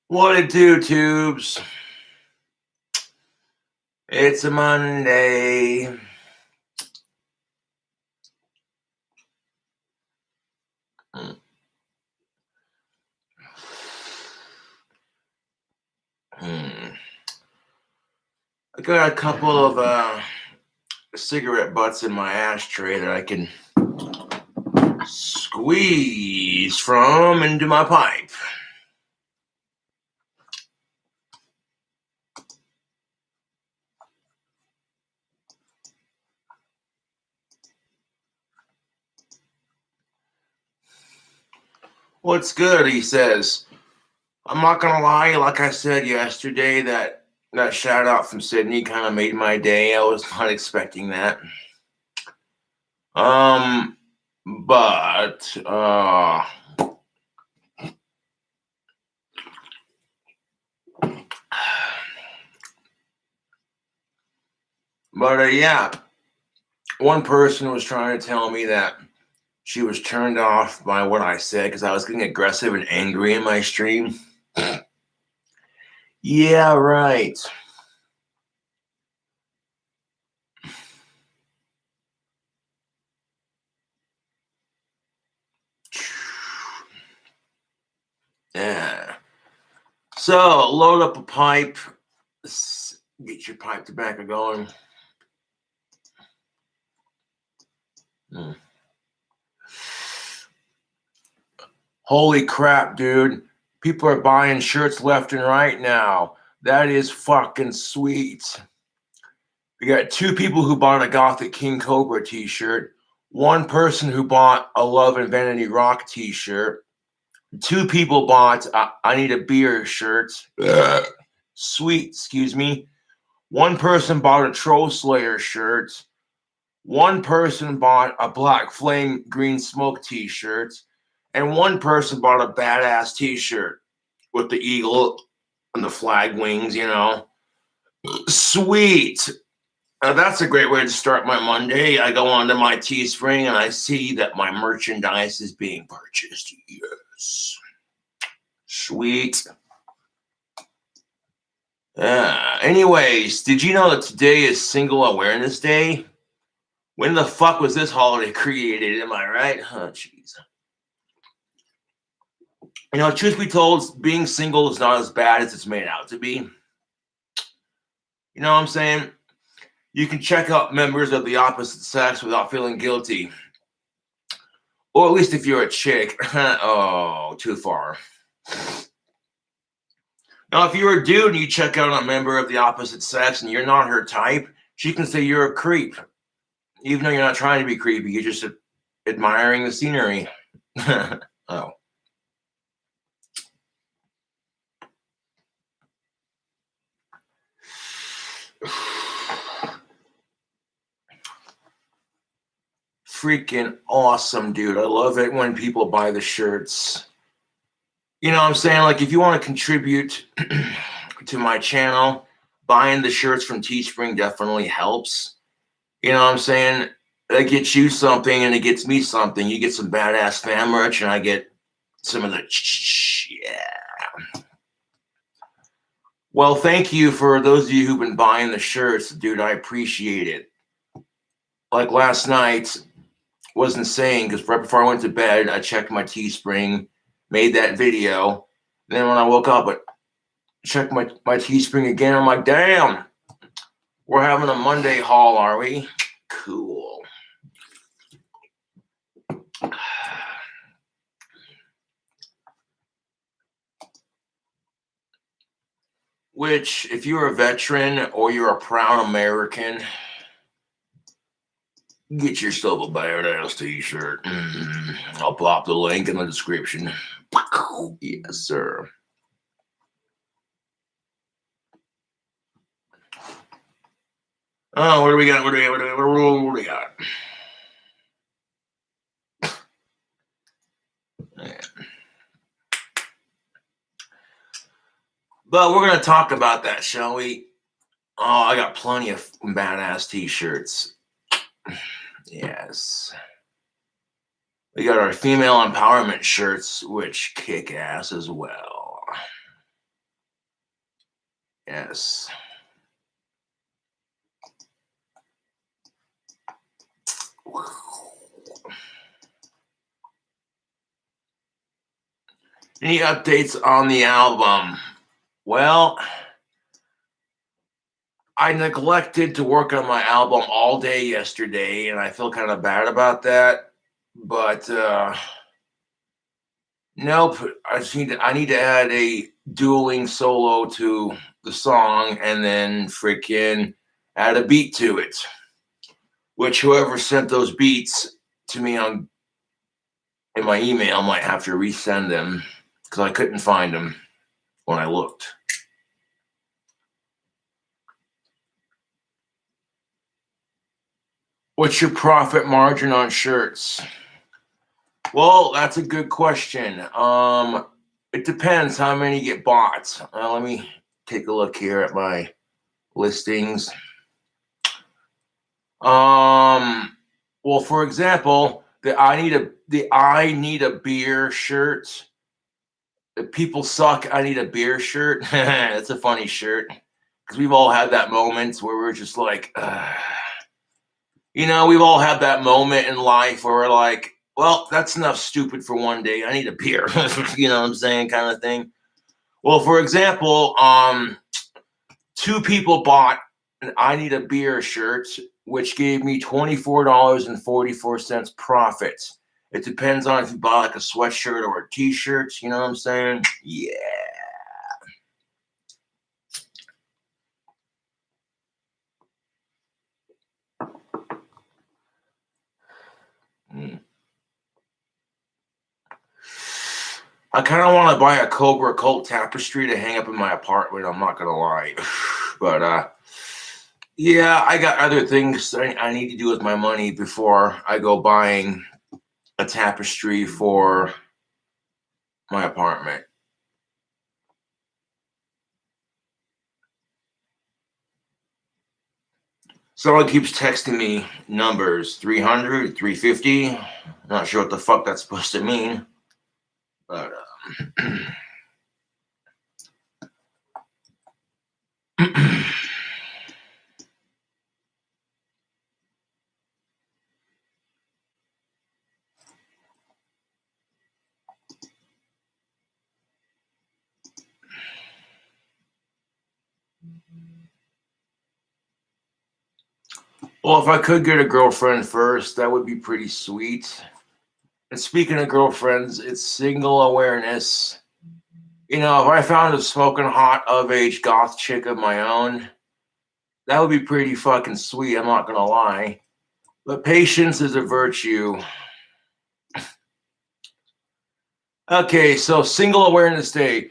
What it do, tubes? It's a Monday. I got a couple of cigarette butts in my ashtray that I can squeeze from into my pipe. What's good? He says. I'm not gonna lie, like I said yesterday, that shout out from Sydney kind of made my day. I was not expecting that. But yeah, one person was trying to tell me that she was turned off by what I said because I was getting aggressive and angry in my stream. Yeah, right. Yeah. So load up a pipe. Get your pipe tobacco going. Holy crap, dude. People are buying shirts left and right now. That is fucking sweet. We got 2 people who bought a Gothic King Cobra t-shirt. 1 person who bought a Love and Vanity Rock t-shirt. 2 people bought I Need a Beer shirt. Sweet, excuse me. 1 person bought a Troll Slayer shirt. 1 person bought a Black Flame Green Smoke t-shirt. And 1 person bought a badass t-shirt with the eagle and the flag wings, you know. Sweet. That's a great way to start my Monday. I go onto my Teespring and I see that my merchandise is being purchased. Yes. Sweet. Anyways, did you know that today is Single Awareness Day? When the fuck was this holiday created? Am I right? Oh, jeez. You know, truth be told, being single is not as bad as it's made out to be. You know what I'm saying? You can check out members of the opposite sex without feeling guilty. Or at least if you're a chick. Oh, too far. Now, if you're a dude and you check out a member of the opposite sex and you're not her type, she can say you're a creep. Even though you're not trying to be creepy, you're just admiring the scenery. Oh. Freaking awesome, dude. I love it when people buy the shirts. You know what I'm saying? Like, if you want to contribute to my channel, buying the shirts from Teespring definitely helps. You know what I'm saying? That gets you something and it gets me something. You get some badass fan merch and I get some of the yeah. Well, thank you for those of you who've been buying the shirts, dude. I appreciate it. Like last night was insane because right before I went to bed, I checked my Teespring, made that video. Then when I woke up, I checked my Teespring again. I'm like, damn, we're having a Monday haul, are we? Cool. Which, if you're a veteran or you're a proud American, get yourself a badass t-shirt. I'll plop the link in the description. Yes, sir. Oh, what do we got? What do we got? Yeah. But we're going to talk about that, shall we? Oh, I got plenty of badass t-shirts. Yes. We got our female empowerment shirts, which kick ass as well. Yes. Any updates on the album? Well, I neglected to work on my album all day yesterday, and I feel kind of bad about that. But nope, I need to add a dueling solo to the song, and then freaking add a beat to it. Which whoever sent those beats to me on in my email might have to resend them because I couldn't find them when I looked. What's your profit margin on shirts? Well, that's a good question. It depends how many get bought. Let me take a look here at my listings. Well, for example, the I need a beer shirt. The people suck. I need a beer shirt. That's a funny shirt because we've all had that moment where we're just like, we've all had that moment in life where we're like, well, that's enough stupid for one day. I need a beer. You know what I'm saying, kind of thing. Well, for example, two people bought an I need a beer shirt, which gave me $24.44 profit. It depends on if you buy like a sweatshirt or a t-shirt. You know what I'm saying? Yeah. I kind of want to buy a Cobra Cult tapestry to hang up in my apartment. I'm not gonna lie, but yeah, I got other things I need to do with my money before I go buying a tapestry for my apartment. Someone keeps texting me numbers 300, 350. Not sure what the fuck that's supposed to mean, but well, if I could get a girlfriend first, that would be pretty sweet. And speaking of girlfriends, it's single awareness. If I found a smoking hot of age goth chick of my own, that would be pretty fucking sweet. I'm not gonna lie. But patience is a virtue. Okay, so Single Awareness Day.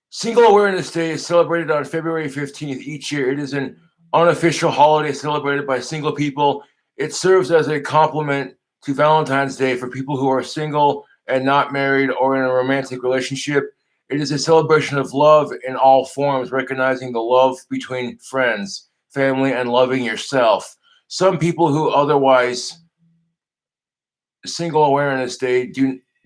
Single Awareness Day is celebrated on February 15th each year. It is an unofficial holiday celebrated by single people. It serves as a complement to Valentine's Day for people who are single and not married or in a romantic relationship. It is a celebration of love in all forms, recognizing the love between friends, family, and loving yourself. Some people who otherwise Single Awareness Day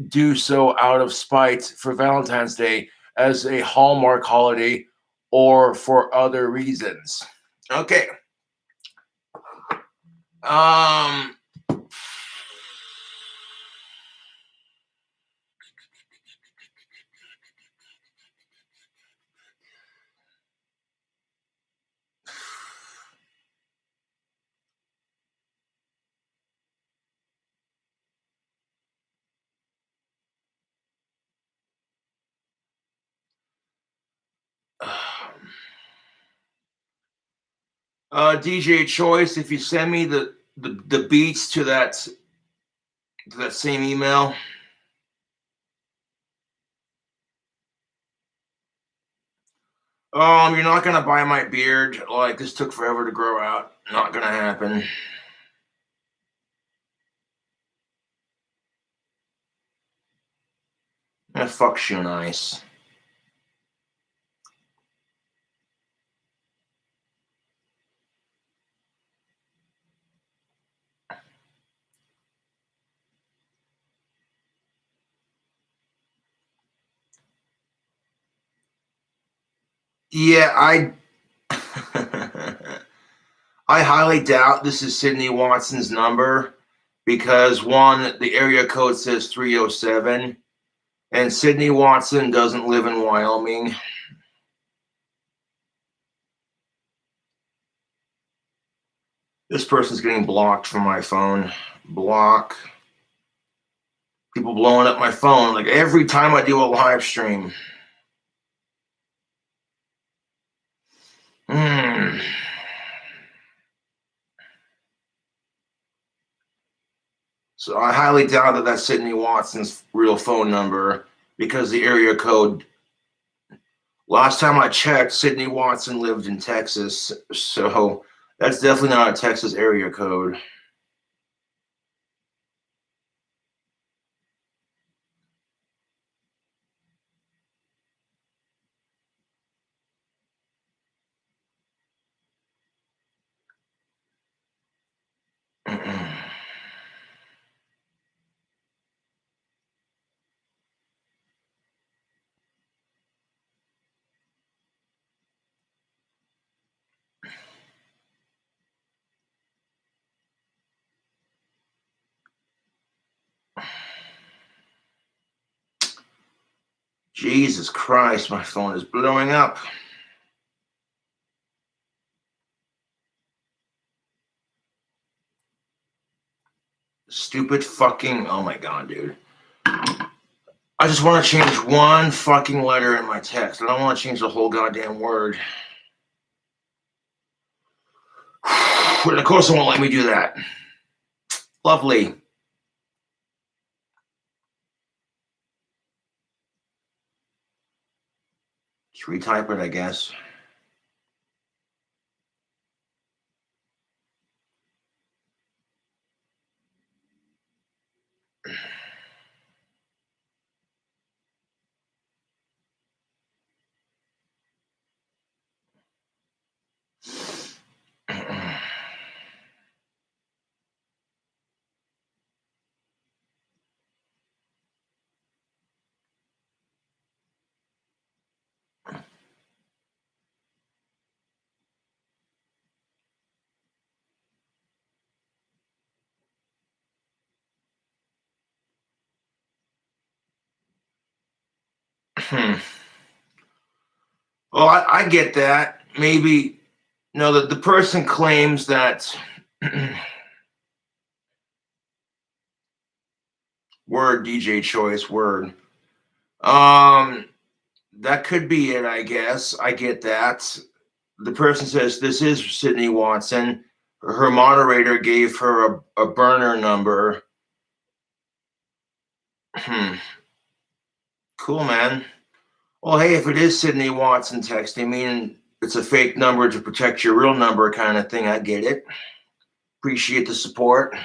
do so out of spite for Valentine's Day as a Hallmark holiday or for other reasons. Okay. Um DJ Choice, if you send me the beats to that same email. You're not gonna buy my beard. Like, this took forever to grow out. Not gonna happen. Fuck Shoe Nice. Yeah, I highly doubt this is Sydney Watson's number because one, the area code says 307, and Sydney Watson doesn't live in Wyoming. This person's getting blocked from my phone. Block. People blowing up my phone like every time I do a live stream. So I highly doubt that that's Sydney Watson's real phone number because the area code. Last time I checked, Sydney Watson lived in Texas, so that's definitely not a Texas area code. Jesus Christ, my phone is blowing up. Stupid fucking, oh my God, dude. I just want to change one fucking letter in my text. I don't want to change the whole goddamn word. And of course, it won't let me do that. Lovely. Just retype it, I guess. Well, I get that. Maybe, no, the person claims that word DJ choice word. That could be it, I guess. I get that. The person says this is Sydney Watson. Her moderator gave her a burner number. Cool, man. Well, hey, if it is Sydney Watson texting me and it's a fake number to protect your real number kind of thing, I get it. Appreciate the support.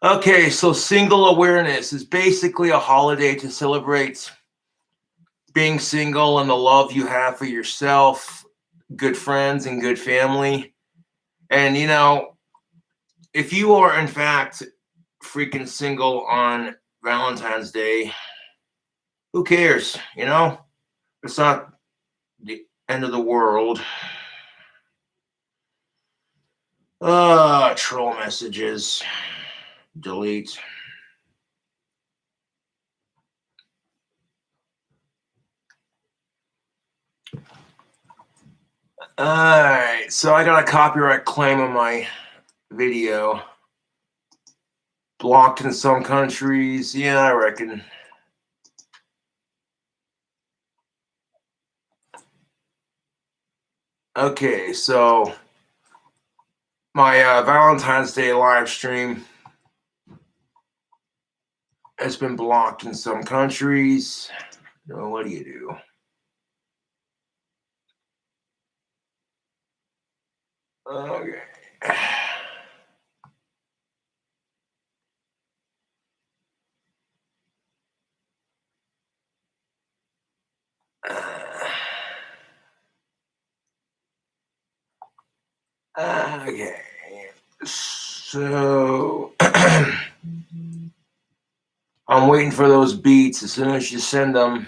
Okay, so single awareness is basically a holiday to celebrate being single and the love you have for yourself, good friends, and good family. And, you know, if you are in fact freaking single on Valentine's Day, who cares? You know, it's not the end of the world. Troll messages. Delete. All right, so I got a copyright claim on my video. Blocked in some countries. Yeah, I reckon. Okay, so my Valentine's Day live stream has been blocked in some countries. No, what do you do? Okay. Okay. So I'm waiting for those beats. As soon as you send them,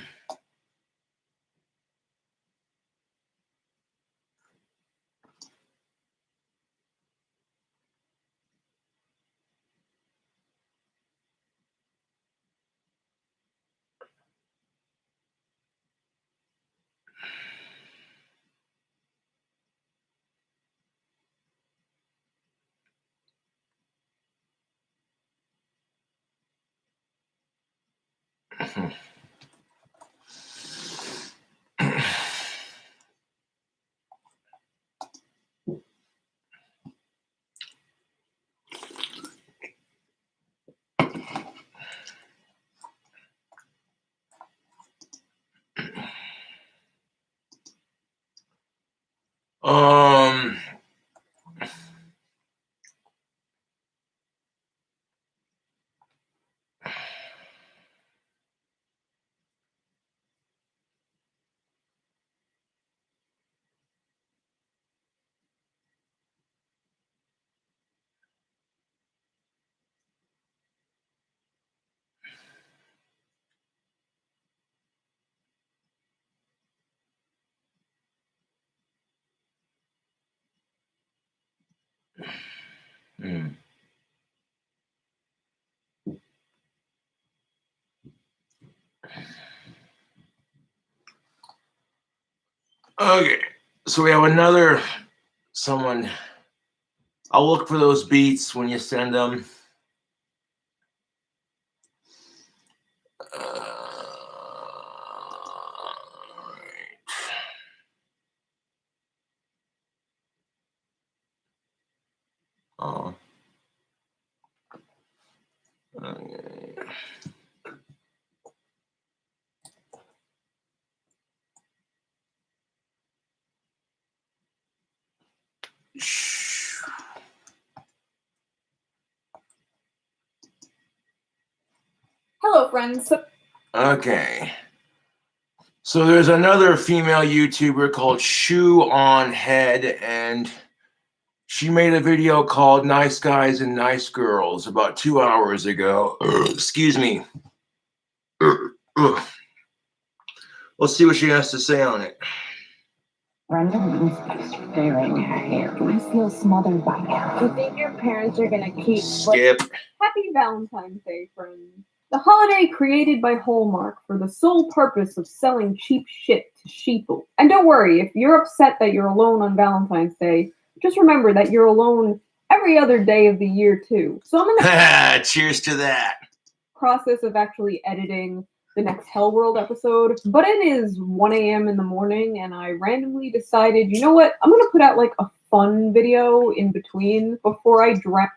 Okay, so we have another someone. I'll look for those beats when you send them. Oh. Okay. Hello, friends. Okay. So there's another female YouTuber called Shoe on Head, and she made a video called Nice Guys and Nice Girls about 2 hours ago. Excuse me. Let's see what she has to say on it. Randomly staring at you. I feel smothered by now. You think your parents are gonna keep Skip. Happy Valentine's Day, friends. The holiday created by Hallmark for the sole purpose of selling cheap shit to sheeple. And don't worry, if you're upset that you're alone on Valentine's Day, just remember that you're alone every other day of the year too. So I'm in the Cheers to that. process of actually editing the next Hell World episode, but it is 1 a.m. in the morning, and I randomly decided, you know what, I'm gonna put out like a fun video in between before I drown.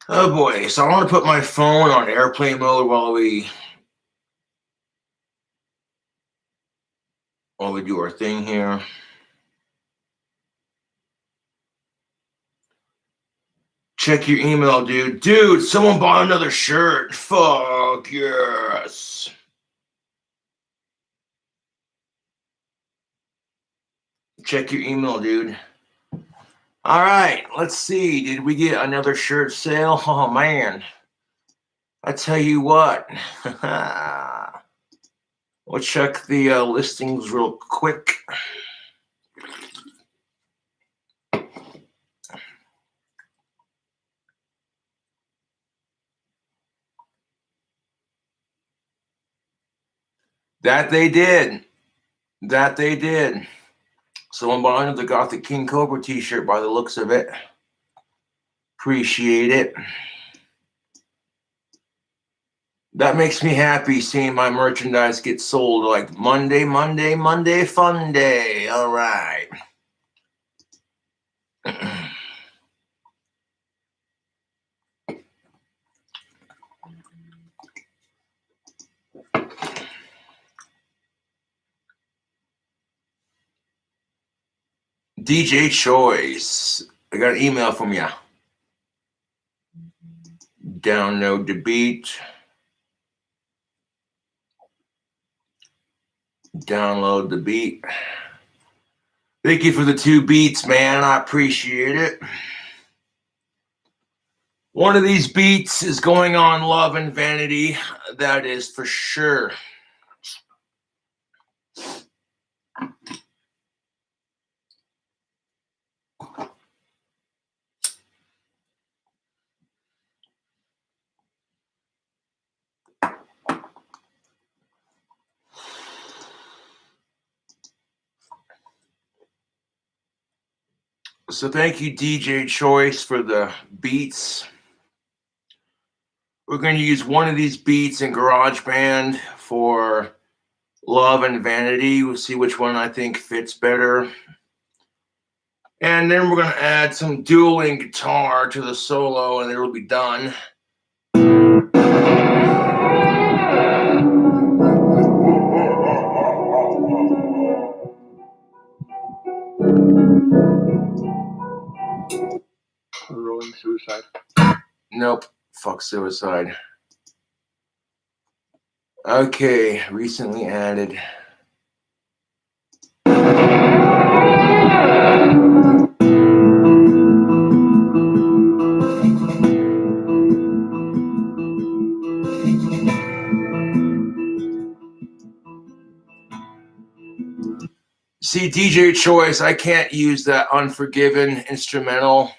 Oh boy, so I want to put my phone on airplane mode while we do our thing here. Check your email, dude. Dude, someone bought another shirt. Fuck yes. Check your email, dude. All right, let's see. Did we get another shirt sale? Oh man. I tell you what. We'll check the listings real quick. That they did. That they did. Someone bought the Gothic King Cobra t-shirt by the looks of it. Appreciate it. That makes me happy seeing my merchandise get sold like Monday fun day. All right. DJ Choice. I got an email from you. Download the beat. Download the beat. Thank you for the 2 beats, man. I appreciate it. One of these beats is going on Love and Vanity. That is for sure. So thank you, DJ Choice, for the beats. We're going to use one of these beats in GarageBand for Love and Vanity. We'll see which one I think fits better. And then we're going to add some dueling guitar to the solo, and it'll be done. Rolling Suicide. Nope. Fuck Suicide. Okay. Recently added. See, DJ Choice, I can't use that Unforgiven instrumental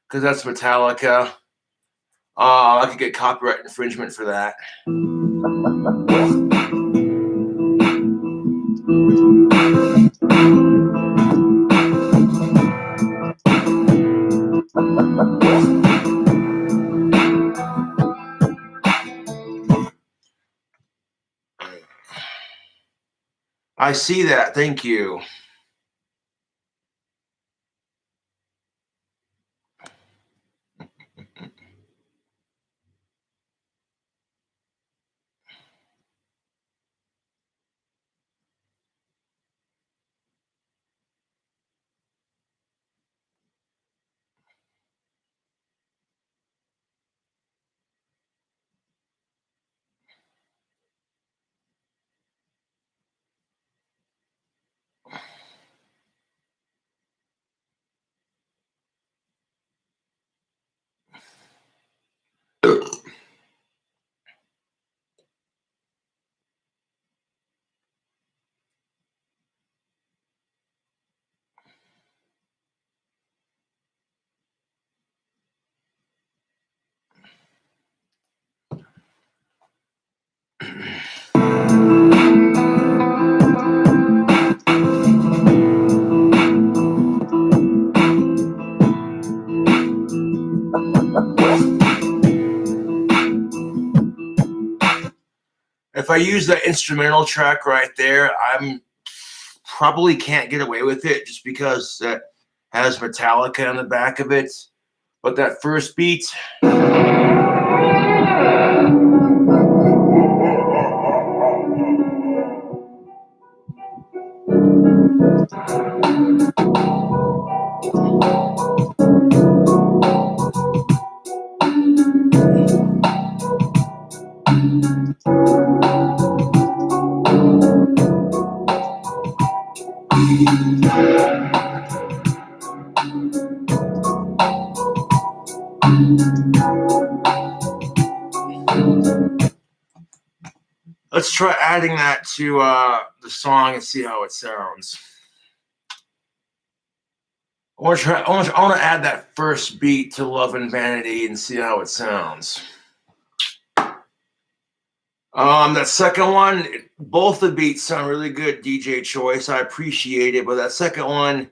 because that's Metallica. I could get copyright infringement for that. I see that. Thank you. If I use the instrumental track right there, I'm probably can't get away with it just because that has Metallica on the back of it. But that first beat, let's try adding that to the song and see how it sounds. I want to add that first beat to Love and Vanity and see how it sounds. That second one, both the beats sound really good, DJ Choice. I appreciate it, but that second one,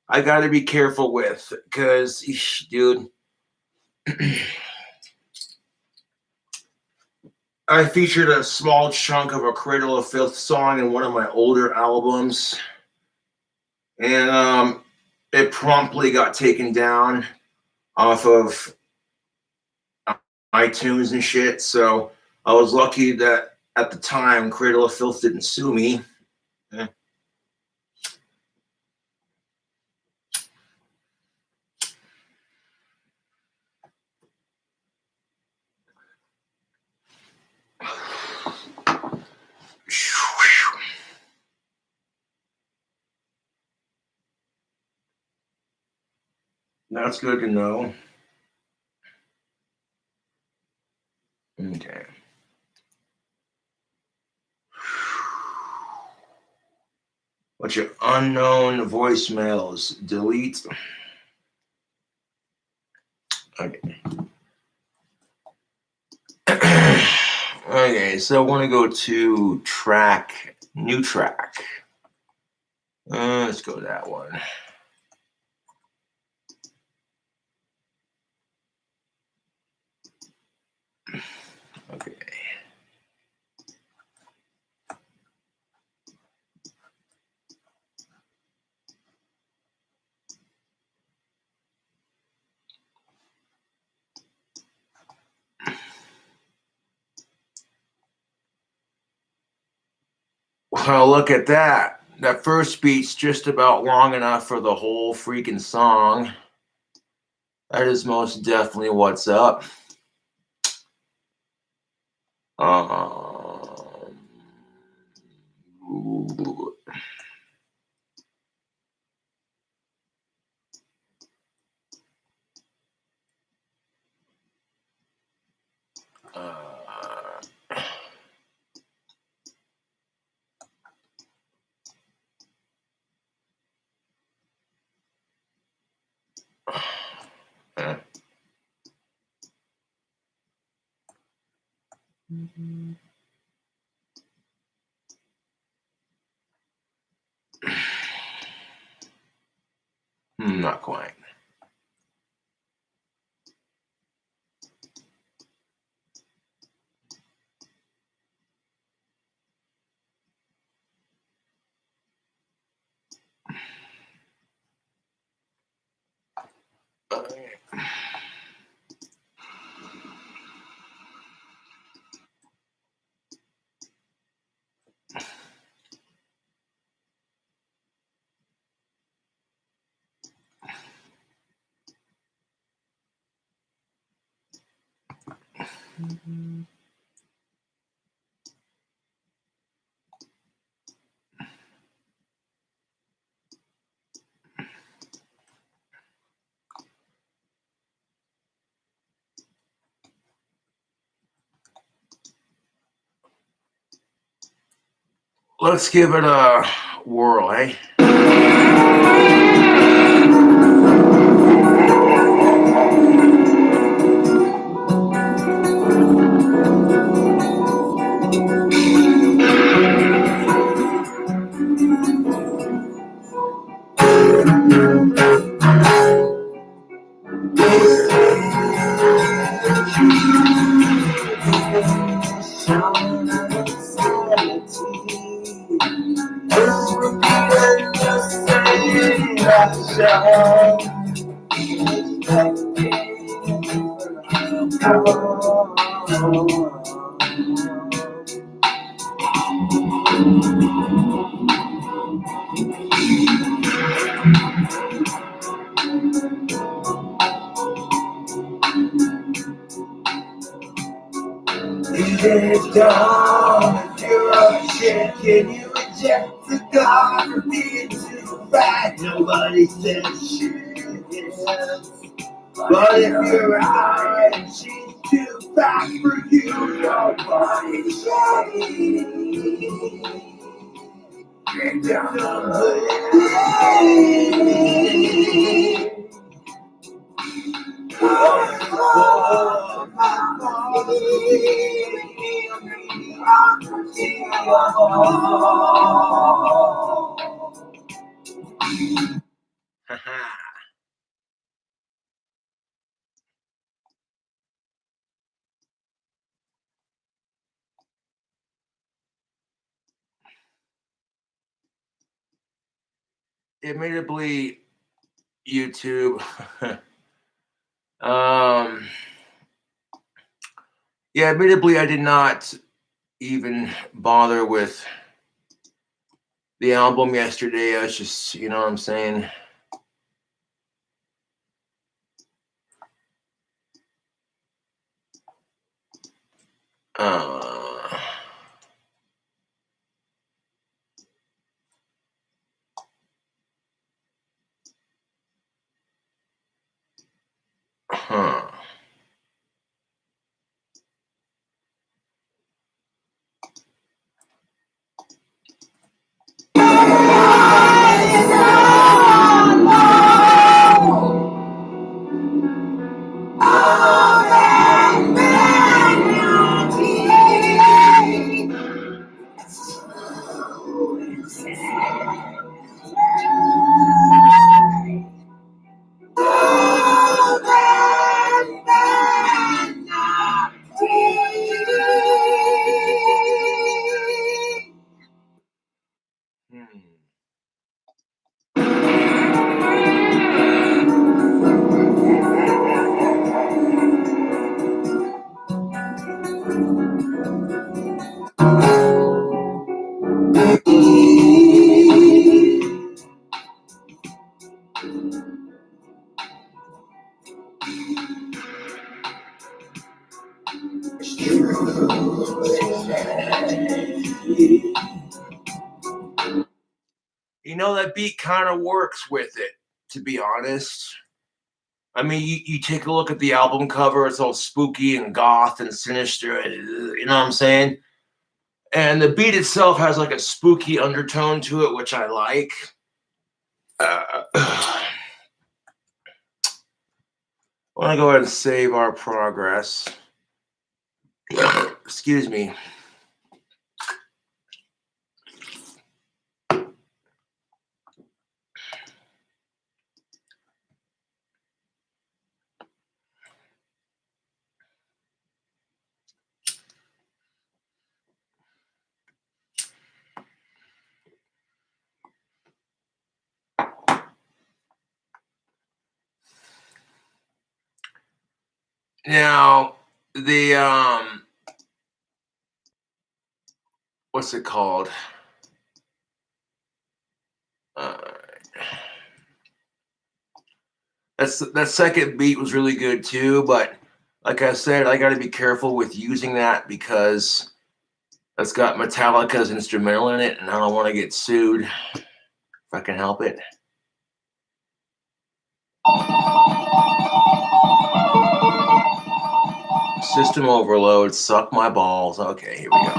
I got to be careful with because, dude, I featured a small chunk of a Cradle of Filth song in one of my older albums, and it promptly got taken down off of iTunes and shit. So I was lucky that at the time Cradle of Filth didn't sue me. That's good to know. Okay. What's your unknown voicemails? Delete. Okay. Okay, so I want to go to new track. Let's go that one. Okay. Well, look at that. That first beat's just about long enough for the whole freaking song. That is most definitely what's up. Ooh. Not quite. Let's give it a whirl, eh? You're a shit. Can you reject the God for being too fat? Nobody said shit. But if you're right and she's too fat for you, nobody said get down on Admittedly, YouTube. Yeah, admittedly, I did not even bother with the album yesterday. I was just, you know what I'm saying? that beat kind of works with it, to be honest. I mean, you take a look at the album cover, it's all spooky and goth and sinister, you know what I'm saying? And the beat itself has like a spooky undertone to it, which I like. I want to go ahead and save our progress. Excuse me. Now, the what's it called? That second beat was really good too, but like I said, I got to be careful with using that because that's got Metallica's instrumental in it, and I don't want to get sued if I can help it. System overload, suck my balls. Okay, here we go.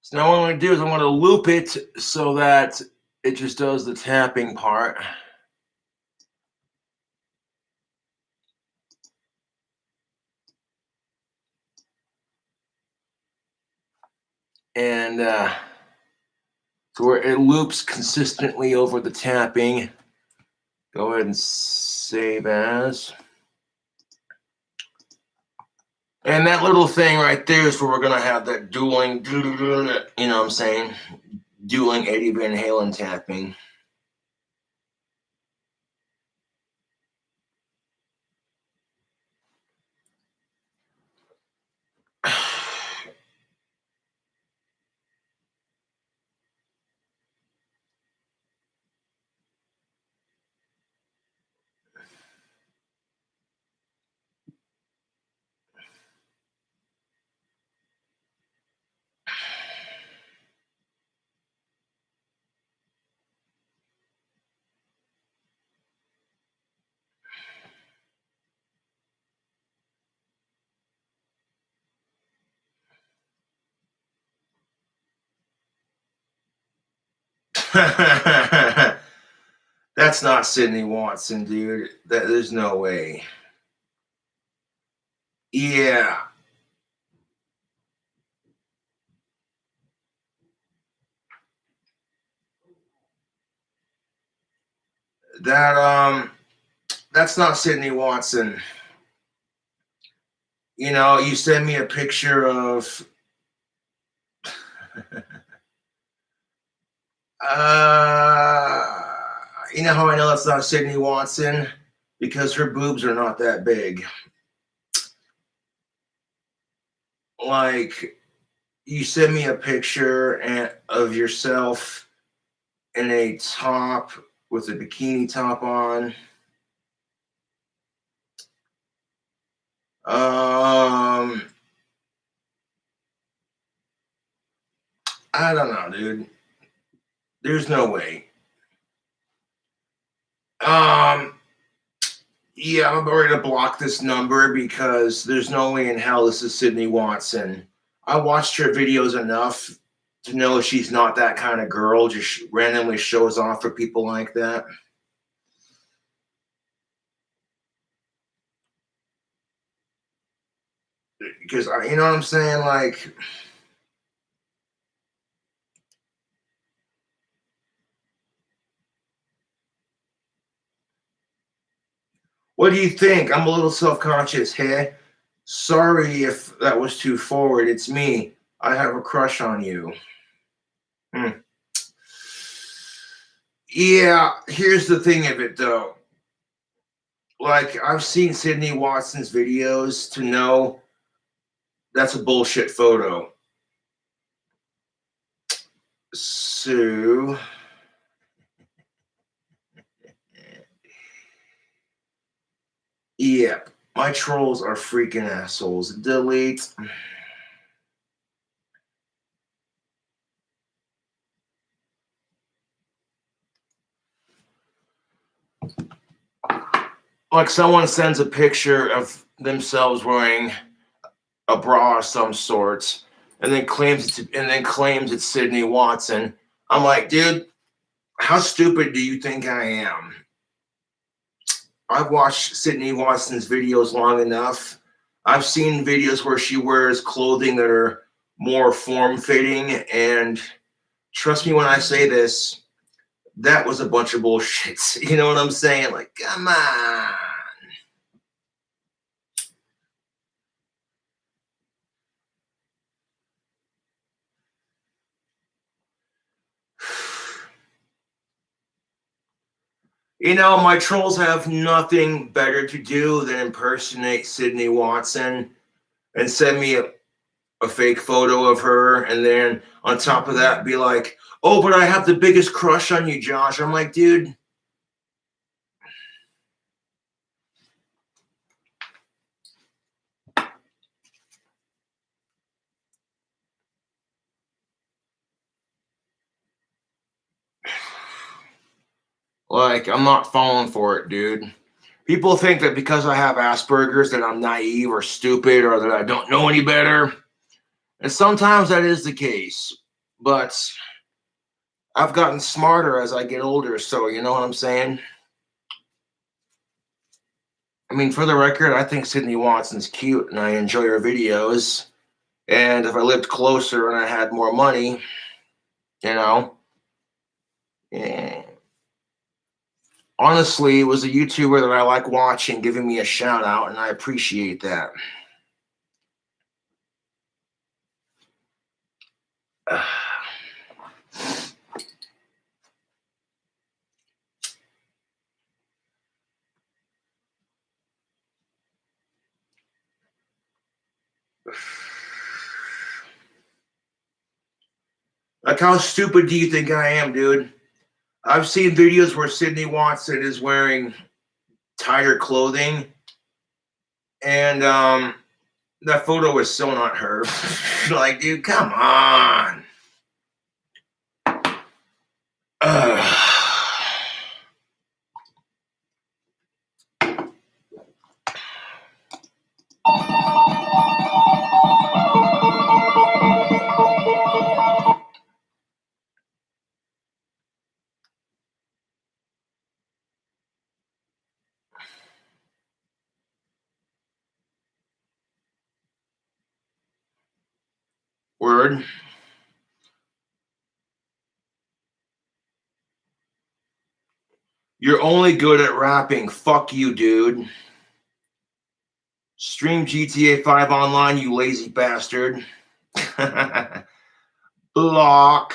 So now what I'm going to do is I'm going to loop it so that it just does the tapping part. And so where it loops consistently over the tapping. Go ahead and save as. And that little thing right there is where we're going to have that dueling, you know what I'm saying? Dueling Eddie Van Halen tapping. That's not Sidney Watson, dude. There's no way. Yeah. That's not Sidney Watson. You know, you send me a picture of you know how I know that's not Sidney Watson? Because her boobs are not that big. Like, you send me a picture of yourself in a top with a bikini top on. I don't know, dude. There's no way. Yeah, I'm ready to block this number because there's no way in hell this is Sydney Watson. I watched her videos enough to know she's not that kind of girl, just randomly shows off for people like that. Because, you know what I'm saying? Like, what do you think? I'm a little self-conscious, hey? Sorry if that was too forward. It's me. I have a crush on you. Hmm. Yeah, here's the thing of it, though. Like, I've seen Sydney Watson's videos to know that's a bullshit photo. So, yeah, my trolls are freaking assholes. Delete. Like someone sends a picture of themselves wearing a bra of some sorts, and then claims it's Sydney Watson. I'm like, dude, how stupid do you think I am? I've watched Sydney Watson's videos long enough. I've seen videos where she wears clothing that are more form-fitting, and trust me when I say this, that was a bunch of bullshit. You know what I'm saying? Like, come on. You know, my trolls have nothing better to do than impersonate Sydney Watson and send me a fake photo of her, and then on top of that be like, oh, but I have the biggest crush on you, Josh. I'm like, dude, like, I'm not falling for it, dude. People think that because I have Asperger's that I'm naive or stupid or that I don't know any better. And sometimes that is the case. But I've gotten smarter as I get older, so you know what I'm saying? I mean, for the record, I think Sydney Watson's cute and I enjoy her videos. And if I lived closer and I had more money, you know, eh, honestly, it was a YouTuber that I like watching giving me a shout out, and I appreciate that. Like, how stupid do you think I am, dude? I've seen videos where Sydney Watson is wearing tighter clothing, and that photo is so not her. Like, dude, come on. Ugh. Word. You're only good at rapping. Fuck you, dude. Stream GTA 5 online, you lazy bastard. Block.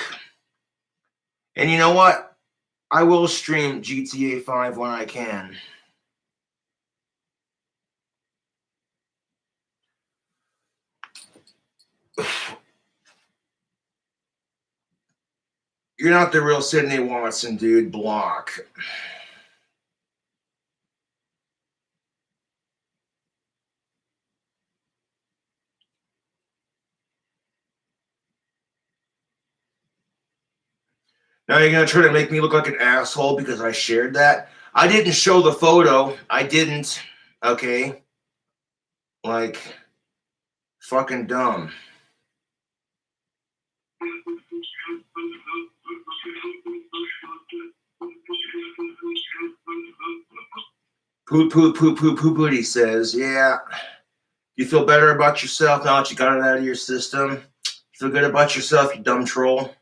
And you know what? I will stream GTA 5 when I can. You're not the real Sydney Watson, dude. Block. Now you're gonna try to make me look like an asshole because I shared that. I didn't show the photo. I didn't. Okay. Like, fucking dumb. Poo booty says, yeah. You feel better about yourself now that you got it out of your system? You feel good about yourself, you dumb troll?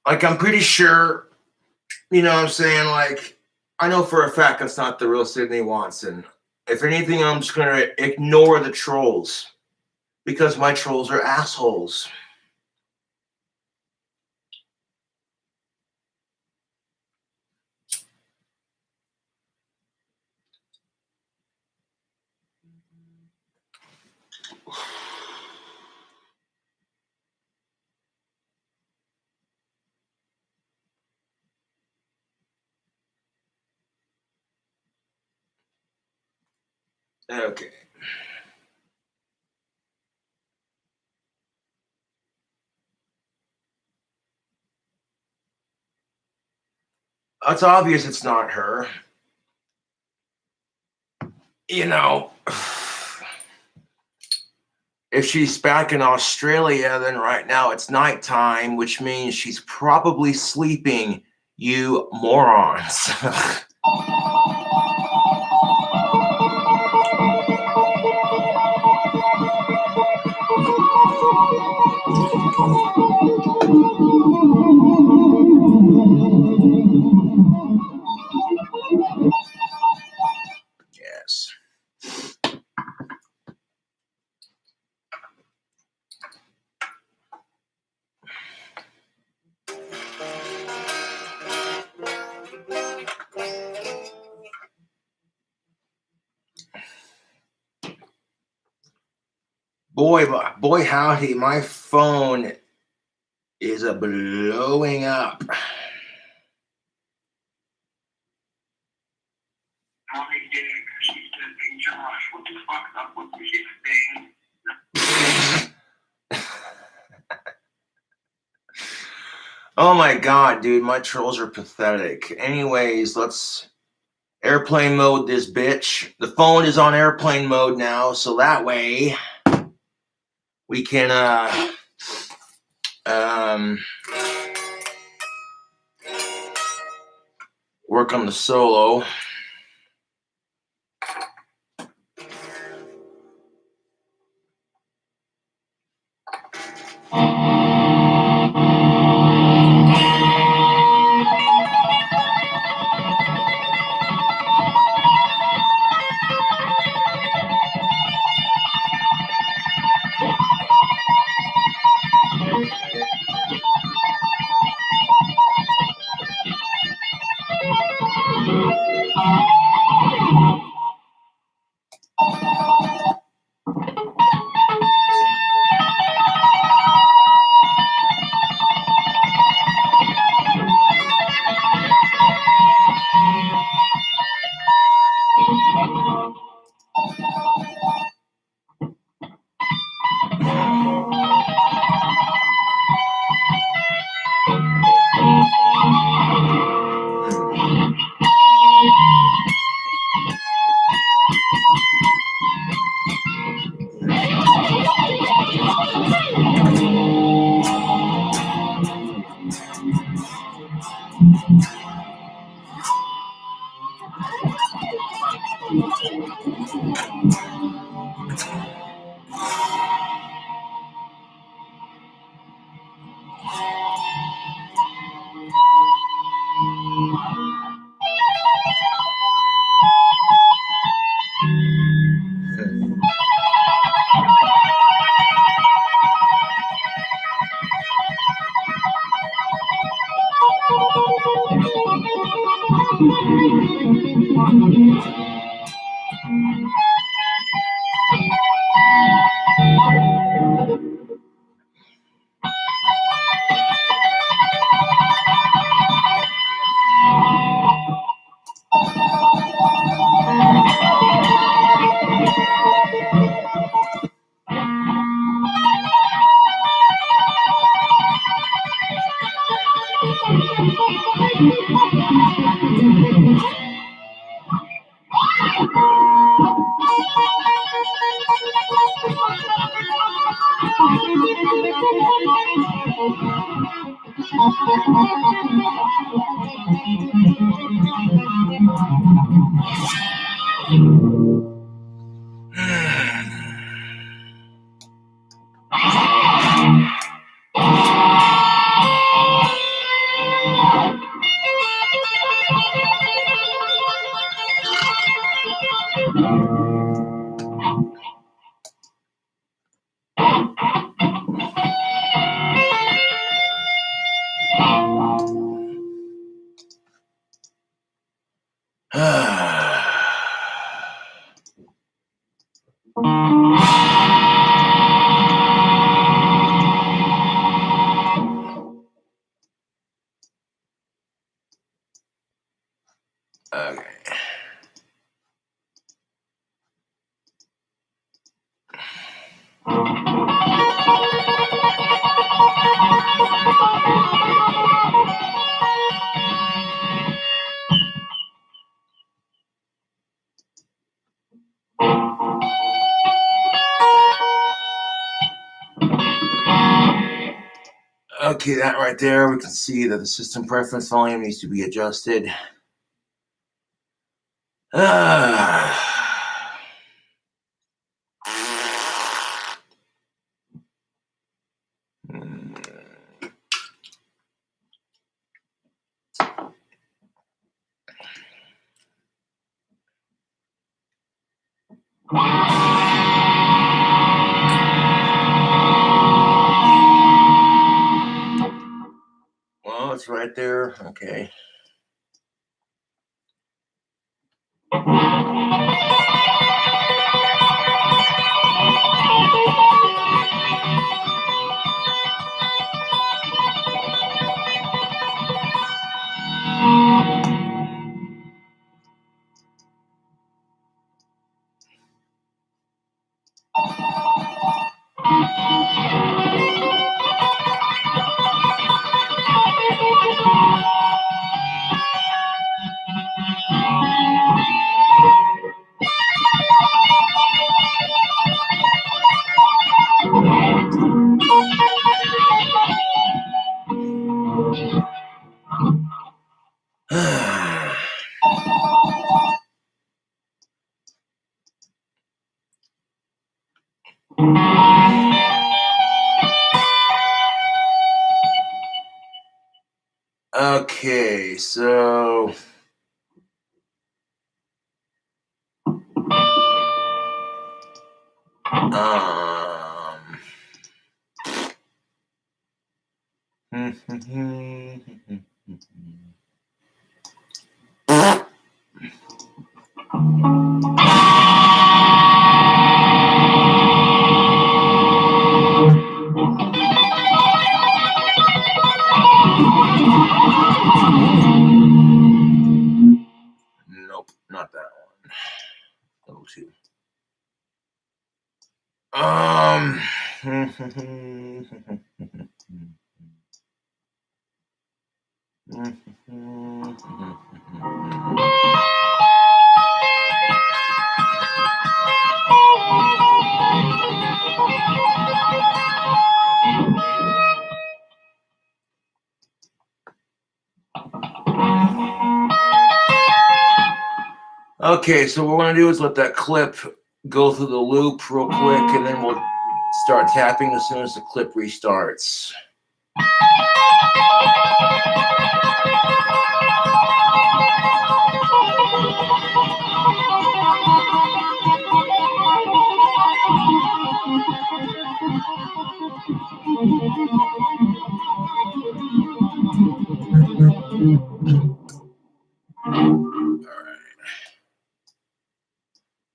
Like, I'm pretty sure, you know what I'm saying? Like, I know for a fact that's not the real Sydney Watson. If anything, I'm just going to ignore the trolls because my trolls are assholes. Okay. It's obvious it's not her. You know, if she's back in Australia, then right now it's nighttime, which means she's probably sleeping, you morons. Yes. Boy, howdy, my phone is a blowing up. Oh my god, dude, my trolls are pathetic. Anyways, let's airplane mode this bitch. The phone is on airplane mode now, so that way we can work on the solo. Okay. Okay, that right there, we can see that the system preference volume needs to be adjusted. Well, it's right there. Okay. Okay, so nope, not that one. Level 2. Okay, so what we're gonna do is let that clip go through the loop real quick, and then we'll start tapping as soon as the clip restarts.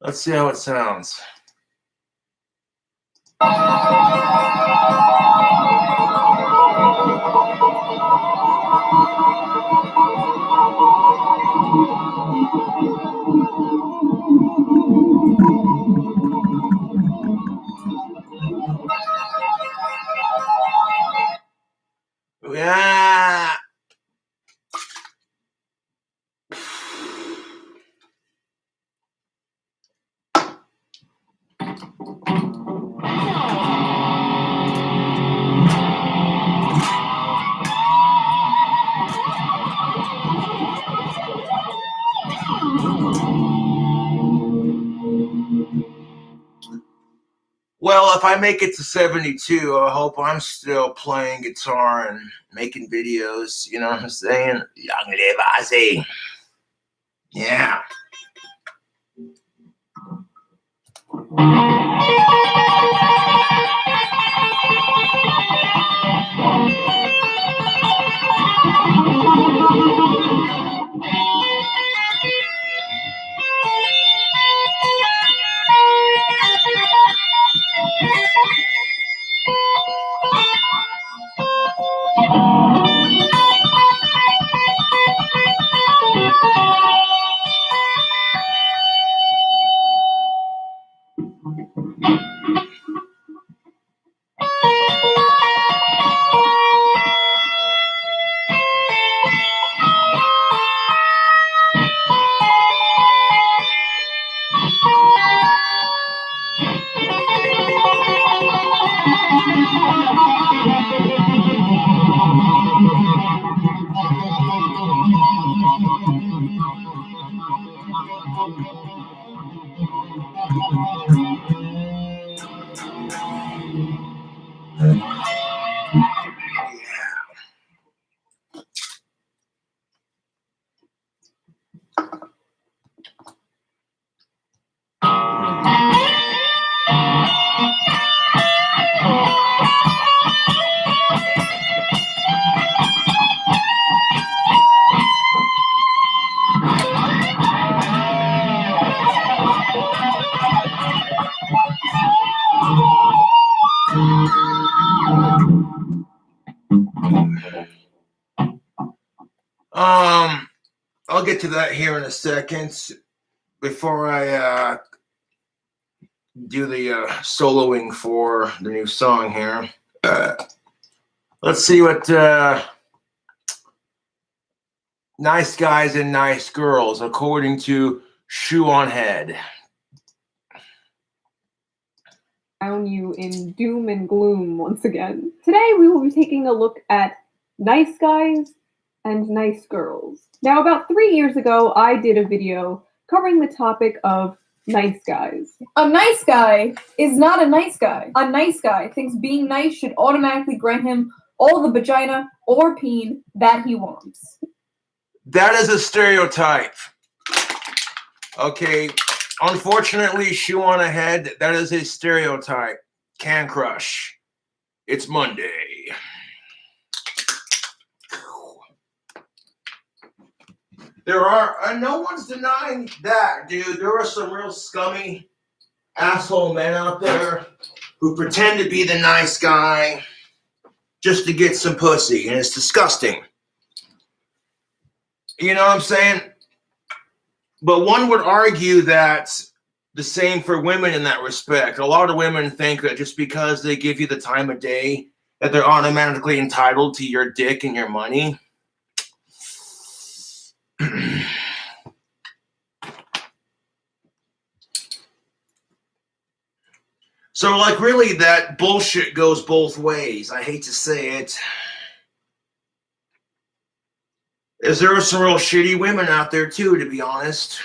Let's see how it sounds. Yeah. Well, if I make it to 72, I hope I'm still playing guitar and making videos. You know what I'm saying? Young Live Ozzy. Yeah. I'll get to that here in a second. Before I do the soloing for the new song here, let's see what nice guys and nice girls, according to Shoe on Head. Found you in doom and gloom once again. Today we will be taking a look at nice guys and nice girls. Now, about 3 years ago, I did a video covering the topic of nice guys. A nice guy is not a nice guy. A nice guy thinks being nice should automatically grant him all the vagina or peen that he wants. That is a stereotype. Okay, unfortunately, Shoe on a Head, that is a stereotype. Can Crush. It's Monday. There are, no one's denying that, dude. There are some real scummy asshole men out there who pretend to be the nice guy just to get some pussy, and it's disgusting. You know what I'm saying? But one would argue that the same for women in that respect. A lot of women think that just because they give you the time of day, that they're automatically entitled to your dick and your money. So, like, really, that bullshit goes both ways. I hate to say it. There are some real shitty women out there, too, to be honest.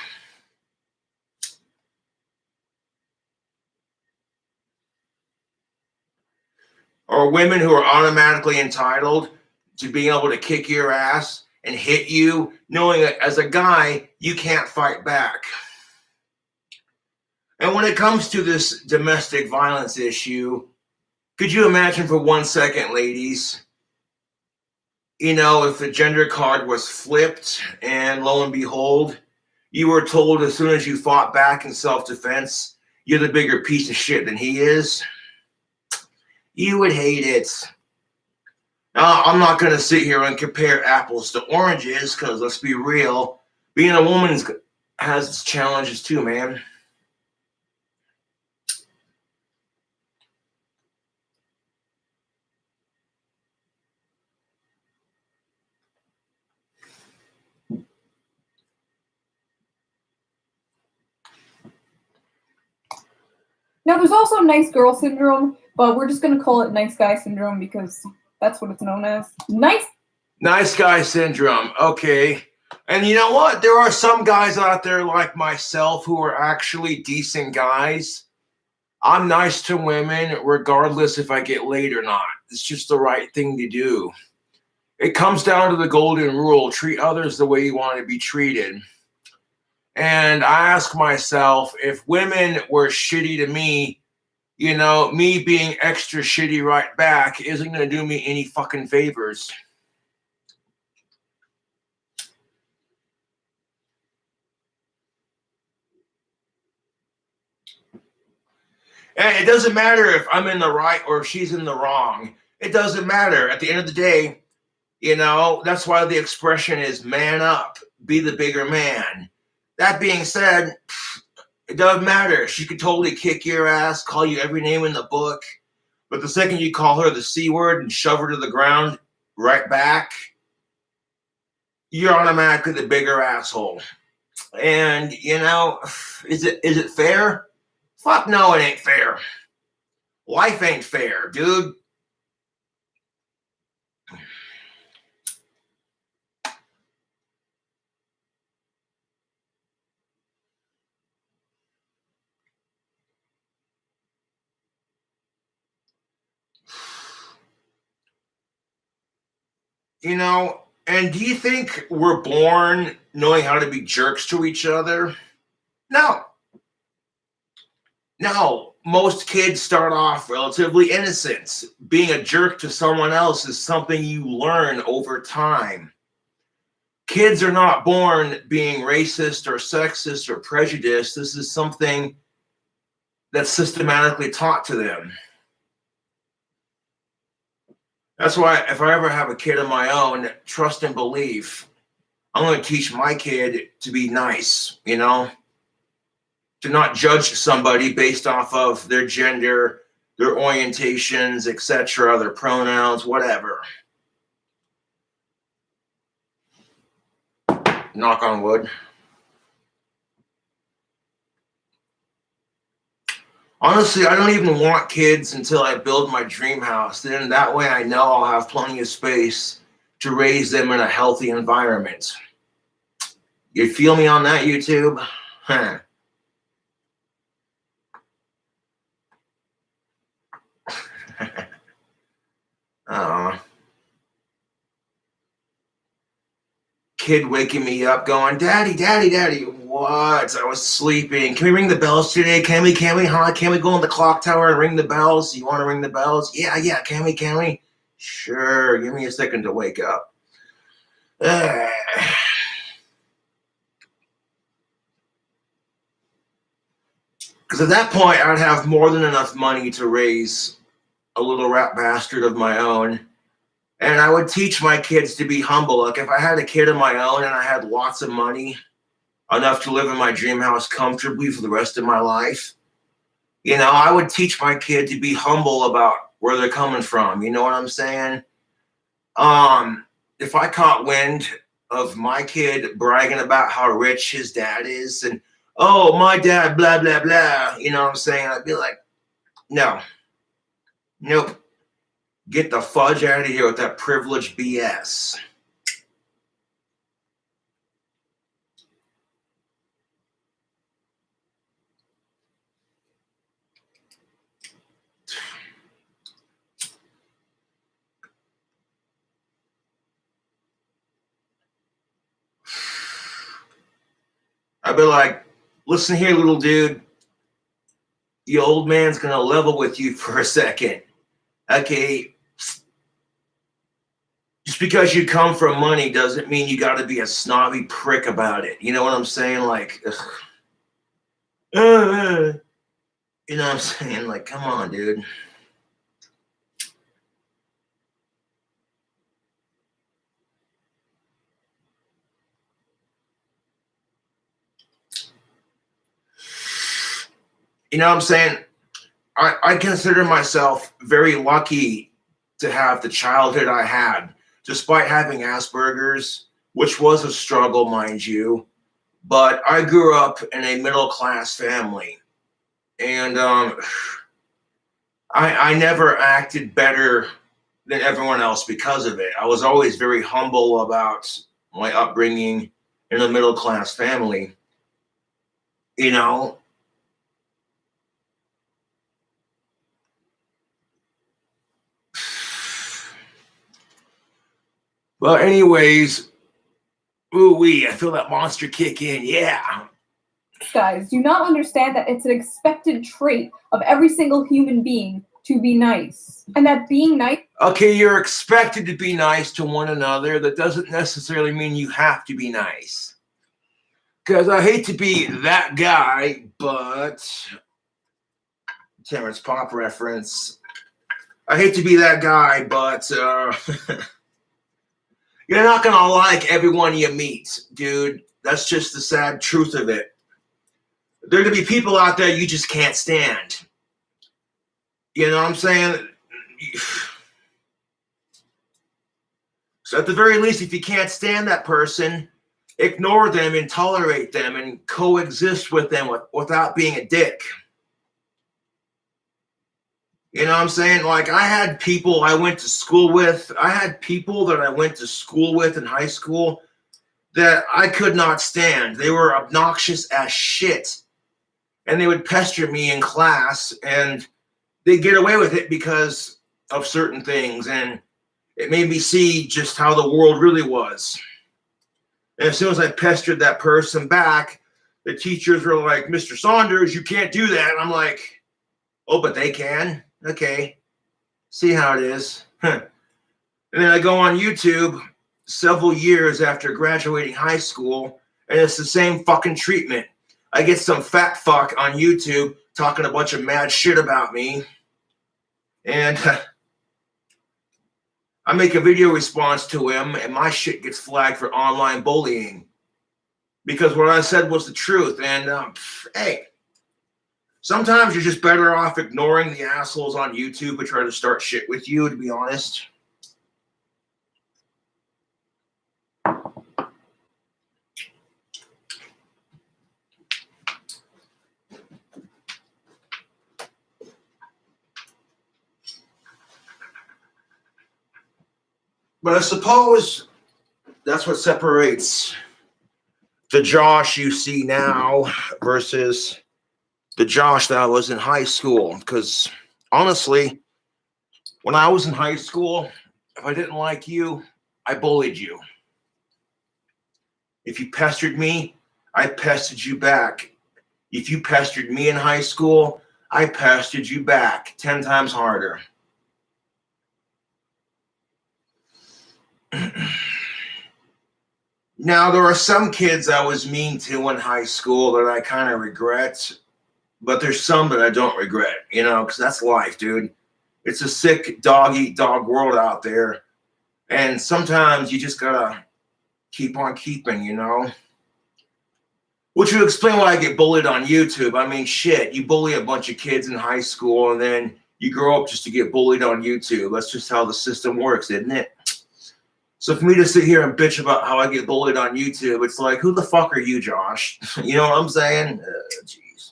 Or women who are automatically entitled to being able to kick your ass and hit you, knowing that as a guy, you can't fight back. And when it comes to this domestic violence issue, could you imagine for 1 second, ladies, you know, if the gender card was flipped and lo and behold, you were told as soon as you fought back in self-defense, you're the bigger piece of shit than he is? You would hate it. Now, I'm not going to sit here and compare apples to oranges because let's be real, being a woman has its challenges too, man. Now, there's also nice girl syndrome, but we're just going to call it nice guy syndrome because that's what it's known as. Nice guy syndrome. Okay. And you know what? There are some guys out there like myself who are actually decent guys. I'm nice to women regardless if I get laid or not. It's just the right thing to do. It comes down to the golden rule: treat others the way you want to be treated. And I ask myself, if women were shitty to me, me being extra shitty right back isn't going to do me any fucking favors. And it doesn't matter if I'm in the right or if she's in the wrong. It doesn't matter. At the end of the day, that's why the expression is man up, be the bigger man. That being said, it doesn't matter. She could totally kick your ass, call you every name in the book. But the second you call her the C word and shove her to the ground right back, you're automatically the bigger asshole. And, is it fair? Fuck no, it ain't fair. Life ain't fair, dude. And do you think we're born knowing how to be jerks to each other? No. No. Most kids start off relatively innocent. Being a jerk to someone else is something you learn over time. Kids are not born being racist or sexist or prejudiced. This is something that's systematically taught to them. That's why if I ever have a kid of my own, trust and believe, I'm going to teach my kid to be nice, to not judge somebody based off of their gender, their orientations, etc., their pronouns, whatever. Knock on wood. Honestly, I don't even want kids until I build my dream house. Then that way I know I'll have plenty of space to raise them in a healthy environment. You feel me on that, YouTube? Huh. Kid waking me up going, Daddy, Daddy, Daddy. What? I was sleeping. Can we ring the bells today? Can we, huh? Can we go in the clock tower and ring the bells? You want to ring the bells? Yeah, can we? Sure, give me a second to wake up. Because at that point, I'd have more than enough money to raise a little rat bastard of my own. And I would teach my kids to be humble. Like if I had a kid of my own and I had lots of money, enough to live in my dream house comfortably for the rest of my life, I would teach my kid to be humble about where they're coming from. You know what I'm saying? If I caught wind of my kid bragging about how rich his dad is and, oh, my dad, blah, blah, blah, you know what I'm saying? I'd be like, no, nope. Get the fudge out of here with that privileged BS. I'd be like, listen here, little dude. The old man's going to level with you for a second. Okay. Just because you come from money doesn't mean you got to be a snobby prick about it. You know what I'm saying? Like, you know what I'm saying? Like, come on, dude. You know what I'm saying? I consider myself very lucky to have the childhood I had, despite having Asperger's, which was a struggle, mind you. But I grew up in a middle-class family. And I never acted better than everyone else because of it. I was always very humble about my upbringing in a middle-class family. But anyways, ooh-wee, I feel that monster kick in, yeah. Guys do not understand that it's an expected trait of every single human being to be nice. And that being nice. Okay, you're expected to be nice to one another. That doesn't necessarily mean you have to be nice. Because I hate to be that guy, but Terrence Pop reference. I hate to be that guy, but you're not going to like everyone you meet, dude. That's just the sad truth of it. There are going to be people out there you just can't stand. You know what I'm saying? So at the very least, if you can't stand that person, ignore them and tolerate them and coexist with them without being a dick. You know what I'm saying? Like, I had people I went to school with. I had people that I went to school with in high school that I could not stand. They were obnoxious as shit. And they would pester me in class, and they get away with it because of certain things. And it made me see just how the world really was. And as soon as I pestered that person back, the teachers were like, Mr. Saunders, you can't do that. And I'm like, oh, but they can? Okay. See how it is. And then I go on YouTube several years after graduating high school, and it's the same fucking treatment. I get some fat fuck on YouTube talking a bunch of mad shit about me, and I make a video response to him, and my shit gets flagged for online bullying because what I said was the truth. And hey, sometimes you're just better off ignoring the assholes on YouTube who try to start shit with you, to be honest. But I suppose that's what separates the Josh you see now versus the Josh that I was in high school. Because honestly, when I was in high school, if I didn't like you, I bullied you. If you pestered me, I pestered you back. If you pestered me in high school, I pestered you back 10 times harder. Now, there are some kids I was mean to in high school that I kind of regret, but there's some that I don't regret, you know, because that's life, dude. It's a sick dog-eat-dog world out there, and sometimes you just gotta keep on keeping, you know? Which would explain why I get bullied on YouTube. I mean, shit, you bully a bunch of kids in high school, and then you grow up just to get bullied on YouTube. That's just how the system works, isn't it? So for me to sit here and bitch about how I get bullied on YouTube, it's like, who the fuck are you, Josh? You know what I'm saying? Jeez.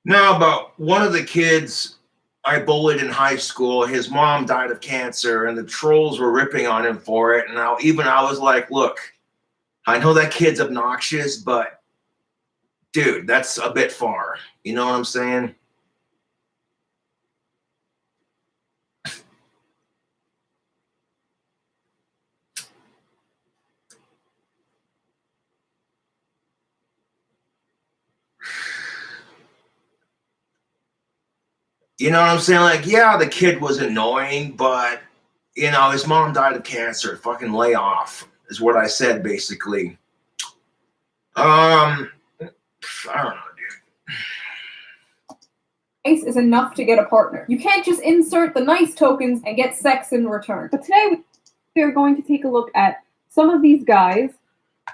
Now, about one of the kids I bullied in high school, his mom died of cancer, and the trolls were ripping on him for it. And I was like, look, I know that kid's obnoxious, but dude, that's a bit far. You know what I'm saying? You know what I'm saying? Like, yeah, the kid was annoying, but, you know, his mom died of cancer. Fucking lay off is what I said, basically. I don't know, dude. Nice is enough to get a partner. You can't just insert the nice tokens and get sex in return. But today we are going to take a look at some of these guys.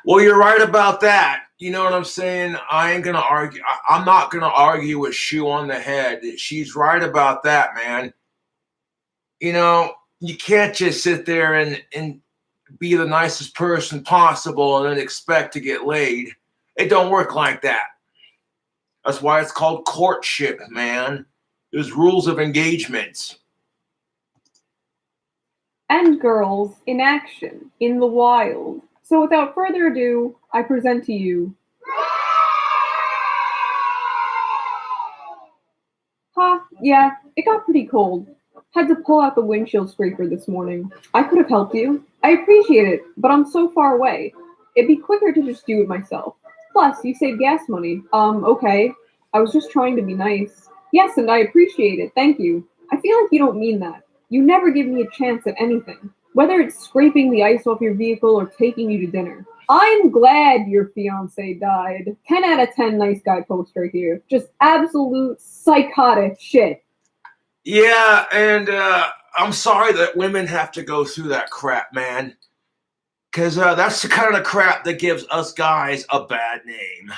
Well, you're right about that. You know what I'm saying? I ain't going to argue. I'm not going to argue with Shoe on the head. She's right about that, man. You know, you can't just sit there and be the nicest person possible and then expect to get laid. It don't work like that. That's why it's called courtship, man. There's rules of engagement. And girls in action, in the wild. So without further ado, I present to you... yeah, it got pretty cold. Had to pull out the windshield scraper this morning. I could have helped you. I appreciate it, but I'm so far away. It'd be quicker to just do it myself. Plus, you save gas money. Okay. I was just trying to be nice. Yes, and I appreciate it. Thank you. I feel like you don't mean that. You never give me a chance at anything. Whether it's scraping the ice off your vehicle or taking you to dinner. I'm glad your fiance died. 10 out of 10 nice guy post right here. Just absolute psychotic shit. Yeah, and I'm sorry that women have to go through that crap, man. Because that's the kind of crap that gives us guys a bad name.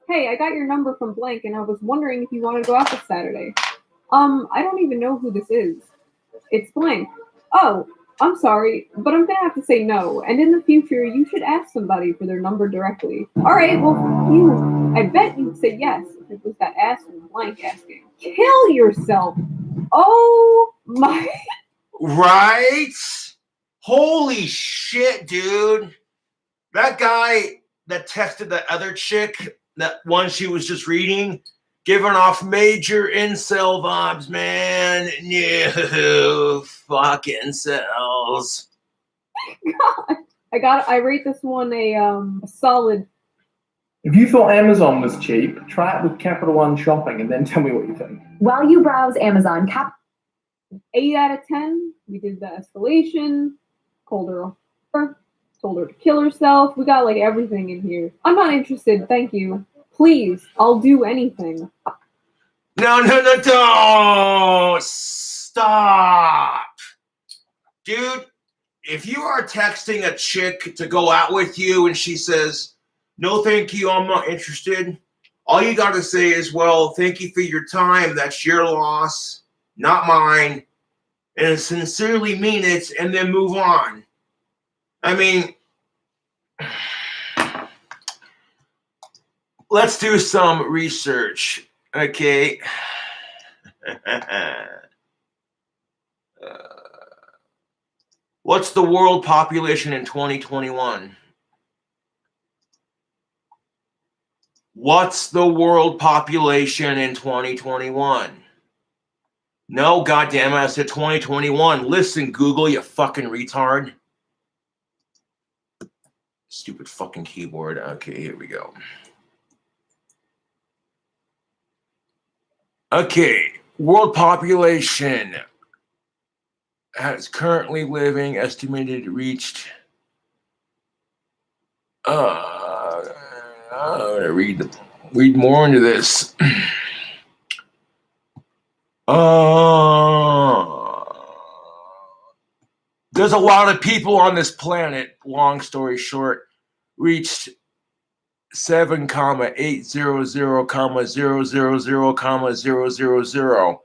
Hey, I got your number from blank and I was wondering if you wanted to go out this Saturday. I don't even know who this is. It's blank. Oh, I'm sorry, but I'm gonna have to say no, and in the future you should ask somebody for their number directly. Alright, well, I bet you'd say yes if it was that asshole blank asking. Kill yourself! Oh my... Right? Holy shit, dude. That guy that texted that other chick, that one she was just reading, giving off major incel vibes, man. No fucking incels. God. I rate this one a solid. If you thought Amazon was cheap, try it with Capital One Shopping and then tell me what you think. While you browse Amazon, 8 out of 10. We did the escalation, called her told her to kill herself. We got like everything in here. I'm not interested, thank you. Please, I'll do anything. No, don't stop. Dude, if you are texting a chick to go out with you and she says, no, thank you, I'm not interested, all you got to say is, well, thank you for your time. That's your loss, not mine. And sincerely mean it and then move on. I mean, let's do some research, okay? What's the world population in 2021? What's the world population in 2021? No, goddamn it, I said 2021. Listen, Google, you fucking retard. Stupid fucking keyboard. Okay, here we go. Okay, world population has currently living estimated reached. I'm gonna read more into this. There's a lot of people on this planet. Long story short, reached 7,800,000,000,000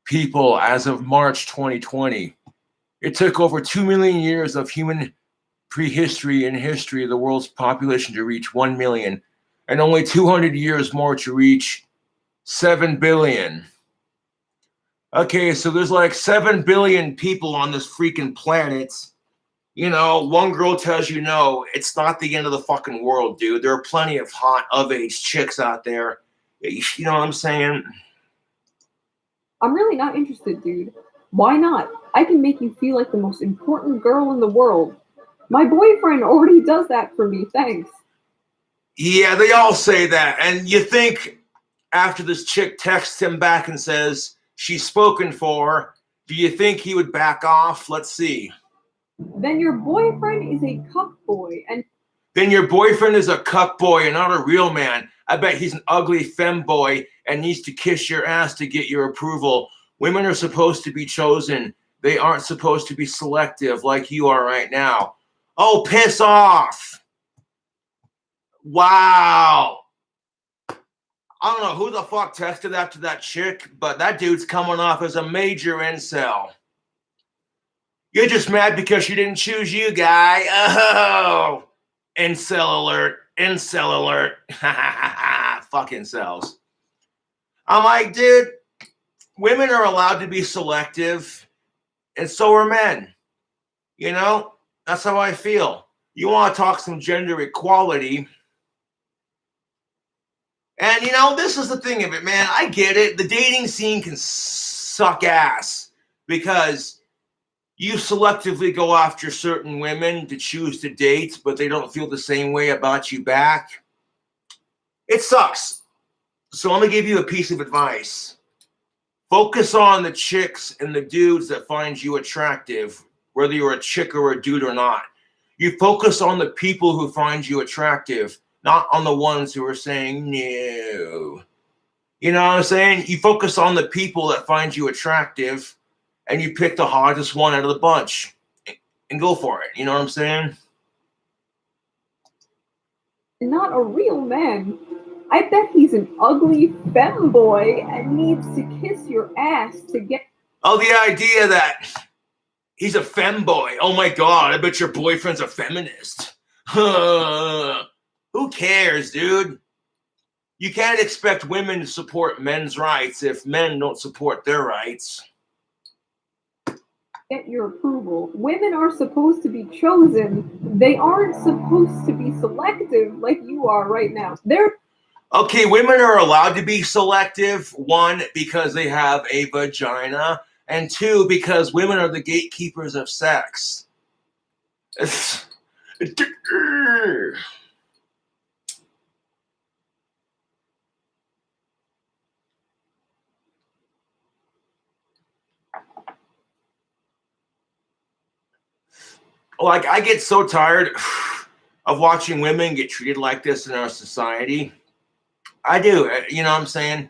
people as of March 2020. It took over 2 million years of human prehistory and history of the world's population to reach 1 million, and only 200 years more to reach 7 billion. Okay, so there's like 7 billion people on this freaking planet. You know, one girl tells you no, it's not the end of the fucking world, dude. There are plenty of hot of-age chicks out there. You know what I'm saying? I'm really not interested, dude. Why not? I can make you feel like the most important girl in the world. My boyfriend already does that for me, thanks. Yeah, they all say that. And you think after this chick texts him back and says she's spoken for, do you think he would back off? Let's see. Then your boyfriend is a cuck boy, and Then your boyfriend is a cuck boy and not a real man. I bet he's an ugly femboy and needs to kiss your ass to get your approval. Women are supposed to be chosen. They aren't supposed to be selective like you are right now. Oh, piss off. Wow. I don't know who the fuck texted that to that chick, but that dude's coming off as a major incel. You're just mad because she didn't choose you, guy. Oh, incel alert. Incel alert. Fuck incels. I'm like, dude, women are allowed to be selective, and so are men. You know, that's how I feel. You want to talk some gender equality. And, you know, this is the thing of it, man. I get it. The dating scene can suck ass because you selectively go after certain women to choose to date, but they don't feel the same way about you back. It sucks. So I'm going to give you a piece of advice. Focus on the chicks and the dudes that find you attractive, whether you're a chick or a dude or not. You focus on the people who find you attractive, not on the ones who are saying no. You know what I'm saying? You focus on the people that find you attractive, and you pick the hottest one out of the bunch and go for it. You know what I'm saying? Not a real man. I bet he's an ugly femboy and needs to kiss your ass to get. Oh, the idea that he's a femboy. Oh my God, I bet your boyfriend's a feminist. Who cares, dude? You can't expect women to support men's rights if men don't support their rights. Get your approval. Women are supposed to be chosen. They aren't supposed to be selective like you are right now. They're Okay, women are allowed to be selective. One, because they have a vagina. And two, because women are the gatekeepers of sex. Like, I get so tired of watching women get treated like this in our society. I do, you know what I'm saying?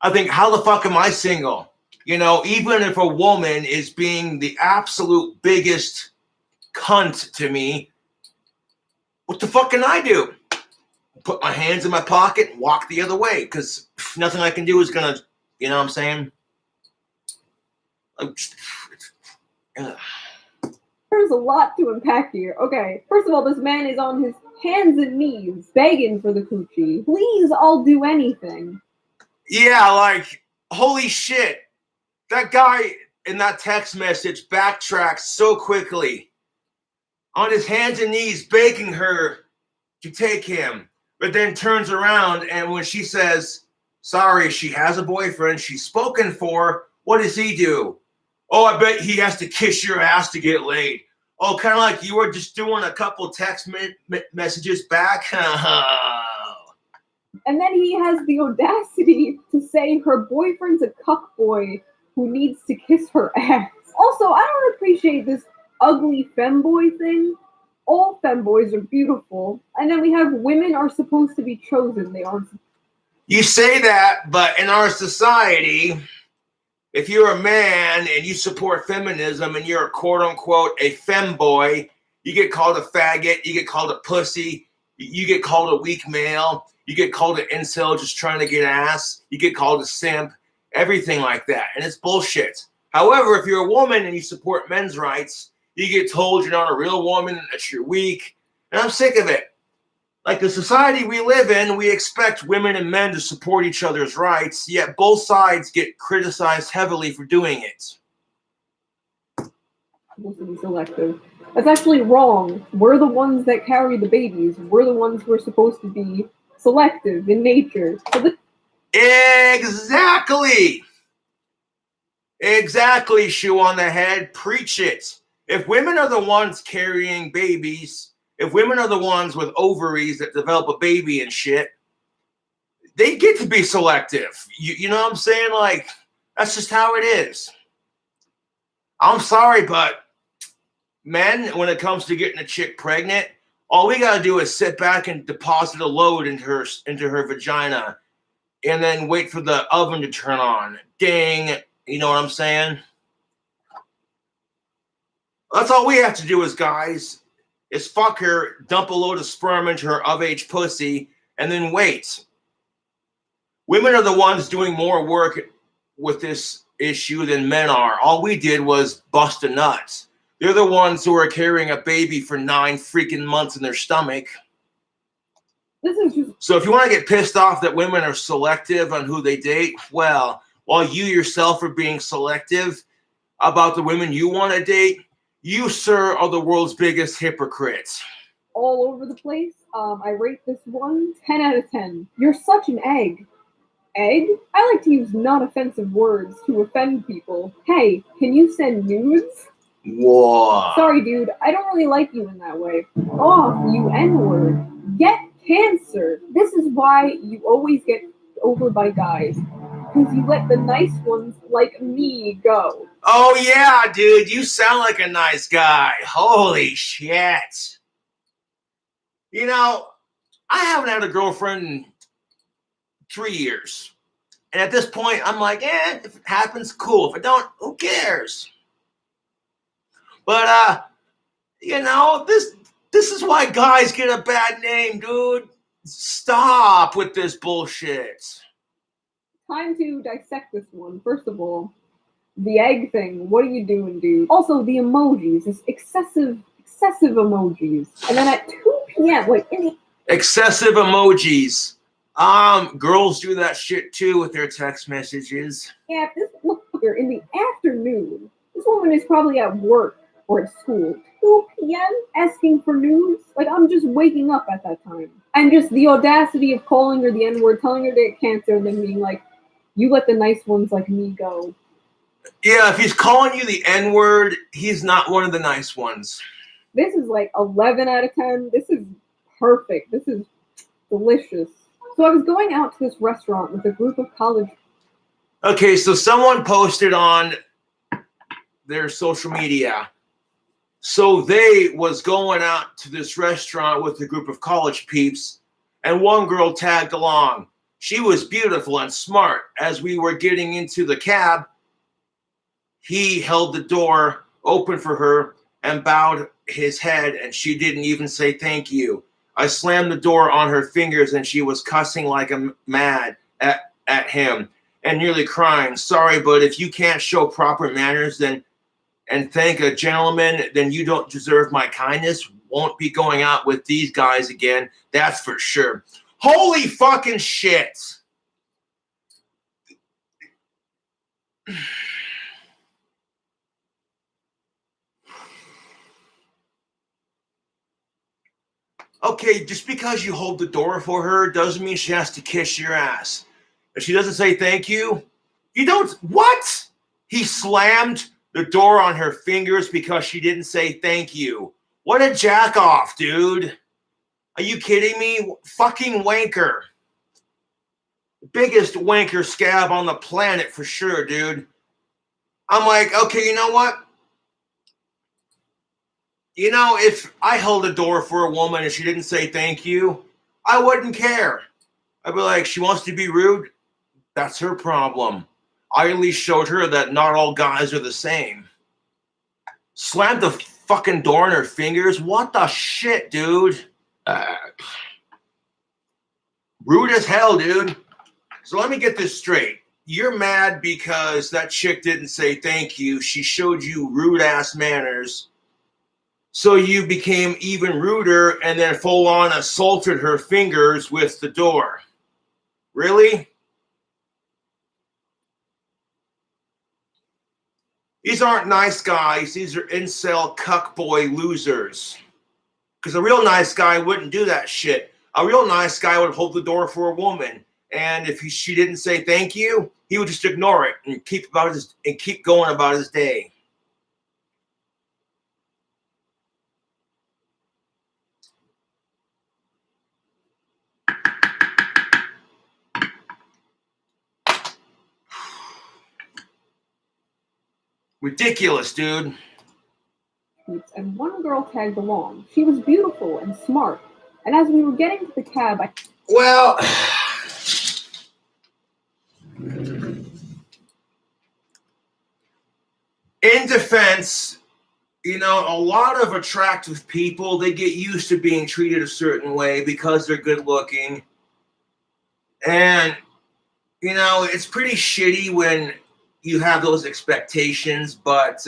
I think, how the fuck am I single? You know, even if a woman is being the absolute biggest cunt to me, what the fuck can I do? Put my hands in my pocket and walk the other way, because nothing I can do is gonna, you know what I'm saying? There's a lot to unpack here. Okay, first of all, this man is on his hands and knees begging for the coochie. Please, I'll do anything. Yeah, like, holy shit. That guy in that text message backtracks so quickly. On his hands and knees begging her to take him, but then turns around and when she says, sorry, she has a boyfriend, she's spoken for, what does he do? Oh, I bet he has to kiss your ass to get laid. Oh, kind of like you were just doing a couple text messages back. And then he has the audacity to say her boyfriend's a cuckboy who needs to kiss her ass. Also, I don't appreciate this ugly femboy thing. All femboys are beautiful. And then we have women are supposed to be chosen. They aren't. You say that, but in our society, if you're a man and you support feminism and you're a quote-unquote a femboy, you get called a faggot, you get called a pussy, you get called a weak male, you get called an incel just trying to get ass, you get called a simp, everything like that, and it's bullshit. However, if you're a woman and you support men's rights, you get told you're not a real woman, that you're weak, and I'm sick of it. Like the society we live in, we expect women and men to support each other's rights, yet both sides get criticized heavily for doing it. Supposed to be selective. That's actually wrong. We're the ones that carry the babies. We're the ones who are supposed to be selective in nature. So Exactly. Exactly, shoe on the head. Preach it. If women are the ones carrying babies, if women are the ones with ovaries that develop a baby and shit, they get to be selective. You know what I'm saying? Like, that's just how it is. I'm sorry, but men, when it comes to getting a chick pregnant, all we got to do is sit back and deposit a load into her vagina and then wait for the oven to turn on. Ding. You know what I'm saying? That's all we have to do as guys is fuck her, dump a load of sperm into her of-age pussy, and then wait. Women are the ones doing more work with this issue than men are. All we did was bust a nut. They're the ones who are carrying a baby for 9 freaking months in their stomach. this is just So if you want to get pissed off that women are selective on who they date, well, while you yourself are being selective about the women you want to date, you, sir, are the world's biggest hypocrites. all over the place. I rate this one 10 out of 10. You're such an egg. Egg? I like to use non-offensive words to offend people. Hey, can you send nudes? Whoa. Sorry, dude, I don't really like you in that way. Off, you N-word. Get cancer. This is why you always get over by guys. Because you let the nice ones like me go. Oh yeah, dude, you sound like a nice guy. Holy shit. You know, I haven't had a girlfriend in 3 years. And at this point, I'm like, if it happens, cool. If it don't, who cares? But you know, this is why guys get a bad name, dude. Stop with this bullshit. Time to dissect this one. First of all, the egg thing. What are you doing, dude? Also, the emojis. This excessive emojis. And then at 2 p.m., like in the Excessive emojis. Girls do that shit too with their text messages. look here, in the afternoon, this woman is probably at work or at school. 2 p.m. asking for nudes? Like, I'm just waking up at that time. And just the audacity of calling her the N-word, telling her to get cancer, and then being like, you let the nice ones like me go. Yeah, if he's calling you the N-word, he's not one of the nice ones. This is like 11 out of 10. This is perfect. This is delicious. So I was going out to this restaurant with a group of college. Okay, so someone posted on their social media. So they was going out to this restaurant with a group of college peeps, and one girl tagged along. She was beautiful and smart. As we were getting into the cab, he held the door open for her and bowed his head, and she didn't even say thank you. I slammed the door on her fingers, and she was cussing like a mad at him and nearly crying. Sorry, but if you can't show proper manners and thank a gentleman, then you don't deserve my kindness. Won't be going out with these guys again, that's for sure. Holy fucking shit. Okay, just because you hold the door for her doesn't mean she has to kiss your ass. If she doesn't say thank you, you don't. What? He slammed the door on her fingers because she didn't say thank you. What a jack off, dude. Are you kidding me? Fucking wanker. Biggest wanker scab on the planet for sure, dude. I'm like, okay, you know what? You know, if I held a door for a woman and she didn't say thank you, I wouldn't care. I'd be like, she wants to be rude. That's her problem. I at least showed her that not all guys are the same. Slammed the fucking door in her fingers. What the shit, dude? Rude as hell, dude. So let me get this straight. You're mad because that chick didn't say thank you. She showed you rude ass manners. So you became even ruder and then full on assaulted her fingers with the door. Really? These aren't nice guys. These are incel cuckboy losers. Because a real nice guy wouldn't do that shit. A real nice guy would hold the door for a woman. And if she didn't say thank you, he would just ignore it and keep going about his day. Ridiculous, dude. And one girl tagged along. She was beautiful and smart. And as we were getting to the cab, Well, in defense, you know, a lot of attractive people, they get used to being treated a certain way because they're good looking. And, you know, it's pretty shitty when you have those expectations, but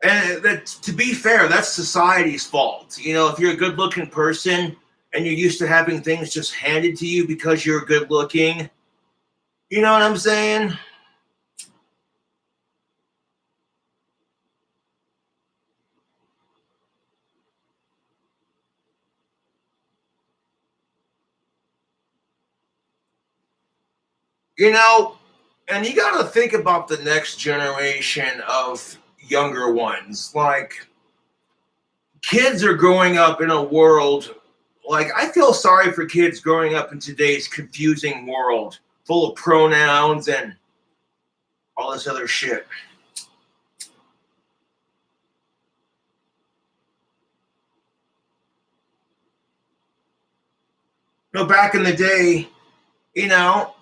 and that, to be fair, that's society's fault. You know, if you're a good looking person and you're used to having things just handed to you because you're good looking, you know what I'm saying? You know, and you got to think about the next generation of younger ones. Like, kids are growing up in a world, like, I feel sorry for kids growing up in today's confusing world full of pronouns and all this other shit. Back in the day, you know,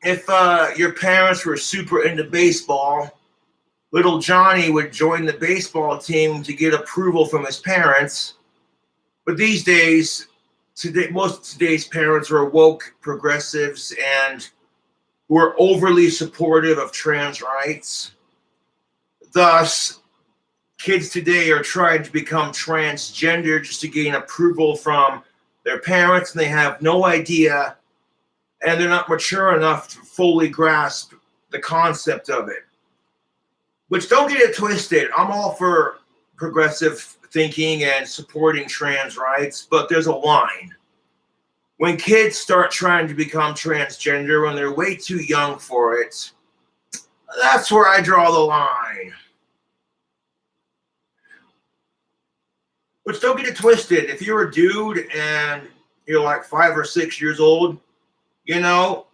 if your parents were super into baseball, little Johnny would join the baseball team to get approval from his parents. But these days, most of today's parents are woke progressives and who are overly supportive of trans rights. Thus, kids today are trying to become transgender just to gain approval from their parents, and they have no idea, and they're not mature enough to fully grasp the concept of it. Which, don't get it twisted, I'm all for progressive thinking and supporting trans rights, but there's a line. When kids start trying to become transgender when they're way too young for it, that's where I draw the line. Which, don't get it twisted, if you're a dude and you're like 5 or 6 years old, you know,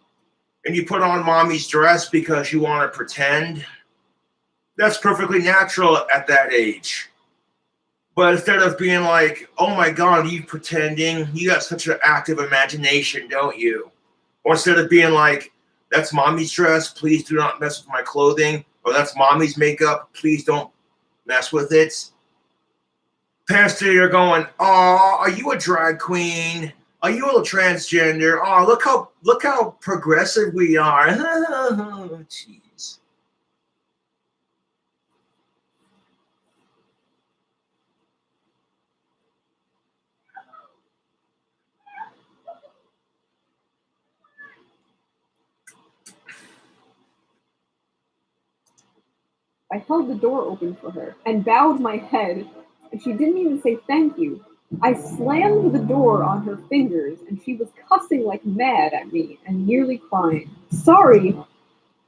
and you put on mommy's dress because you want to pretend, that's perfectly natural at that age. But instead of being like, oh my God, are you pretending? You got such an active imagination, don't you? Or instead of being like, that's mommy's dress, please do not mess with my clothing. Or that's mommy's makeup, please don't mess with it. Parents today are going, oh, are you a drag queen? Are you a transgender? Oh, look how progressive we are. Jeez. I held the door open for her and bowed my head, and she didn't even say thank you. I slammed the door on her fingers, and she was cussing like mad at me and nearly crying. Sorry.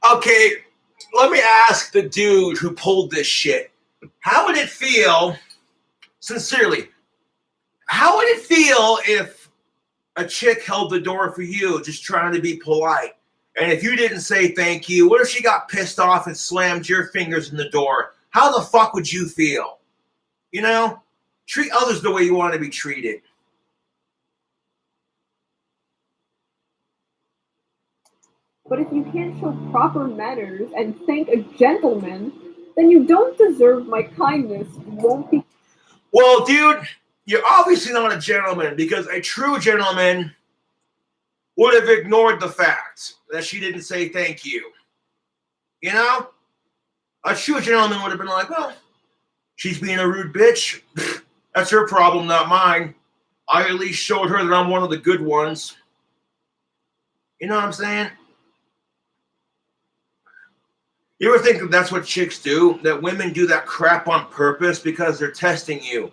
Okay, let me ask the dude who pulled this shit. How would it feel, sincerely, how would it feel if a chick held the door for you just trying to be polite? And if you didn't say thank you, what if she got pissed off and slammed your fingers in the door? How the fuck would you feel? You know? Treat others the way you want to be treated. But if you can't show proper manners and thank a gentleman, then you don't deserve my kindness. You won't be. Well, dude, you're obviously not a gentleman, because a true gentleman would have ignored the fact that she didn't say thank you. You know? A true gentleman would have been like, well, she's being a rude bitch. That's her problem, not mine. I at least showed her that I'm one of the good ones. You know what I'm saying? You ever think that that's what chicks do? That women do that crap on purpose because they're testing you?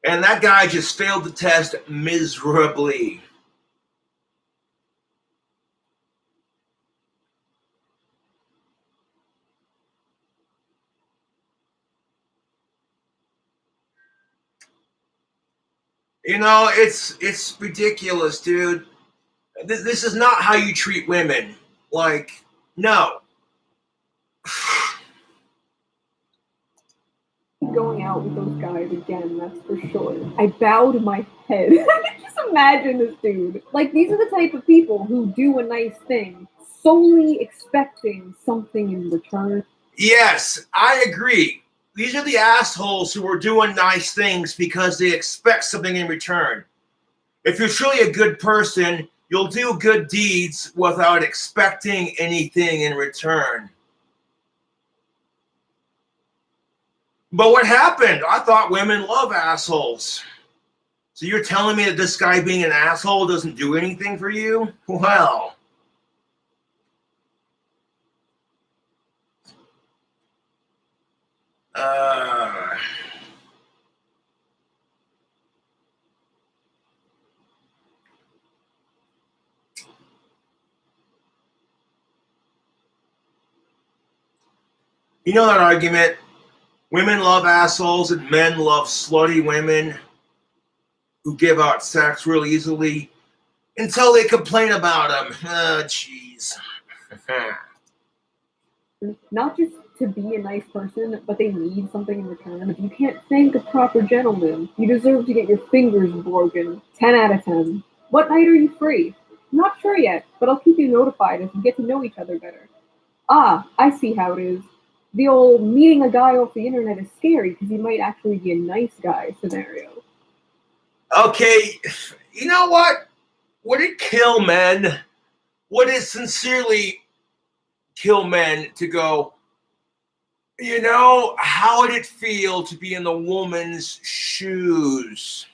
And that guy just failed the test miserably. You know, it's ridiculous, dude. This is not how you treat women. Like, no. Going out with those guys again, that's for sure. I bowed my head. I can just imagine this dude. Like, these are the type of people who do a nice thing solely expecting something in return. Yes, I agree. These are the assholes who are doing nice things because they expect something in return. If you're truly a good person, you'll do good deeds without expecting anything in return. But what happened? I thought women love assholes. So you're telling me that this guy being an asshole doesn't do anything for you? Well. You know that argument? Women love assholes and men love slutty women who give out sex real easily until they complain about them. Oh, jeez. Not just to be a nice person, but they need something in return. If you can't thank a proper gentleman, you deserve to get your fingers broken. 10 out of 10. What night are you free? Not sure yet, but I'll keep you notified as we get to know each other better. Ah, I see how it is. The old meeting a guy off the internet is scary because he might actually be a nice guy scenario. Okay, you know what? Would it kill men? Would it sincerely kill men to go, you know, how would it feel to be in the woman's shoes?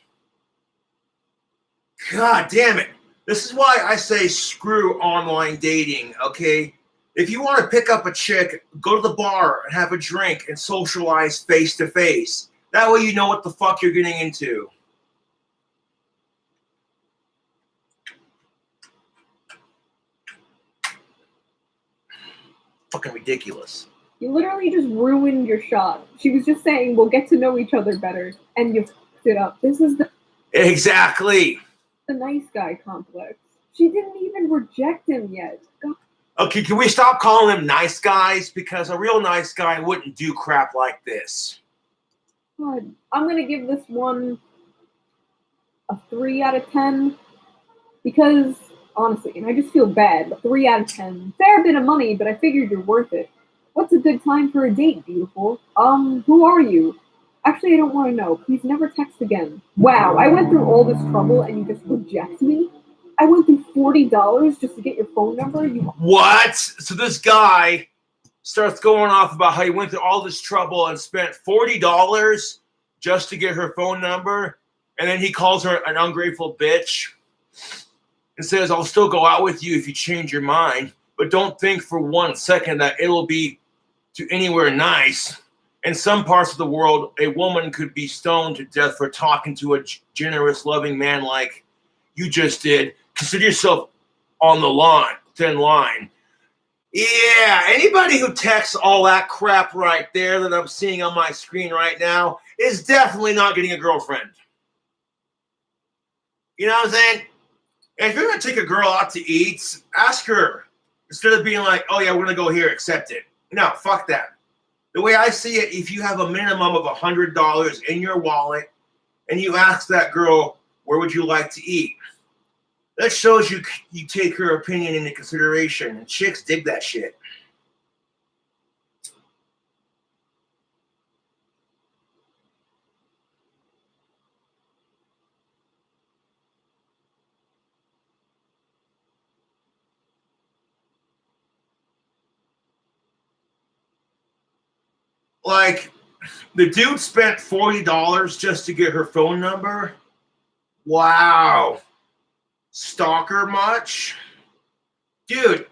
God damn it. This is why I say screw online dating, okay? If you want to pick up a chick, go to the bar and have a drink and socialize face to face. That way you know what the fuck you're getting into. Fucking ridiculous. You literally just ruined your shot. She was just saying we'll get to know each other better, and you fucked it up. This is the Exactly. nice guy complex. She didn't even reject him yet. God. Okay, can we stop calling them nice guys? Because a real nice guy wouldn't do crap like this. God. I'm gonna give this one a 3 out of 10 because honestly, and I just feel bad, but 3 out of 10. Fair bit of money, but I figured you're worth it. What's a good time for a date, beautiful? Who are you? Actually, I don't want to know. Please never text again. Wow, I went through all this trouble and you just reject me? I went through $40 just to get your phone number? You What? So this guy starts going off about how he went through all this trouble and spent $40 just to get her phone number, and then he calls her an ungrateful bitch and says, I'll still go out with you if you change your mind, but don't think for 1 second that it'll be to anywhere nice. In some parts of the world, a woman could be stoned to death for talking to a generous, loving man like you just did. Consider yourself on the thin line. Yeah, anybody who texts all that crap right there that I'm seeing on my screen right now is definitely not getting a girlfriend. You know what I'm saying? And if you're going to take a girl out to eat, ask her. Instead of being like, oh yeah, we're going to go here, accept it. No, fuck that. The way I see it, if you have a minimum of $100 in your wallet and you ask that girl, where would you like to eat? That shows you take her opinion into consideration. And chicks dig that shit. Like, the dude spent $40 just to get her phone number. Wow. Stalker much? Dude,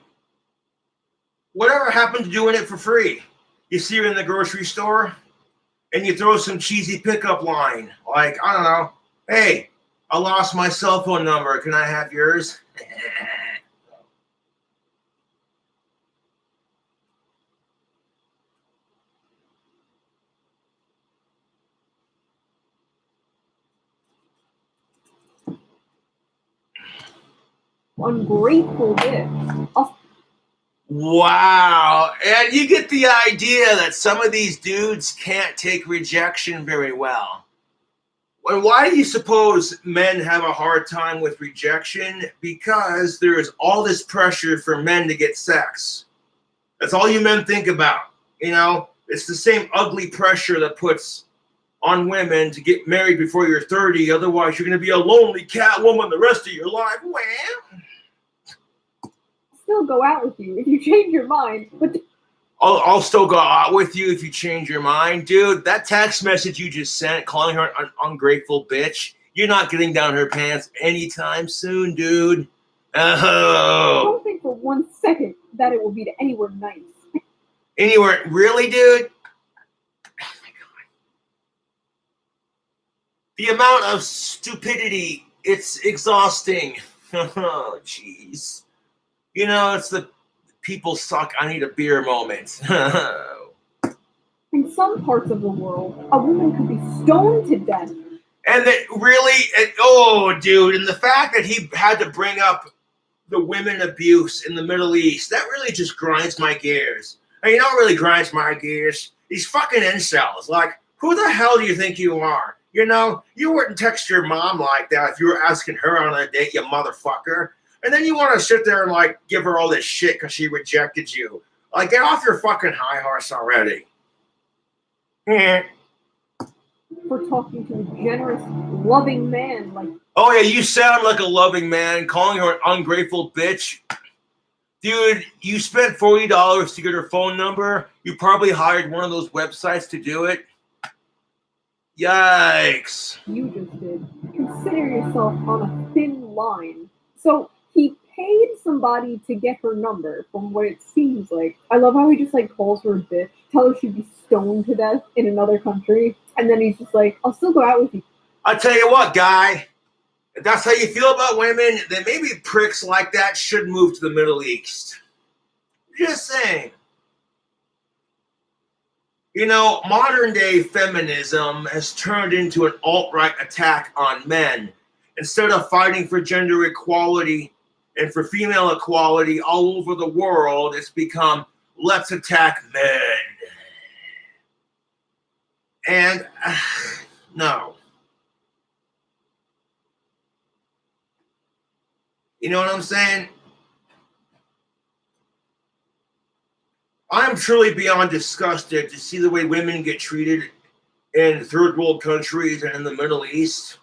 whatever happened to doing it for free? You see her in the grocery store and you throw some cheesy pickup line. Like, I don't know. Hey, I lost my cell phone number. Can I have yours? ungrateful bitch. Wow. And you get the idea that some of these dudes can't take rejection very well. And why do you suppose men have a hard time with rejection? Because there is all this pressure for men to get sex. That's all you men think about. You know, it's the same ugly pressure that puts on women to get married before you're 30. Otherwise, you're going to be a lonely cat woman the rest of your life. Well, Still go out with you if you change your mind, but I'll still go out with you if you change your mind. Dude, that text message you just sent calling her an ungrateful bitch, you're not getting down her pants anytime soon, dude. Oh. don't think for 1 second that it will be to anywhere nice. Anywhere, really, dude? Oh my God. The amount of stupidity, it's exhausting. Oh, jeez. You know, it's the people suck, I need a beer moment. In some parts of the world, a woman could be stoned to death. And that really, oh, dude, and the fact that he had to bring up the women abuse in the Middle East, that really just grinds my gears. And you know what really grinds my gears? These fucking incels. Like, who the hell do you think you are? You know, you wouldn't text your mom like that if you were asking her on a date, you motherfucker. And then you want to sit there and, like, give her all this shit because she rejected you. Like, get off your fucking high horse already. Yeah. For talking to a generous, loving man like. Oh, yeah, you sound like a loving man. Calling her an ungrateful bitch. Dude, you spent $40 to get her phone number. You probably hired one of those websites to do it. Yikes. You just did. Consider yourself on a thin line. So he paid somebody to get her number, from what it seems like. I love how he just like calls her a bitch, tell her she'd be stoned to death in another country, and then he's just like, I'll still go out with you. I tell you what, guy, if that's how you feel about women, then maybe pricks like that should move to the Middle East. Just saying. You know, modern day feminism has turned into an alt-right attack on men. Instead of fighting for gender equality and for female equality all over the world, it's become, let's attack men. And, no. You know what I'm saying? I'm truly beyond disgusted to see the way women get treated in third world countries and in the Middle East.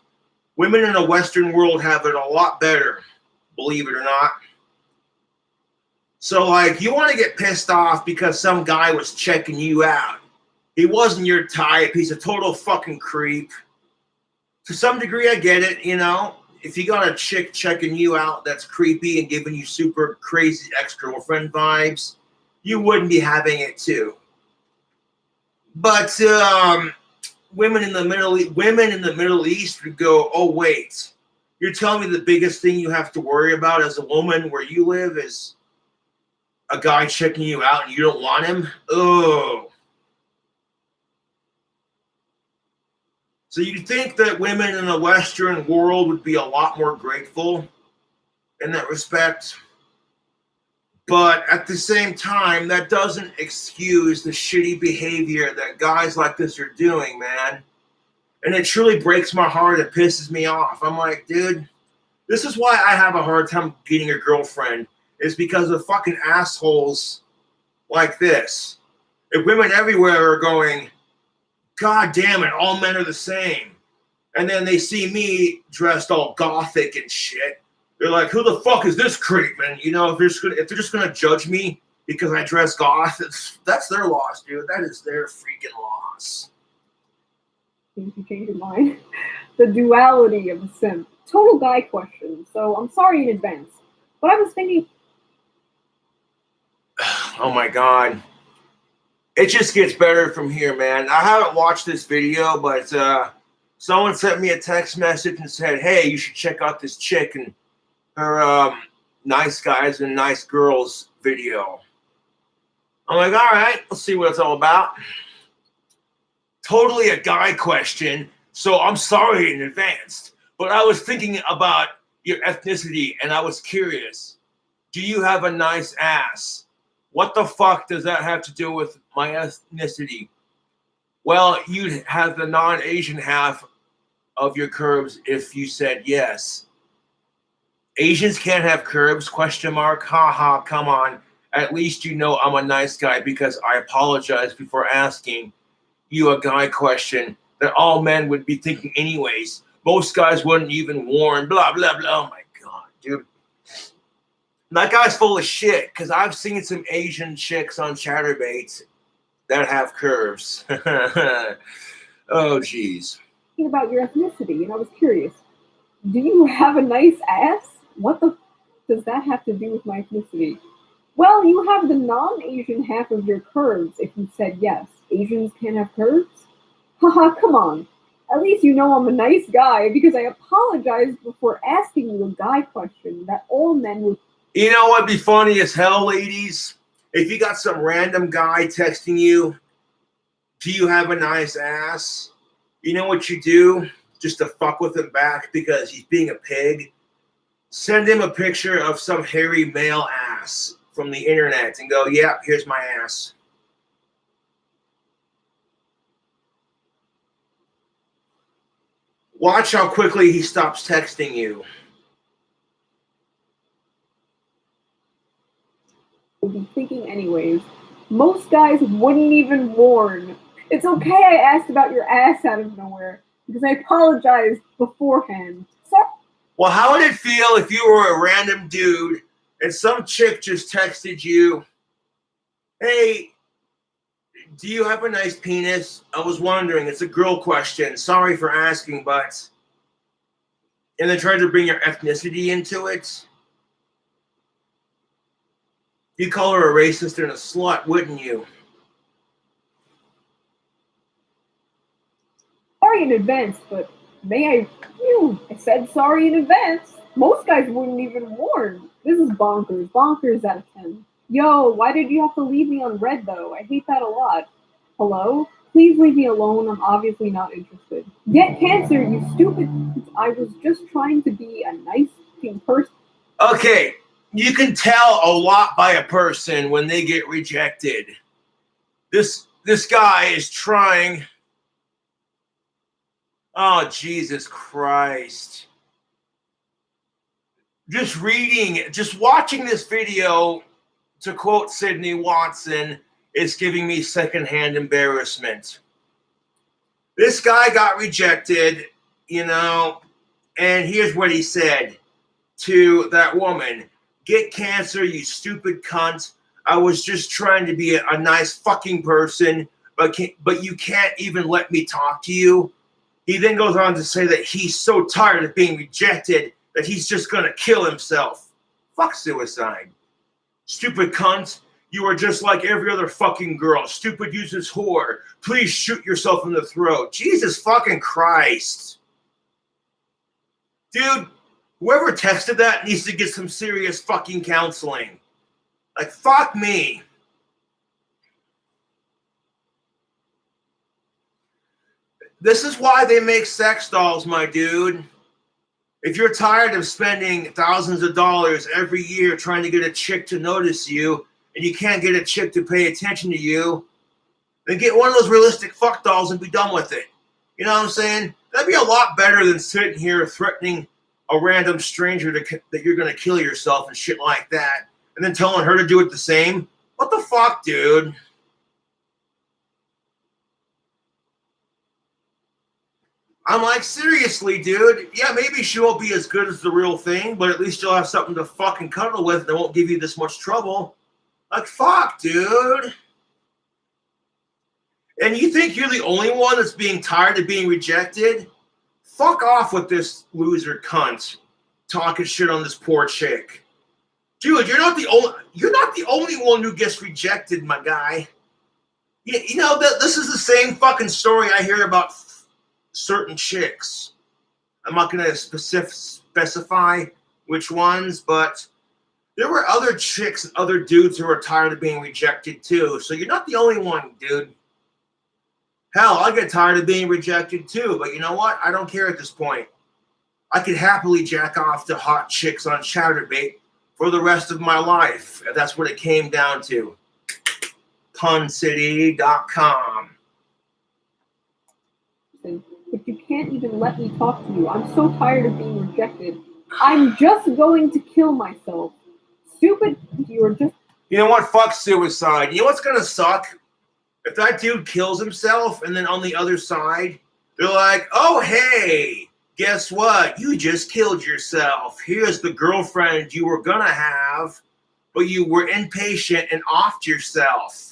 Women in the Western world have it a lot better, believe it or not. So, like, you want to get pissed off because some guy was checking you out. He wasn't your type. He's a total fucking creep. To some degree, I get it, you know. If you got a chick checking you out that's creepy and giving you super crazy ex-girlfriend vibes, you wouldn't be having it too. But women in the Middle East would go, oh wait, you're telling me the biggest thing you have to worry about as a woman where you live is a guy checking you out and you don't want him? Oh. So you'd think that women in the Western world would be a lot more grateful in that respect. But at the same time, that doesn't excuse the shitty behavior that guys like this are doing, man. And it truly breaks my heart. It pisses me off. I'm like, dude, this is why I have a hard time getting a girlfriend, is because of fucking assholes like this. If women everywhere are going, God damn it, all men are the same. And then they see me dressed all gothic and shit. They're like, who the fuck is this creep? And, you know, if they're just going to judge me because I dress goth, that's their loss, dude. That is their freaking loss. If you change your mind. The duality of a simp. Total guy question, so I'm sorry in advance. But I was thinking... Oh, my God. It just gets better from here, man. I haven't watched this video, but someone sent me a text message and said, hey, you should check out this chick and her nice guys and nice girls video. I'm like, all right, let's see what it's all about. Totally a guy question, so I'm sorry in advance. But I was thinking about your ethnicity, and I was curious. Do you have a nice ass? What the fuck does that have to do with my ethnicity? Well, you'd have the non-Asian half of your curves if you said yes. Asians can't have curves, question mark, ha, come on. At least you know I'm a nice guy because I apologize before asking you a guy question that all men would be thinking anyways. Most guys wouldn't even warn, blah, blah, blah. Oh my God, dude. That guy's full of shit because I've seen some Asian chicks on chatterbaits that have curves. Oh, geez. Thinking about your ethnicity, and I was curious. Do you have a nice ass? What the does that have to do with my ethnicity? Well, you have the non-Asian half of your curves if you said yes. Asians can't have curves? Haha, come on. At least you know I'm a nice guy because I apologized before asking you a guy question that all men would... You know what'd be funny as hell, ladies? If you got some random guy texting you, Do you have a nice ass? You know what you do just to fuck with him back because he's being a pig? Send him a picture of some hairy male ass from the internet and go, yeah, here's my ass. Watch how quickly he stops texting you. Would be thinking anyways. Most guys wouldn't even warn. It's okay I asked about your ass out of nowhere, because I apologized beforehand. Well, how would it feel if you were a random dude and some chick just texted you, hey, do you have a nice penis? I was wondering. It's a girl question. Sorry for asking, but... And then tried to bring your ethnicity into it? You'd call her a racist and a slut, wouldn't you? Sorry in advance, but may I... I said sorry in advance. Most guys wouldn't even warn. This is bonkers. Bonkers out of 10. Yo, why did you have to leave me on red, though? I hate that a lot. Hello? Please leave me alone. I'm obviously not interested. Get cancer, you stupid... I was just trying to be a nice person. Okay, you can tell a lot by a person when they get rejected. This guy is trying... Oh, Jesus Christ. Just watching this video, to quote Sydney Watson, is giving me secondhand embarrassment. This guy got rejected, and here's what he said to that woman. Get cancer, you stupid cunt. I was just trying to be a nice fucking person, but you can't even let me talk to you. He then goes on to say that he's so tired of being rejected that he's just going to kill himself. Fuck suicide. Stupid cunt. You are just like every other fucking girl. Stupid useless whore. Please shoot yourself in the throat. Jesus fucking Christ. Dude, whoever texted that needs to get some serious fucking counseling. Like, fuck me. This is why they make sex dolls, my dude. If you're tired of spending thousands of dollars every year trying to get a chick to notice you, and you can't get a chick to pay attention to you, then get one of those realistic fuck dolls and be done with it. You know what I'm saying? That'd be a lot better than sitting here threatening a random stranger that you're going to kill yourself and shit like that, and then telling her to do it the same. What the fuck, dude? I'm like, seriously, dude. Yeah, maybe she won't be as good as the real thing, but at least you'll have something to fucking cuddle with that won't give you this much trouble. Like, fuck, dude. And you think you're the only one that's being tired of being rejected? Fuck off with this loser cunt talking shit on this poor chick. Dude, you're not the only one who gets rejected, my guy. You know that this is the same fucking story I hear about certain chicks. I'm not going to specify which ones, but there were other chicks and other dudes who were tired of being rejected too. So you're not the only one, dude. Hell, I get tired of being rejected too, but you know what? I don't care at this point. I could happily jack off to hot chicks on Chatterbait for the rest of my life, if that's what it came down to. puncity.com. If you can't even let me talk to you, I'm so tired of being rejected. I'm just going to kill myself. Stupid, you're just... You know what? Fuck suicide. You know what's gonna suck? If that dude kills himself and then on the other side, they're like, oh, hey, guess what? You just killed yourself. Here's the girlfriend you were gonna have, but you were impatient and offed yourself.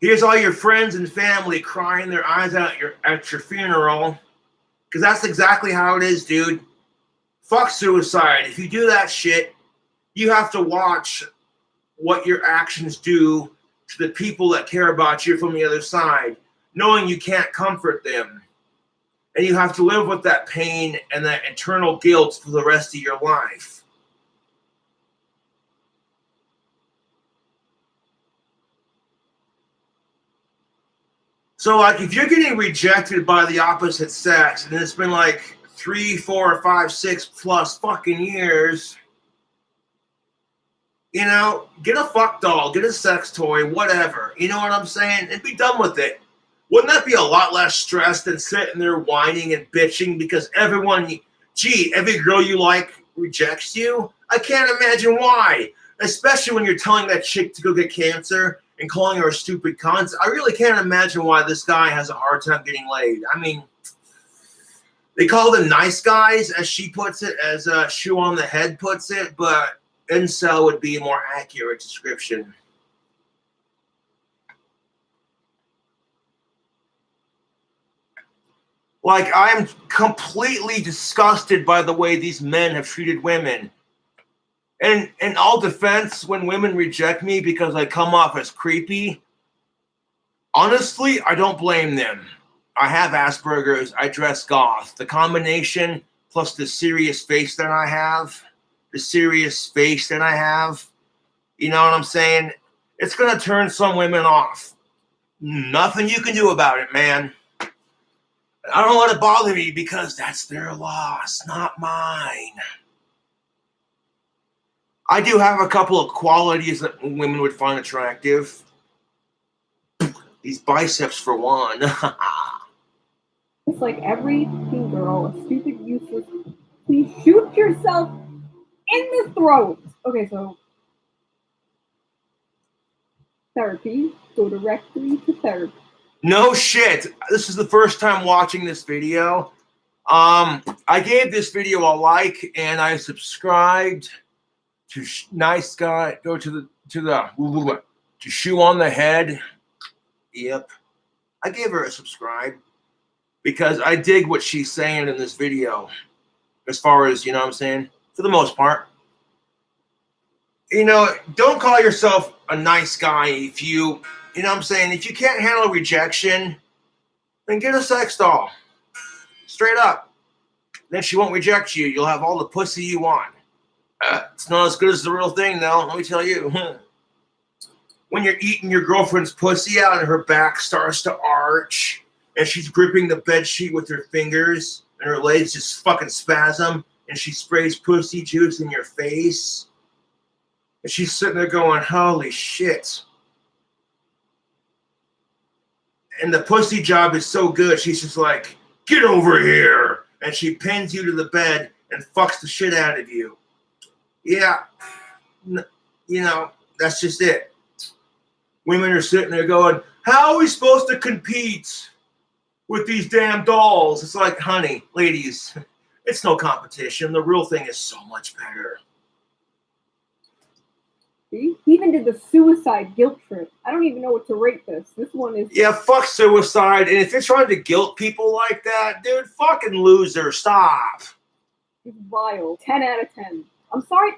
Here's all your friends and family crying their eyes out at your funeral. Because that's exactly how it is, dude. Fuck suicide. If you do that shit, you have to watch what your actions do to the people that care about you from the other side, knowing you can't comfort them. And you have to live with that pain and that eternal guilt for the rest of your life. So, like, if you're getting rejected by the opposite sex, and it's been like 3, 4, 5, 6 plus fucking years, you know, get a fuck doll, get a sex toy, whatever. You know what I'm saying? And be done with it. Wouldn't that be a lot less stress than sitting there whining and bitching because every girl you like rejects you? I can't imagine why. Especially when you're telling that chick to go get cancer and calling her a stupid cunt. I really can't imagine why this guy has a hard time getting laid. I mean, they call them nice guys, as she puts it, as Shoe on the Head puts it, but incel would be a more accurate description. Like, I'm completely disgusted by the way these men have treated women. And in all defense, when women reject me because I come off as creepy, honestly, I don't blame them. I have Asperger's, I dress goth. The combination plus the serious face that I have, you know what I'm saying? It's going to turn some women off. Nothing you can do about it, man. I don't let it bother me because that's their loss, not mine. I do have a couple of qualities that women would find attractive. These biceps, for one. It's like every teen girl, a stupid, useless. Please shoot yourself in the throat. Okay, so therapy. Go directly to therapy. No shit. This is the first time watching this video. I gave this video a like and I subscribed to Nice Guy. Go to Shoe on the Head. Yep. I gave her a subscribe because I dig what she's saying in this video. As far as, you know what I'm saying? For the most part. You know, don't call yourself a nice guy if you know what I'm saying? If you can't handle rejection, then get a sex doll. Straight up. Then she won't reject you. You'll have all the pussy you want. It's not as good as the real thing, though. Let me tell you. When you're eating your girlfriend's pussy out and her back starts to arch and she's gripping the bed sheet with her fingers and her legs just fucking spasm and she sprays pussy juice in your face and she's sitting there going, holy shit. And the pussy job is so good, she's just like, get over here. And she pins you to the bed and fucks the shit out of you. Yeah. You know, that's just it. Women are sitting there going, how are we supposed to compete with these damn dolls? It's like, honey, ladies, it's no competition. The real thing is so much better. See? He even did the suicide guilt trip. I don't even know what to rate this. This one is... Yeah, fuck suicide. And if you're trying to guilt people like that, dude, fucking loser. Stop. It's vile. 10 out of 10. I'm sorry.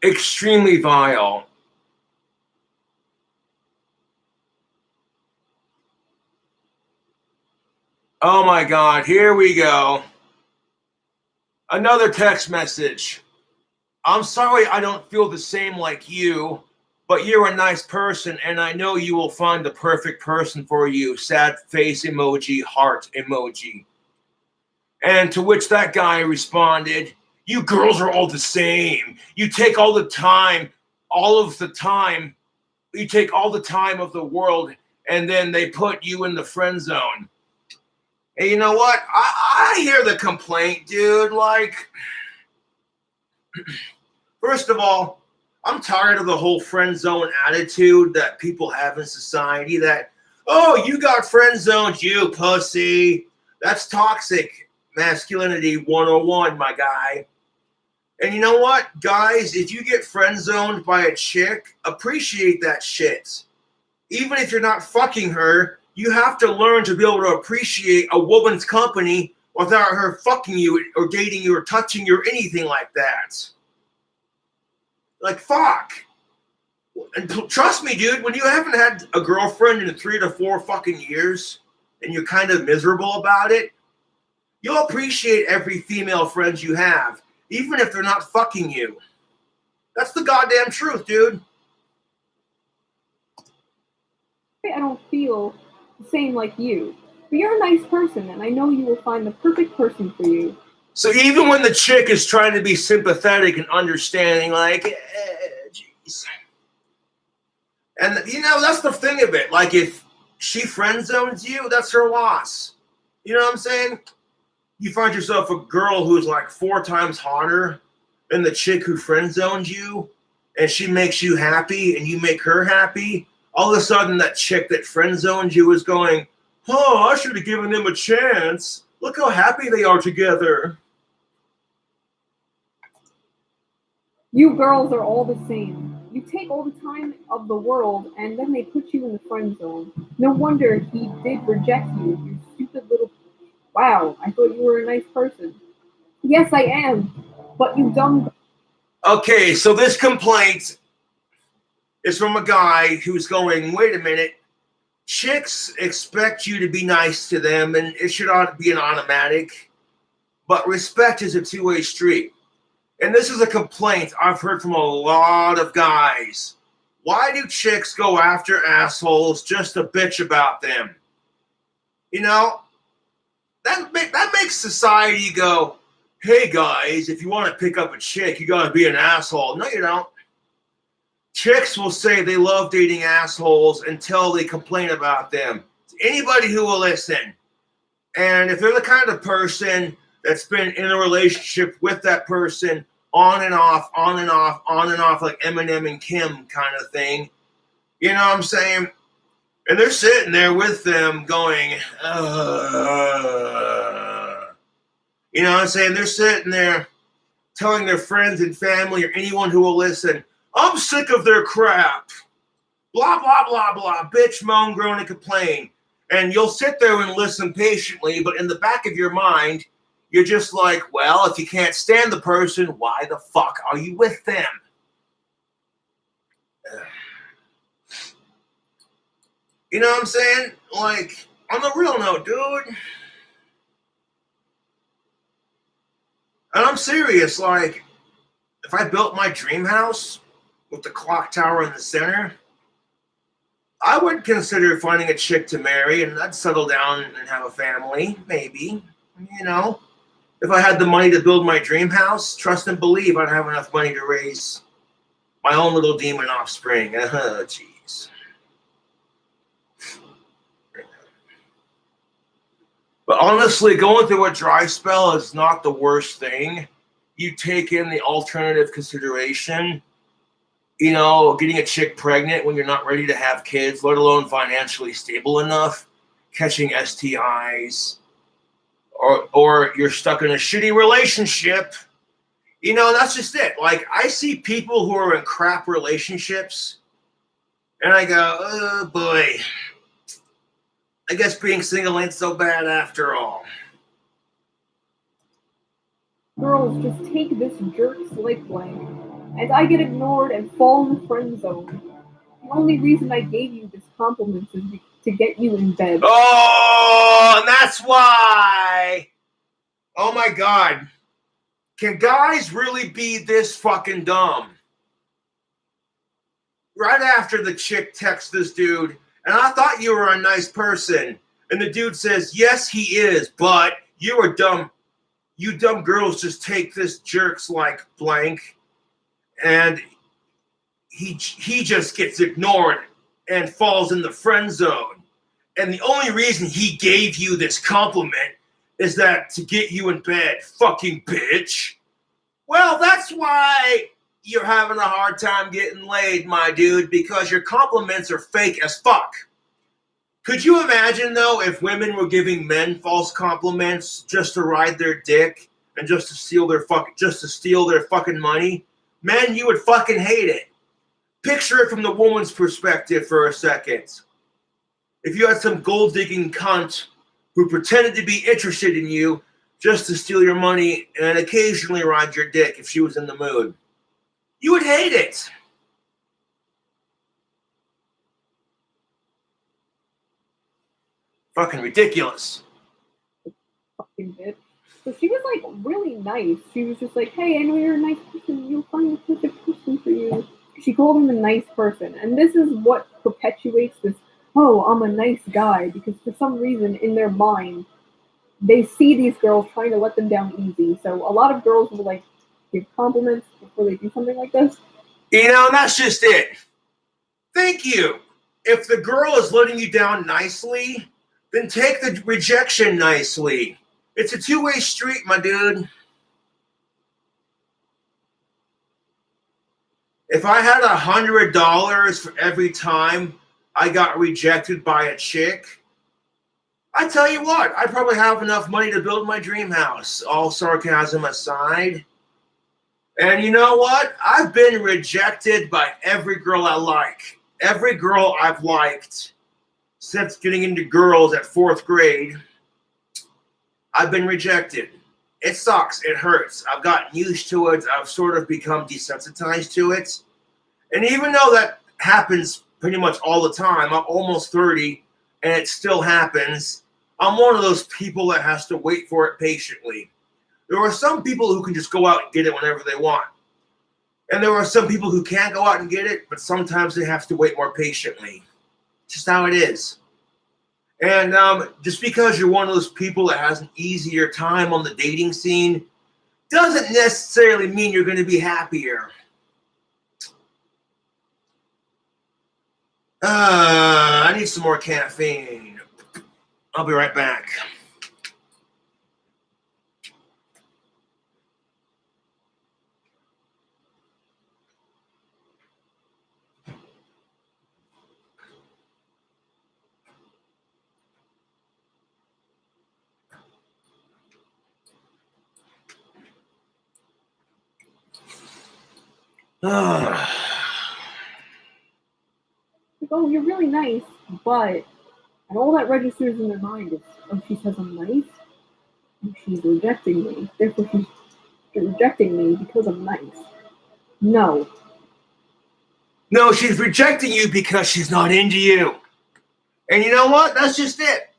Extremely vile. Oh my God, here we go. Another text message. I'm sorry I don't feel the same like you, but you're a nice person and I know you will find the perfect person for you. Sad face emoji, heart emoji. And to which that guy responded, you girls are all the same. You take all the time, you take all the time of the world and then they put you in the friend zone. And you know what? I hear the complaint, dude. Like, first of all, I'm tired of the whole friend zone attitude that people have in society that, oh, you got friend zoned, you pussy. That's toxic masculinity 101, my guy. And you know what, guys? If you get friend zoned by a chick, appreciate that shit. Even if you're not fucking her, you have to learn to be able to appreciate a woman's company without her fucking you or dating you or touching you or anything like that. Like, fuck. And trust me, dude, when you haven't had a girlfriend in 3 to 4 fucking years and you're kind of miserable about it, you'll appreciate every female friend you have, even if they're not fucking you. That's the goddamn truth, dude. I don't feel the same like you. But you're a nice person, and I know you will find the perfect person for you. So even when the chick is trying to be sympathetic and understanding, like, jeez. And, you know, that's the thing of it. Like, if she friend zones you, that's her loss. You know what I'm saying? You find yourself a girl who's like 4 times hotter than the chick who friend zones you, and she makes you happy and you make her happy. All of a sudden, that chick that friend zones you is going, oh, I should have given them a chance. Look how happy they are together. You girls are all the same. You take all the time of the world, and then they put you in the friend zone. No wonder he did reject you, you stupid little... Wow, I thought you were a nice person. Yes, I am, but you dumb... Okay, so this complaint is from a guy who's going, wait a minute, chicks expect you to be nice to them, and it should ought to be an automatic, but respect is a two-way street. And this is a complaint I've heard from a lot of guys. Why do chicks go after assholes just to bitch about them? You know, that makes society go, hey guys, if you want to pick up a chick, you gotta be an asshole. No, you don't. Chicks will say they love dating assholes until they complain about them. It's anybody who will listen. And if they're the kind of person that's been in a relationship with that person on and off, on and off, on and off, like Eminem and Kim kind of thing, you know what I'm saying? And they're sitting there with them going, you know what I'm saying? They're sitting there telling their friends and family or anyone who will listen, I'm sick of their crap. Blah, blah, blah, blah. Bitch, moan, groan, and complain. And you'll sit there and listen patiently, but in the back of your mind, you're just like, well, if you can't stand the person, why the fuck are you with them? You know what I'm saying? Like, on the real note, dude. And I'm serious, like, if I built my dream house with the clock tower in the center, I would consider finding a chick to marry, and I'd settle down and have a family, maybe, you know. If I had the money to build my dream house, trust and believe I'd have enough money to raise my own little demon offspring. Jeez. But honestly, going through a dry spell is not the worst thing. You take in the alternative consideration, you know, getting a chick pregnant when you're not ready to have kids, let alone financially stable enough, catching STIs, or you're stuck in a shitty relationship. You know, that's just it. Like, I see people who are in crap relationships, and I go, oh boy, I guess being single ain't so bad after all. Girls, just take this jerk's life blank, and I get ignored and fall in the friend zone. The only reason I gave you this compliment is to get you in bed. Oh, and that's why. Oh my God. Can guys really be this fucking dumb? Right after the chick texts this dude, and I thought you were a nice person. And the dude says, yes, he is, but you are dumb. You dumb girls just take this jerk's like blank, and he just gets ignored and falls in the friend zone. And the only reason he gave you this compliment is that to get you in bed, fucking bitch. Well, that's why you're having a hard time getting laid, my dude, because your compliments are fake as fuck. Could you imagine, though, if women were giving men false compliments just to ride their dick and just to steal their fucking money? Men, you would fucking hate it. Picture it from the woman's perspective for a second. If you had some gold-digging cunt who pretended to be interested in you just to steal your money and occasionally ride your dick if she was in the mood, you would hate it. Fucking ridiculous. Fucking bitch. So she was like really nice. She was just like, hey, I know you're a nice person. You'll find the perfect person for you. She called him a nice person. And this is what perpetuates this oh, I'm a nice guy, because for some reason in their mind, they see these girls trying to let them down easy. So a lot of girls will like give compliments before they do something like this. You know, and that's just it. Thank you. If the girl is letting you down nicely, then take the rejection nicely. It's a two-way street, my dude. If I had $100 for every time I got rejected by a chick, I tell you what, I'd probably have enough money to build my dream house, all sarcasm aside. And you know what? I've been rejected by every girl I like. Every girl I've liked since getting into girls at 4th grade, I've been rejected. It sucks. It hurts. I've gotten used to it. I've sort of become desensitized to it. And even though that happens pretty much all the time, I'm almost 30, and it still happens, I'm one of those people that has to wait for it patiently. There are some people who can just go out and get it whenever they want. And there are some people who can't go out and get it, but sometimes they have to wait more patiently. Just how it is. And just because you're one of those people that has an easier time on the dating scene doesn't necessarily mean you're going to be happier. I need some more caffeine. I'll be right back. Like, oh, you're really nice, but and all that registers in their mind is, oh, she says I'm nice, and she's rejecting me. Therefore, she's rejecting me because I'm nice. No. No, she's rejecting you because she's not into you. And you know what? That's just it.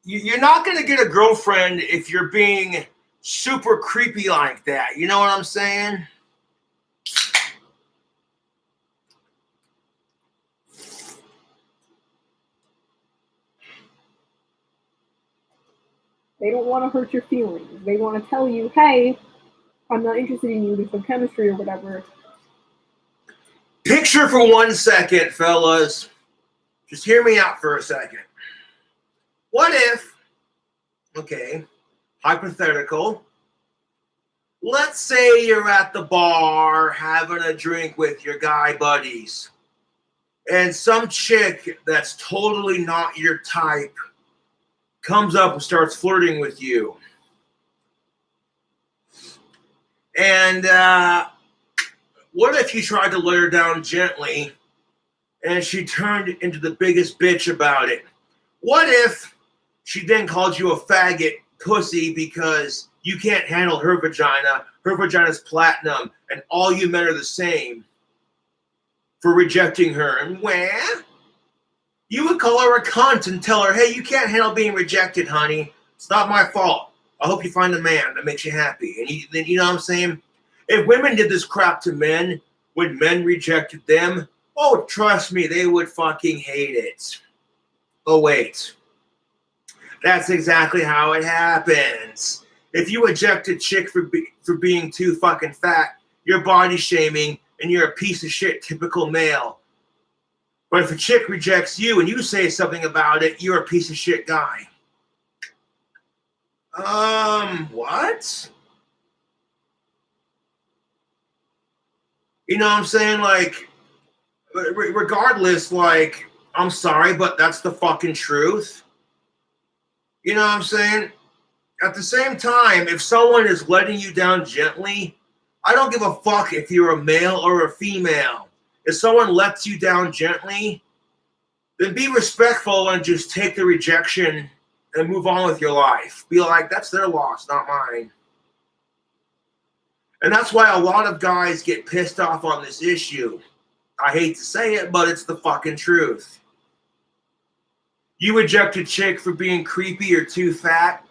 You're not going to get a girlfriend if you're being super creepy like that. You know what I'm saying? They don't want to hurt your feelings. They want to tell you, hey, I'm not interested in you, there's some chemistry or whatever. Picture for 1 second, fellas. Just hear me out for a second. What if, okay, hypothetical, let's say you're at the bar having a drink with your guy buddies, and some chick that's totally not your type comes up and starts flirting with you. And what if you tried to let her down gently and she turned into the biggest bitch about it? What if she then called you a faggot pussy because you can't handle her vagina's platinum, and all you men are the same for rejecting her? And where? You would call her a cunt and tell her, hey, you can't handle being rejected, honey. It's not my fault. I hope you find a man that makes you happy. And you know what I'm saying? If women did this crap to men when men rejected them, oh, trust me, they would fucking hate it. Oh, wait. That's exactly how it happens. If you reject a chick for being too fucking fat, you're body shaming and you're a piece of shit typical male. But if a chick rejects you and you say something about it, you're a piece of shit guy. What? You know what I'm saying? Like, regardless, like, I'm sorry, but that's the fucking truth. You know what I'm saying? At the same time, if someone is letting you down gently, I don't give a fuck if you're a male or a female. If someone lets you down gently, then be respectful and just take the rejection and move on with your life. Be like, that's their loss, not mine. And that's why a lot of guys get pissed off on this issue. I hate to say it, but it's the fucking truth. You reject a chick for being creepy or too fat,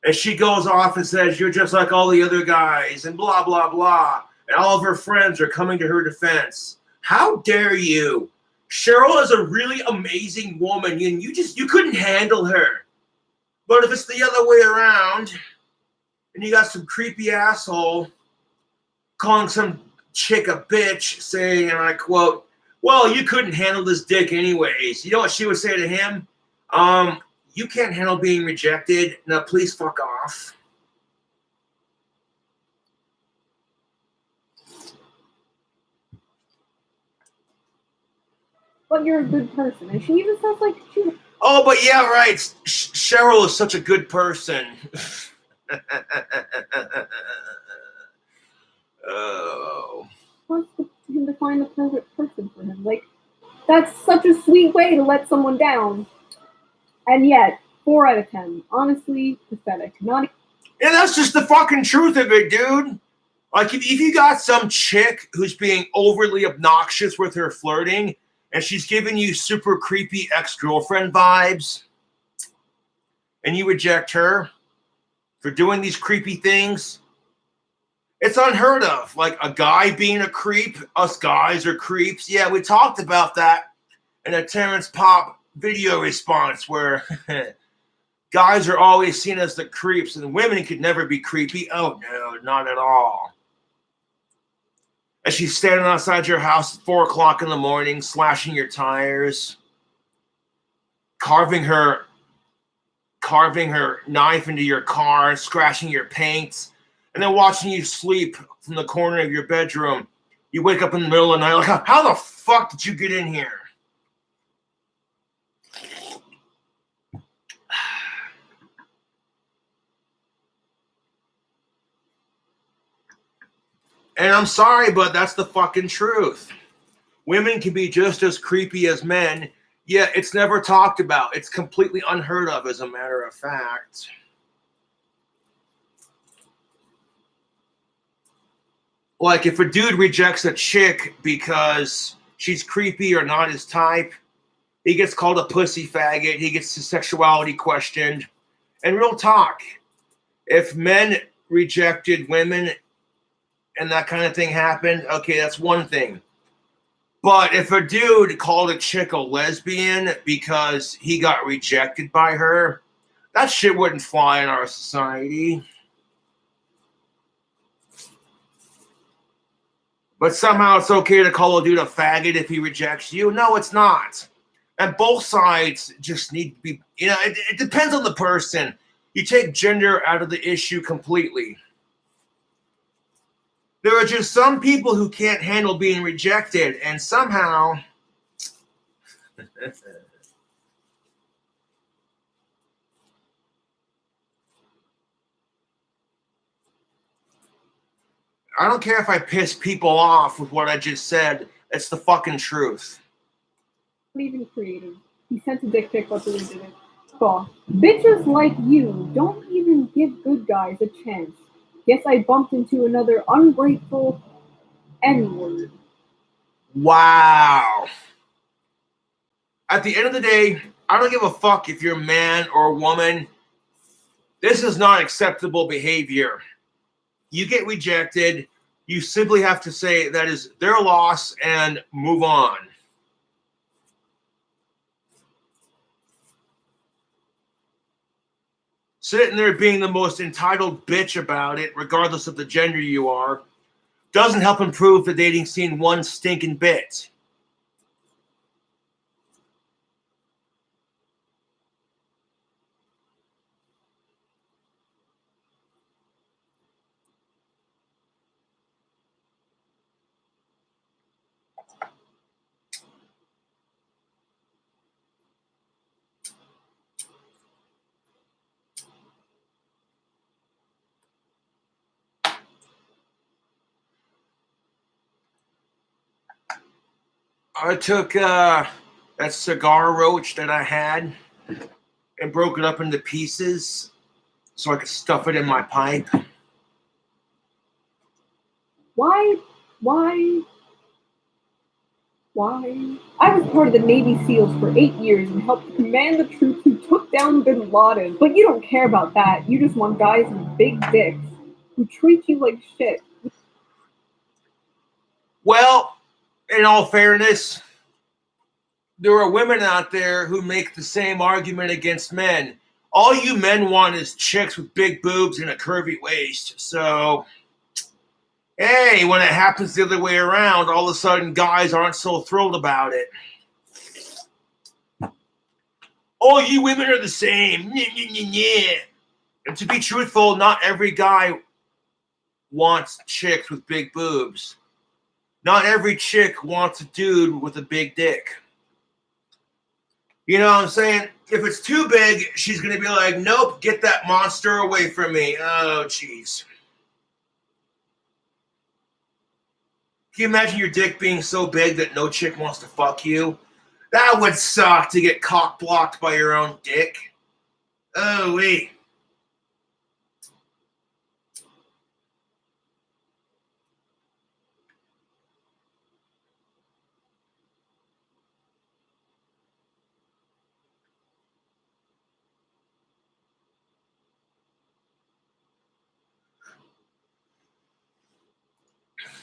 and she goes off and says, you're just like all the other guys, and blah, blah, blah. And all of her friends are coming to her defense. How dare you Cheryl is a really amazing woman, and you couldn't handle her. But if it's the other way around, and you got some creepy asshole calling some chick a bitch, saying, and I quote, "Well, you couldn't handle this dick anyways." You know what she would say to him? You can't handle being rejected. Now, please fuck off. But you're a good person. And she even sounds like she... Oh, but yeah, right. Cheryl is such a good person. Oh. wants him to find the perfect person for him. Like, that's such a sweet way to let someone down. And yet, 4 out of 10. Honestly, pathetic. Not. Yeah, that's just the fucking truth of it, dude. Like, if you got some chick who's being overly obnoxious with her flirting, and she's giving you super creepy ex-girlfriend vibes, and you reject her for doing these creepy things, it's unheard of. Like, a guy being a creep, us guys are creeps. Yeah, we talked about that in a Terrence Pop video response where guys are always seen as the creeps and women could never be creepy. Oh, no, not at all. And she's standing outside your house at 4 o'clock in the morning, slashing your tires, carving her knife into your car, scratching your paint, and then watching you sleep from the corner of your bedroom. You wake up in the middle of the night like, how the fuck did you get in here? And I'm sorry, but that's the fucking truth. Women can be just as creepy as men, yet it's never talked about. It's completely unheard of, as a matter of fact. Like, if a dude rejects a chick because she's creepy or not his type, he gets called a pussy faggot, he gets his sexuality questioned. And real talk, if men rejected women and that kind of thing happened, okay, that's one thing. But if a dude called a chick a lesbian because he got rejected by her, that shit wouldn't fly in our society. But somehow it's okay to call a dude a faggot if he rejects you. No, it's not. And both sides just need to be, it depends on the person. You take gender out of the issue completely. There are just some people who can't handle being rejected, and somehow I don't care if I piss people off with what I just said. It's the fucking truth. Not even creative. He sent a dick pic, but deleted it. Cool. Bitches like you don't even give good guys a chance. Guess I bumped into another ungrateful N-word. Wow. At the end of the day, I don't give a fuck if you're a man or a woman. This is not acceptable behavior. You get rejected, you simply have to say that is their loss and move on. Sitting there being the most entitled bitch about it, regardless of the gender you are, doesn't help improve the dating scene one stinking bit. I took that cigar roach that I had and broke it up into pieces so I could stuff it in my pipe. Why? I was part of the Navy SEALs for 8 years and helped command the troops who took down Bin Laden. But you don't care about that. You just want guys with big dicks who treat you like shit. Well, in all fairness, there are women out there who make the same argument against men. All you men want is chicks with big boobs and a curvy waist. So, hey, when it happens the other way around, all of a sudden guys aren't so thrilled about it. All you women are the same. And to be truthful, not every guy wants chicks with big boobs. Not every chick wants a dude with a big dick. You know what I'm saying? If it's too big, she's going to be like, nope, get that monster away from me. Oh, jeez. Can you imagine your dick being so big that no chick wants to fuck you? That would suck to get cock blocked by your own dick. Oh, wait.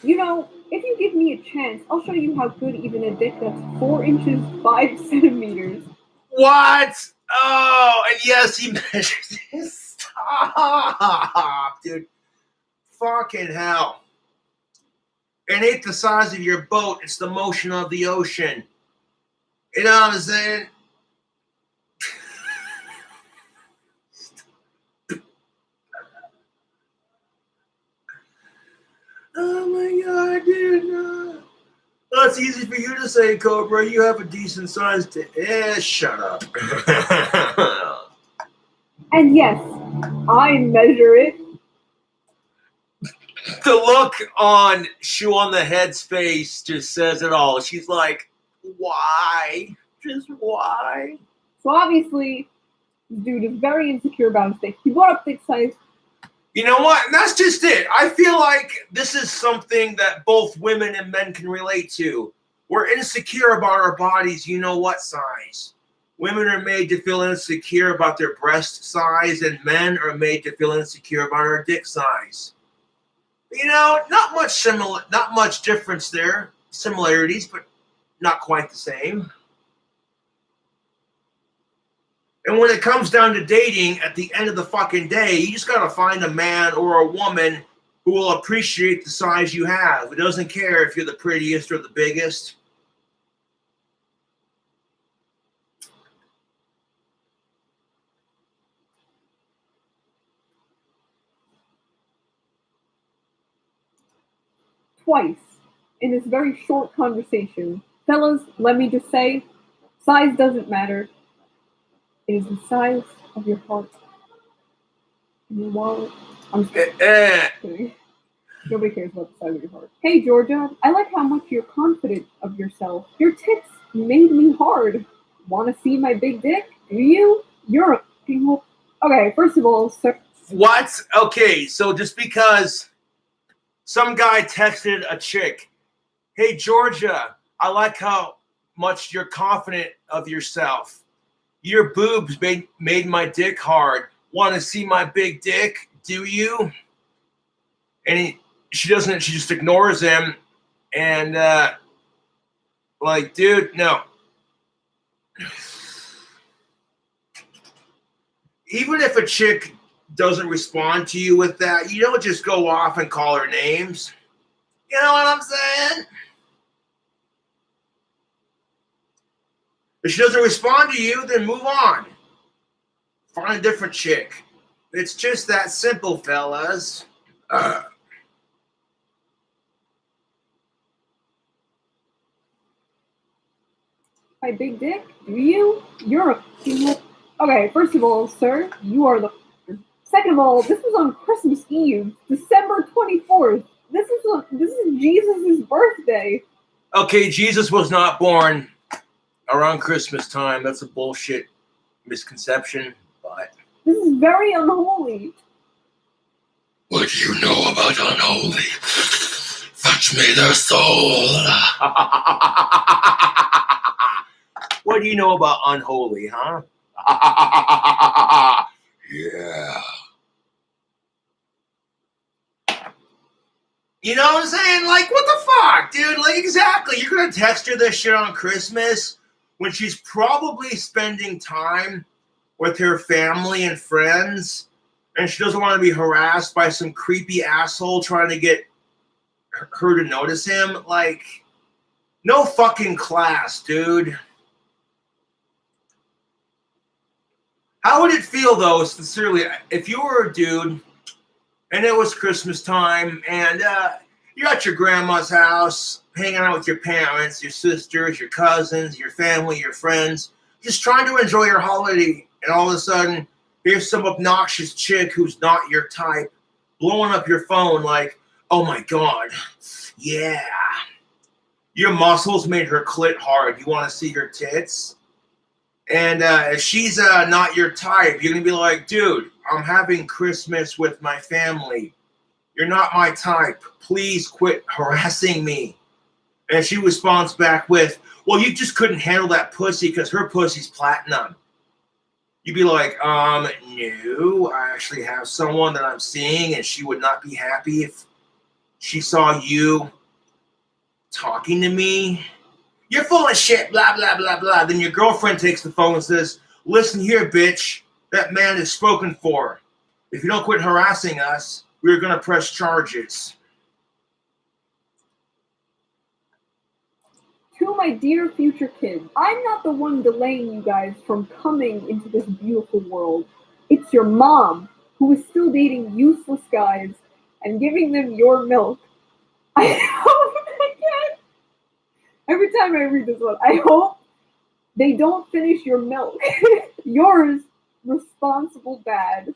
You know, if you give me a chance, I'll show you how good even a dick that's 4 inches 5 centimeters. What? Oh, and yes, he measures it. Stop, dude. Fucking hell. It ain't the size of your boat, it's the motion of the ocean. You know what I'm saying? Oh my god, dude. No. That's easy for you to say, Cobra. You have a decent size to. Shut up. And yes, I measure it. The look on Shoe on the Head's face just says it all. She's like, why? Just why? So obviously, this dude is very insecure about his dick. He brought up dick size. You know what? And that's just it. I feel like this is something that both women and men can relate to. We're insecure about our bodies, you know what size. Women are made to feel insecure about their breast size, and men are made to feel insecure about our dick size. You know, not much difference there. Similarities, but not quite the same. And when it comes down to dating, at the end of the fucking day, you just gotta find a man or a woman who will appreciate the size you have. Who doesn't care if you're the prettiest or the biggest. Twice in this very short conversation. Fellas, let me just say, size doesn't matter. It is the size of your heart. And your wallet. I'm just kidding. Nobody cares about the size of your heart. Hey, Georgia, I like how much you're confident of yourself. Your tits made me hard. Want to see my big dick? Do you? You're a... Okay, first of all, sir... What? Okay, so just because some guy texted a chick, hey, Georgia, I like how much you're confident of yourself. Your boobs made my dick hard. Want to see my big dick? Do you? And she doesn't. She just ignores him. And like, dude, no. Even if a chick doesn't respond to you with that, you don't just go off and call her names. You know what I'm saying? If she doesn't respond to you, then move on. Find a different chick. It's just that simple, fellas. My big dick? Do you? You're a... Okay, first of all, sir, you are the... Second of all, this was on Christmas Eve, December 24th. This is Jesus' birthday. Okay, Jesus was not born around Christmas time. That's a bullshit misconception, but... This is very unholy. What do you know about unholy? Fetch me their soul. What do you know about unholy, huh? Yeah. You know what I'm saying? Like, what the fuck, dude? Like, exactly. You're gonna text her this shit on Christmas? when she's probably spending time with her family and friends, and she doesn't want to be harassed by some creepy asshole trying to get her to notice him. Like, no fucking class, dude. How would it feel, though, sincerely, if you were a dude and it was Christmas time and you're at your grandma's house hanging out with your parents, your sisters, your cousins, your family, your friends, just trying to enjoy your holiday, and all of a sudden here's some obnoxious chick who's not your type blowing up your phone like, oh my God, yeah. Your muscles made her clit hard. You want to see her tits? And if she's not your type, you're going to be like, dude, I'm having Christmas with my family. You're not my type. Please quit harassing me. And she responds back with, well, you just couldn't handle that pussy because her pussy's platinum. You'd be like, no, I actually have someone that I'm seeing, and she would not be happy if she saw you talking to me. You're full of shit, blah, blah, blah, blah. Then your girlfriend takes the phone and says, listen here, bitch, that man is spoken for. If you don't quit harassing us, we're going to press charges. To my dear future kids, I'm not the one delaying you guys from coming into this beautiful world. It's your mom, who is still dating useless guys and giving them your milk. I hope I can't. Every time I read this one, I hope they don't finish your milk. Yours, responsible dad.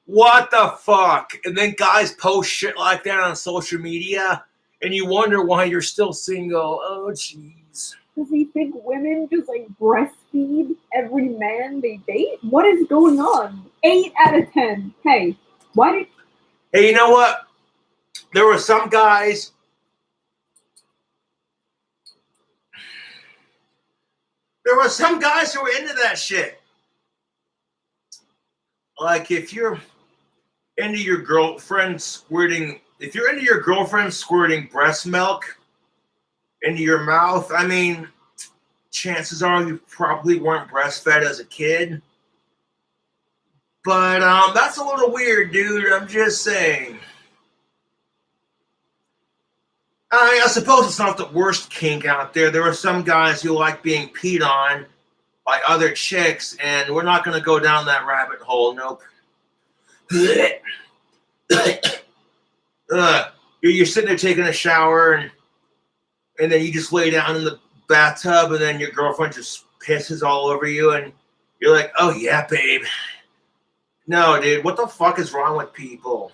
What the fuck? And then guys post shit like that on social media, and you wonder why you're still single. Oh, jeez. Does he think women just like breastfeed every man they date? What is going on? 8 out of 10. Hey, why did... Hey, you know what? There were some guys... There were some guys who were into that shit. Like, if you're into your girlfriend squirting... If you're into your girlfriend squirting breast milk into your mouth, I mean, chances are you probably weren't breastfed as a kid. But that's a little weird, dude. I'm just saying. I suppose it's not the worst kink out there. There are some guys who like being peed on by other chicks, and we're not going to go down that rabbit hole. Nope. You're sitting there taking a shower, and then you just lay down in the bathtub, and then your girlfriend just pisses all over you, and you're like, oh yeah, babe. No, dude, what the fuck is wrong with people?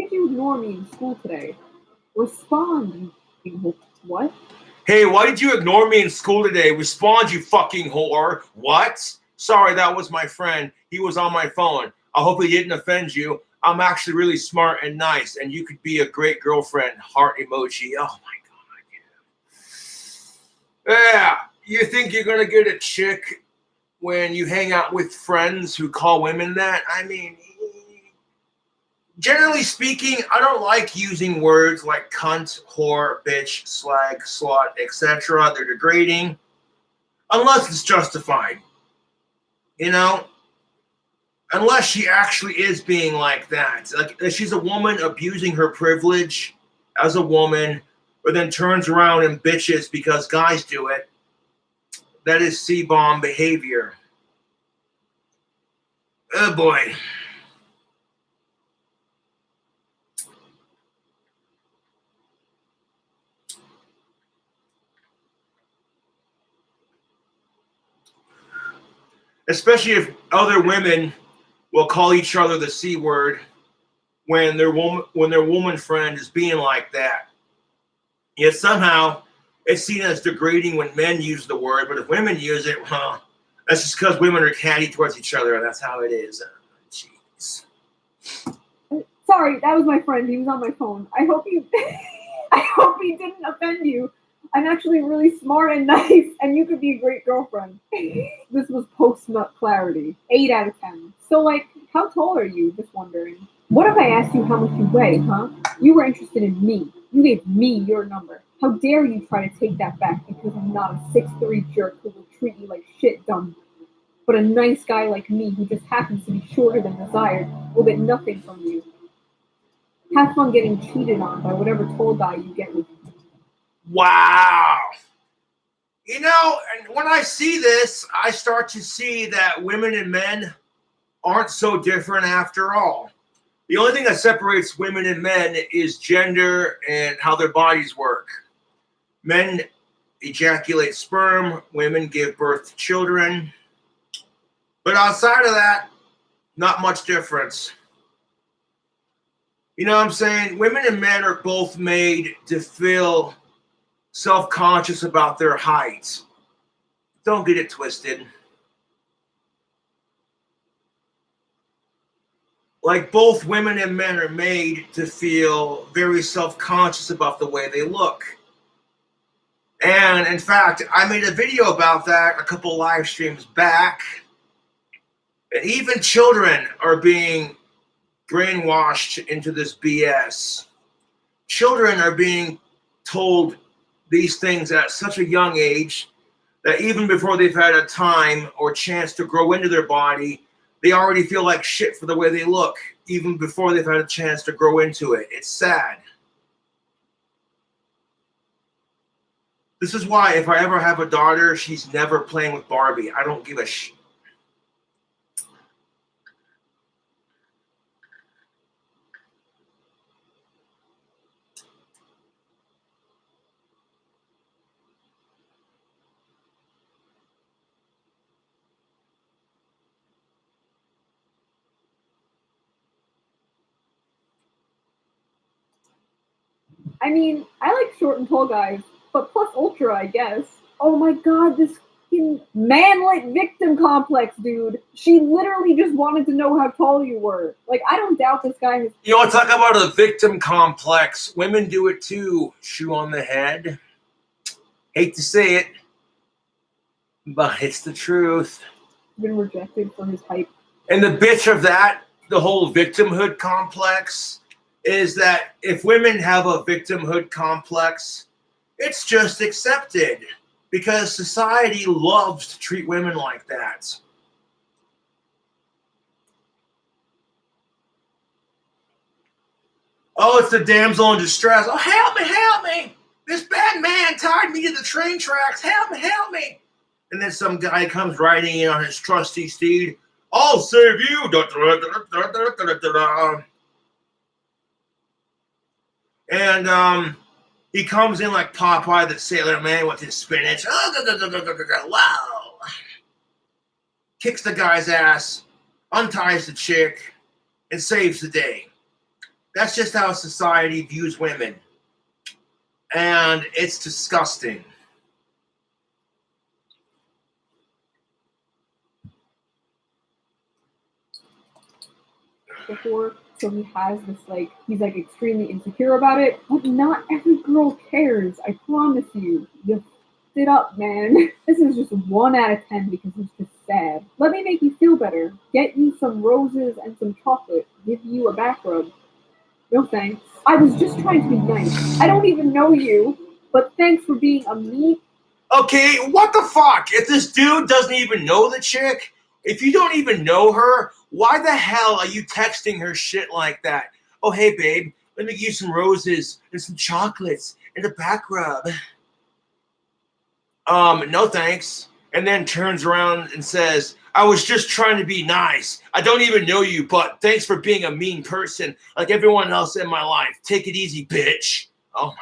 Did you ignore me in school today? Respond, you... What? Hey, why did you ignore me in school today? Respond, you fucking whore. What? Sorry, that was my friend. He was on my phone. I hope he didn't offend you. I'm actually really smart and nice, and you could be a great girlfriend. Heart emoji. Oh, my God. Yeah, you think you're going to get a chick when you hang out with friends who call women that? I mean, generally speaking, I don't like using words like cunt, whore, bitch, slag, slut, etc. They're degrading, unless it's justified. You know? Unless she actually is being like that. Like, if she's a woman abusing her privilege as a woman, but then turns around and bitches because guys do it, that is C-bomb behavior. Oh, boy. Especially if other women will call each other the C word when their woman friend is being like that. Yet somehow it's seen as degrading when men use the word, but if women use it, well, that's just because women are catty towards each other, and that's how it is. Jeez. Sorry, that was my friend. He was on my phone. I hope he didn't offend you. I'm actually really smart and nice, and you could be a great girlfriend. This was post-nut clarity. 8 out of 10. So, like, how tall are you? Just wondering. What if I asked you how much you weigh, huh? You were interested in me. You gave me your number. How dare you try to take that back because I'm not a 6'3" jerk who will treat you like shit, dumb. But a nice guy like me who just happens to be shorter than desired will get nothing from you. Have fun getting cheated on by whatever tall guy you get with you. Wow. You know, and when I see this, I start to see that women and men aren't so different after all. The only thing that separates women and men is gender and how their bodies work. Men ejaculate sperm, women give birth to children. But outside of that, not much difference. You know what I'm saying? Women and men are both made to feel self-conscious about their height. Don't get it twisted. Like both women and men are made to feel very self-conscious about the way they look. And in fact, I made a video about that a couple live streams back. And even children are being brainwashed into this BS. Children are being told these things at such a young age that even before they've had a time or chance to grow into their body, they already feel like shit for the way they look, even before they've had a chance to grow into it. It's sad. This is why if I ever have a daughter, she's never playing with Barbie. I don't give a shit. I mean, I like short and tall guys, but plus ultra, I guess. Oh my god, this fucking manlet victim complex, dude. She literally just wanted to know how tall you were. Like, I don't doubt this guy has. You want to talk about a victim complex? Women do it too. Shoe on the head. Hate to say it, but it's the truth. Been rejected for his height. And the bitch of that, the whole victimhood complex, is that if women have a victimhood complex, it's just accepted because society loves to treat women like that. Oh, it's the damsel in distress. Oh, help me, help me. This bad man tied me to the train tracks. Help me, help me. And then some guy comes riding in on his trusty steed. I'll save you. And he comes in like Popeye the Sailor Man with his spinach. Wow. Kicks the guy's ass, unties the chick, and saves the day. That's just how society views women. And it's disgusting. Before, so he has this like he's like extremely insecure about it, but not every girl cares. I promise you. You f***ed it up, man. This is just 1 out of 10 because it's just sad. Let me make you feel better. Get you some roses and some chocolate. Give you a back rub. No thanks. I was just trying to be nice. I don't even know you, but thanks for being a mean. Okay, what the fuck? If this dude doesn't even know the chick, if you don't even know her, why the hell are you texting her shit like that? Oh, hey, babe, let me give you some roses and some chocolates and a back rub. No thanks. And then turns around and says, I was just trying to be nice. I don't even know you, but thanks for being a mean person like everyone else in my life. Take it easy, bitch. Oh, my.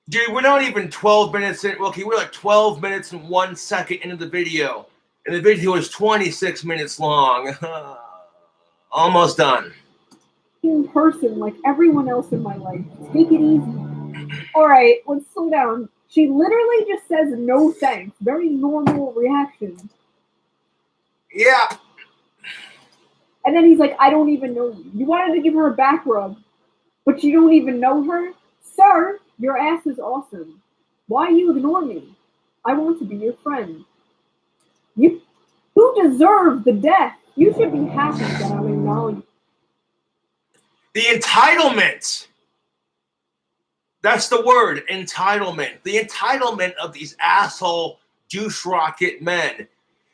Dude, we're not even 12 minutes in. Okay, we're like 12 minutes and 1 second into the video. And the video is 26 minutes long. Almost done. In person like everyone else in my life. Take it easy. Alright, let's slow down. She literally just says no thanks. Very normal reaction. Yeah. And then he's like, I don't even know you. You wanted to give her a back rub, but you don't even know her? Sir, your ass is awesome. Why you ignore me? I want to be your friend. You deserve the death. You should be happy that I'm acknowledging. The entitlement. That's the word, entitlement. The entitlement of these asshole douche rocket men.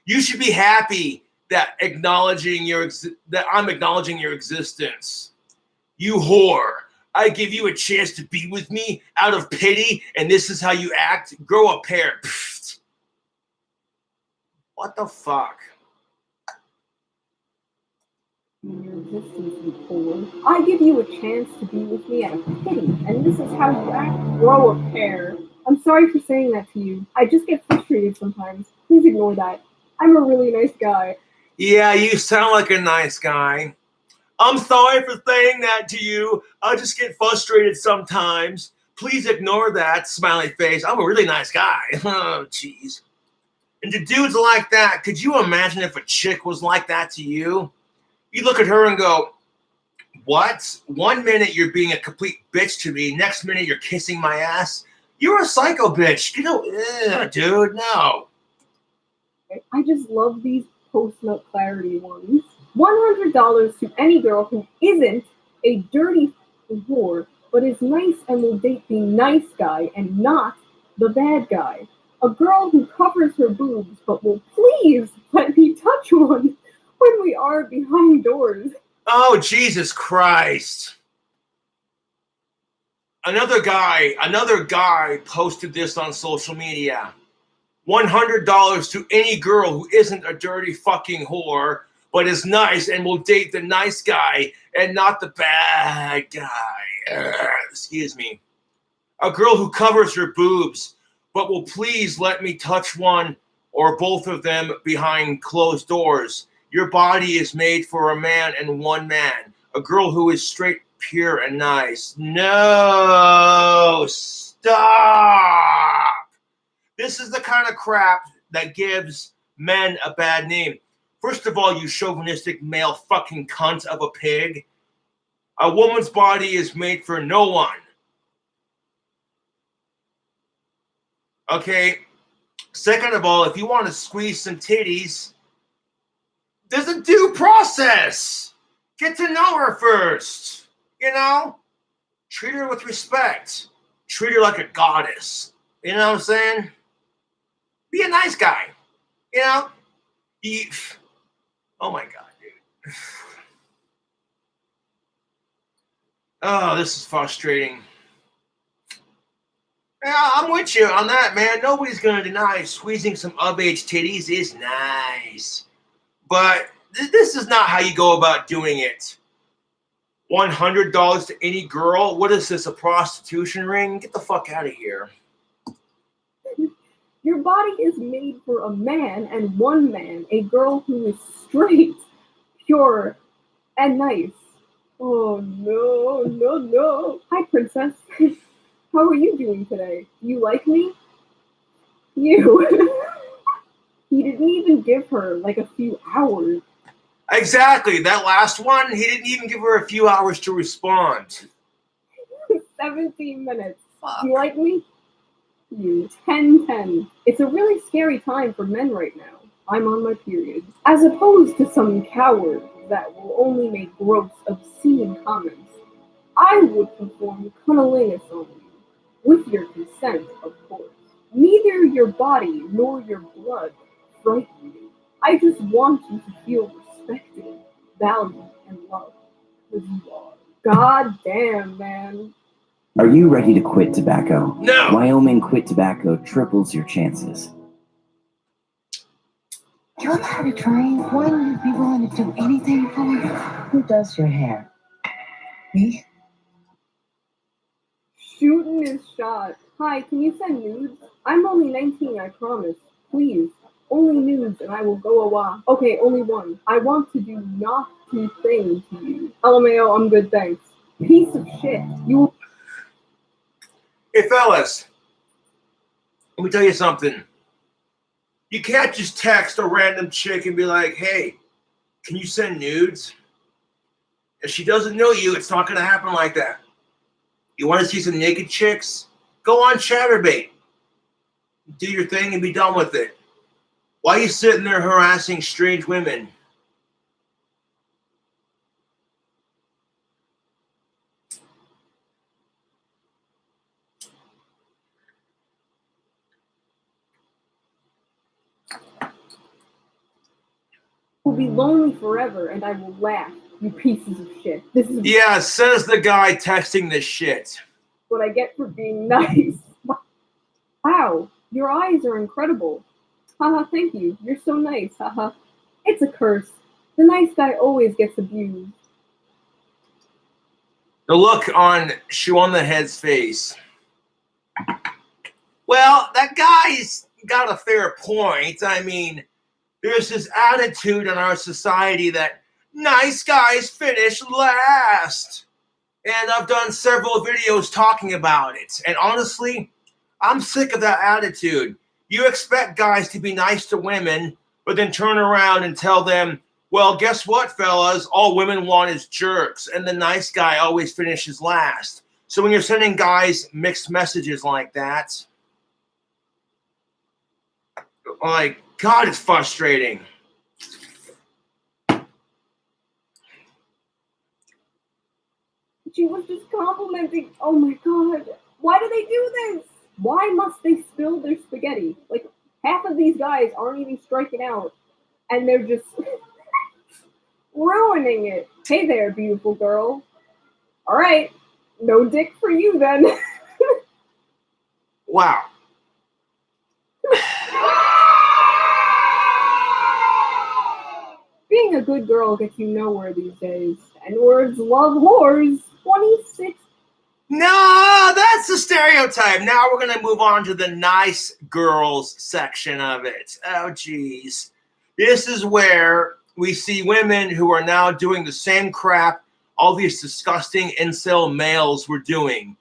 You should be happy that that I'm acknowledging your existence. You whore. I give you a chance to be with me out of pity, and this is how you act? Grow a pair. Pfft. What the fuck? Your existence, you whore. I give you a chance to be with me out of pity, and this is how you act? Grow a pair. I'm sorry for saying that to you. I just get frustrated sometimes. Please ignore that. I'm a really nice guy. Yeah, you sound like a nice guy. I'm sorry for saying that to you. I just get frustrated sometimes. Please ignore that, smiley face. I'm a really nice guy. Oh, jeez. And to dudes like that, could you imagine if a chick was like that to you? You look at her and go, what? 1 minute you're being a complete bitch to me. Next minute you're kissing my ass. You're a psycho bitch. You know, dude, no. I just love these post-nut clarity ones. $100 to any girl who isn't a dirty whore, but is nice and will date the nice guy and not the bad guy. A girl who covers her boobs but will please let me touch one when we are behind doors. Oh, Jesus Christ. Another guy posted this on social media. $100 to any girl who isn't a dirty fucking whore, but is nice and will date the nice guy and not the bad guy. Excuse me. A girl who covers her boobs, but will please let me touch one or both of them behind closed doors. Your body is made for a man and one man. A girl who is straight, pure, and nice. No, stop. This is the kind of crap that gives men a bad name. First of all, you chauvinistic male fucking cunt of a pig. A woman's body is made for no one. Okay? Second of all, if you want to squeeze some titties, there's a due process. Get to know her first. You know? Treat her with respect. Treat her like a goddess. You know what I'm saying? Be a nice guy. You know? Oh my God, dude. Oh, this is frustrating. Yeah, I'm with you on that, man. Nobody's going to deny squeezing some of-age titties is nice. But this is not how you go about doing it. $100 to any girl? What is this, a prostitution ring? Get the fuck out of here. Your body is made for a man and one man, a girl who is straight, pure, and nice. Oh no, no, no. Hi, princess. How are you doing today? You like me? You. He didn't even give her like a few hours. Exactly. That last one, he didn't even give her a few hours to respond. 17 minutes. Fuck. You like me? You. 10-10. It's a really scary time for men right now. I'm on my period. As opposed to some coward that will only make gross, obscene comments. I would perform cunnilingus on you. With your consent, of course. Neither your body nor your blood frighten me. I just want you to feel respected, valued, and loved. Because you are. God damn, man. Are you ready to quit tobacco? No. Wyoming Quit Tobacco triples your chances. You're not a dream. Wouldn't you be willing to do anything for you? Who does your hair? Me? Shooting is shot. Hi, can you send nudes? I'm only 19, I promise. Please. Only nudes and I will go a while. Okay, only one. I want to do not two things to you. LMAO, I'm good, thanks. Piece of shit. You. Hey, fellas. Let me tell you something. You can't just text a random chick and be like, hey, can you send nudes? If she doesn't know you, it's not going to happen like that. You want to see some naked chicks? Go on Chatterbait. Do your thing and be done with it. Why are you sitting there harassing strange women? Will be lonely forever, and I will laugh, you pieces of shit. This is Yeah, says the guy texting this shit. what I get for being nice. Wow, your eyes are incredible. Haha, thank you. You're so nice. Haha. It's a curse. The nice guy always gets abused. The look on Shoe on the Head's face. Well, that guy's got a fair point. I mean, there's this attitude in our society that nice guys finish last. And I've done several videos talking about it. And honestly, I'm sick of that attitude. You expect guys to be nice to women, but then turn around and tell them, well, guess what, fellas? All women want is jerks, and the nice guy always finishes last. So when you're sending guys mixed messages like that, like, God, it's frustrating. She was just complimenting. Oh my god. Why do they do this? Why must they spill their spaghetti? Like, half of these guys aren't even striking out, and they're just ruining it. Hey there, beautiful girl. All right, no dick for you then. Wow. Being a good girl gets you nowhere these days. And words love whores. 26. No, that's the stereotype. Now we're going to move on to the nice girls section of it. Oh, geez. This is where we see women who are now doing the same crap all these disgusting incel males were doing.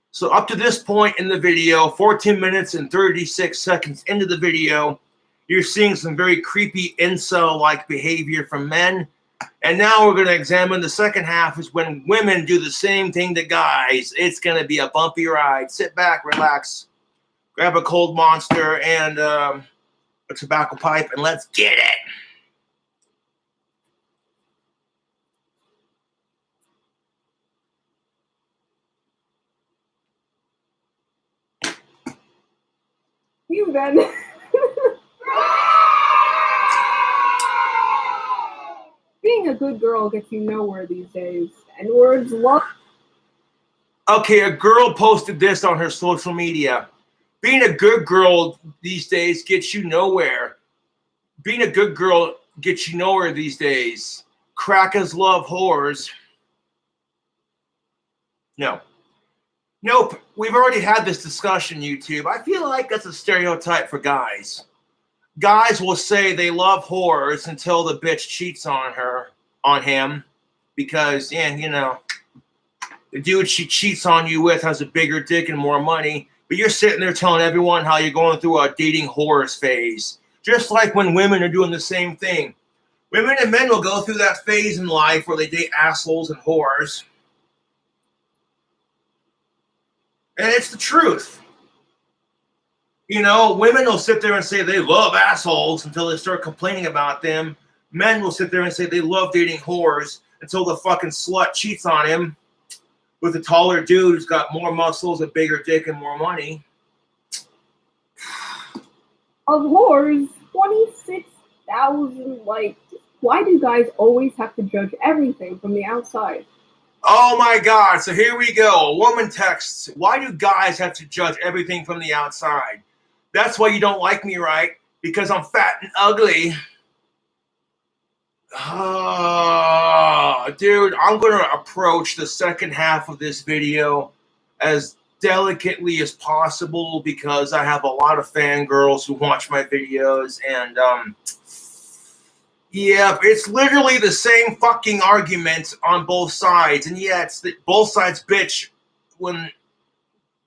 So up to this point in the video, 14 minutes and 36 seconds into the video, you're seeing some very creepy incel-like behavior from men. And now we're going to examine the second half is when women do the same thing to guys. It's going to be a bumpy ride. Sit back, relax, grab a cold monster and a tobacco pipe, and let's get it. You then. Being a good girl gets you nowhere these days. And words love. Okay, a girl posted this on her social media. Being a good girl these days gets you nowhere. Being a good girl gets you nowhere these days. Crackers love whores. No. Nope. We've already had this discussion, YouTube. I feel like that's a stereotype for guys. Guys will say they love whores until the bitch cheats on him, because, yeah, you know, the dude she cheats on you with has a bigger dick and more money, but you're sitting there telling everyone how you're going through a dating whores phase. Just like when women are doing the same thing. Women and men will go through that phase in life where they date assholes and whores. And it's the truth. You know, women will sit there and say they love assholes until they start complaining about them. Men will sit there and say they love dating whores until the fucking slut cheats on him with a taller dude who's got more muscles, a bigger dick, and more money. Of whores, 26,000 likes. Why do guys always have to judge everything from the outside? Oh my God, so here we go. A woman texts, why do guys have to judge everything from the outside? That's why you don't like me, right? Because I'm fat and ugly. Oh, dude, I'm going to approach the second half of this video as delicately as possible because I have a lot of fangirls who watch my videos, and yeah, it's literally the same fucking argument on both sides, and yeah, it's both sides bitch when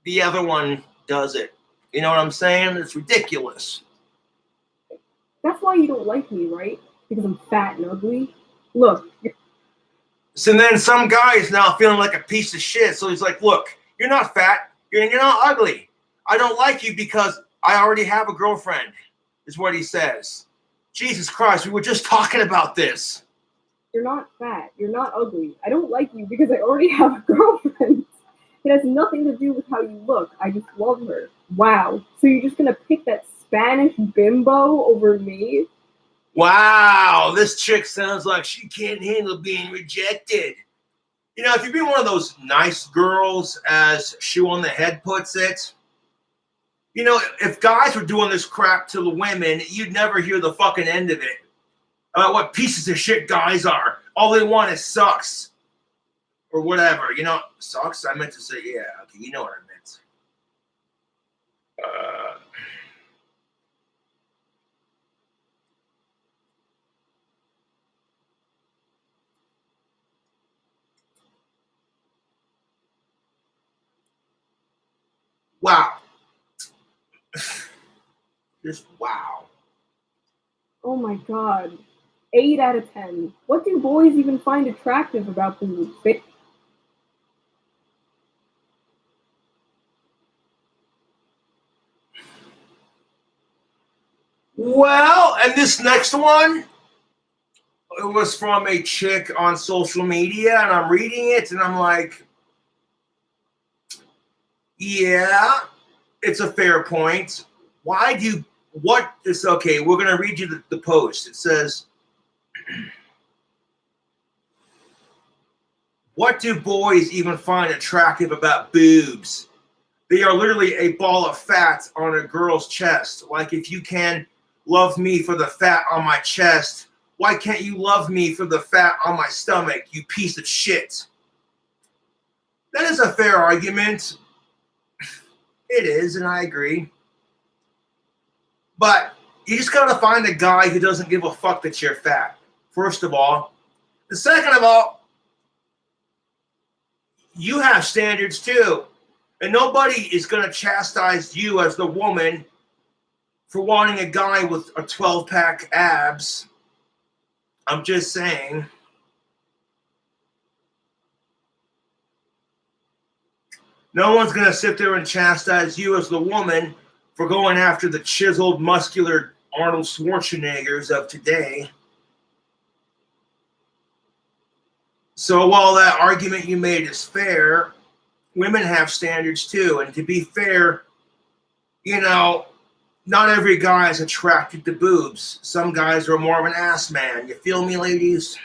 the other one does it. You know what I'm saying? It's ridiculous. That's why you don't like me, right? Because I'm fat and ugly? Look. So then some guy is now feeling like a piece of shit, so he's like, look, You're not fat. You're not ugly. I don't like you because I already have a girlfriend, is what he says. Jesus Christ, we were just talking about this. You're not fat. You're not ugly. I don't like you because I already have a girlfriend. It has nothing to do with how you look. I just love her. Wow. So you're just gonna pick that Spanish bimbo over me? Wow, this chick sounds like she can't handle being rejected. You know, if you've been one of those nice girls, as Shoe on the Head puts it, you know, if guys were doing this crap to the women, you'd never hear the fucking end of it. About what pieces of shit guys are. All they want is sucks. Or whatever. You know, sucks? I meant to say, yeah, okay, you know what I meant. Wow. Just wow. Oh my god. 8 out of 10. What do boys even find attractive about boobs? Well, and this next one, it was from a chick on social media, and I'm reading it, and I'm like, yeah, it's a fair point. Okay, we're going to read you the post. It says, what do boys even find attractive about boobs? They are literally a ball of fat on a girl's chest. Like, if you can love me for the fat on my chest, why can't you love me for the fat on my stomach, you piece of shit? That is a fair argument. It is, and I agree. But you just gotta find a guy who doesn't give a fuck that you're fat, first of all. And second of all, you have standards too. And nobody is gonna chastise you as the woman for wanting a guy with a 12-pack abs. I'm just saying. No one's going to sit there and chastise you as the woman for going after the chiseled, muscular Arnold Schwarzeneggers of today. So while that argument you made is fair, women have standards too. And to be fair, you know, not every guy is attracted to boobs. Some guys are more of an ass man. You feel me, ladies?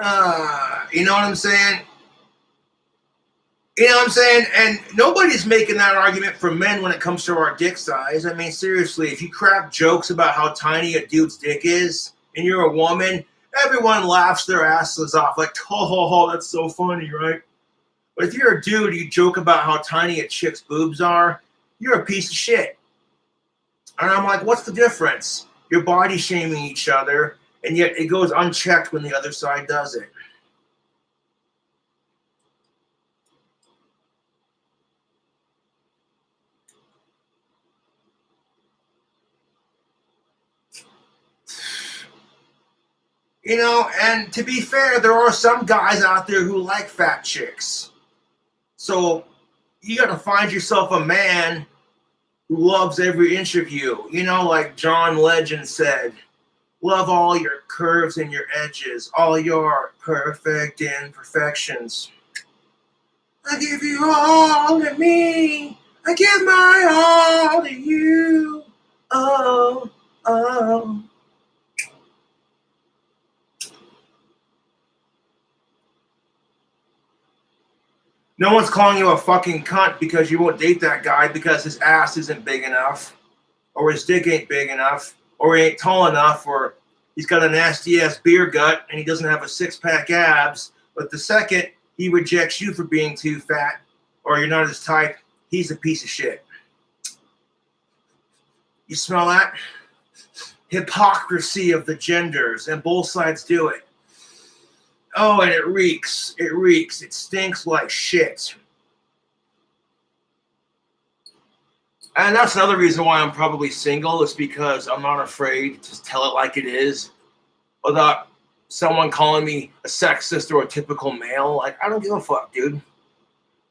You know what I'm saying? You know what I'm saying? And nobody's making that argument for men when it comes to our dick size. I mean, seriously, if you crack jokes about how tiny a dude's dick is and you're a woman, everyone laughs their asses off like, oh, that's so funny, right? But if you're a dude, you joke about how tiny a chick's boobs are, you're a piece of shit. And I'm like, what's the difference? You're body shaming each other, and yet it goes unchecked when the other side does it. You know, and to be fair, there are some guys out there who like fat chicks. So you got to find yourself a man who loves every inch of you. You know, like John Legend said, love all your curves and your edges, all your perfect imperfections. I give you all to me. I give my all to you. Oh, oh. No one's calling you a fucking cunt because you won't date that guy because his ass isn't big enough, or his dick ain't big enough, or he ain't tall enough, or he's got a nasty-ass beer gut and he doesn't have a six-pack abs. But the second he rejects you for being too fat or you're not his type, he's a piece of shit. You smell that? Hypocrisy of the genders, and both sides do it. Oh, and it reeks. It reeks. It stinks like shit. And that's another reason why I'm probably single, is because I'm not afraid to tell it like it is without someone calling me a sexist or a typical male. Like, I don't give a fuck, dude.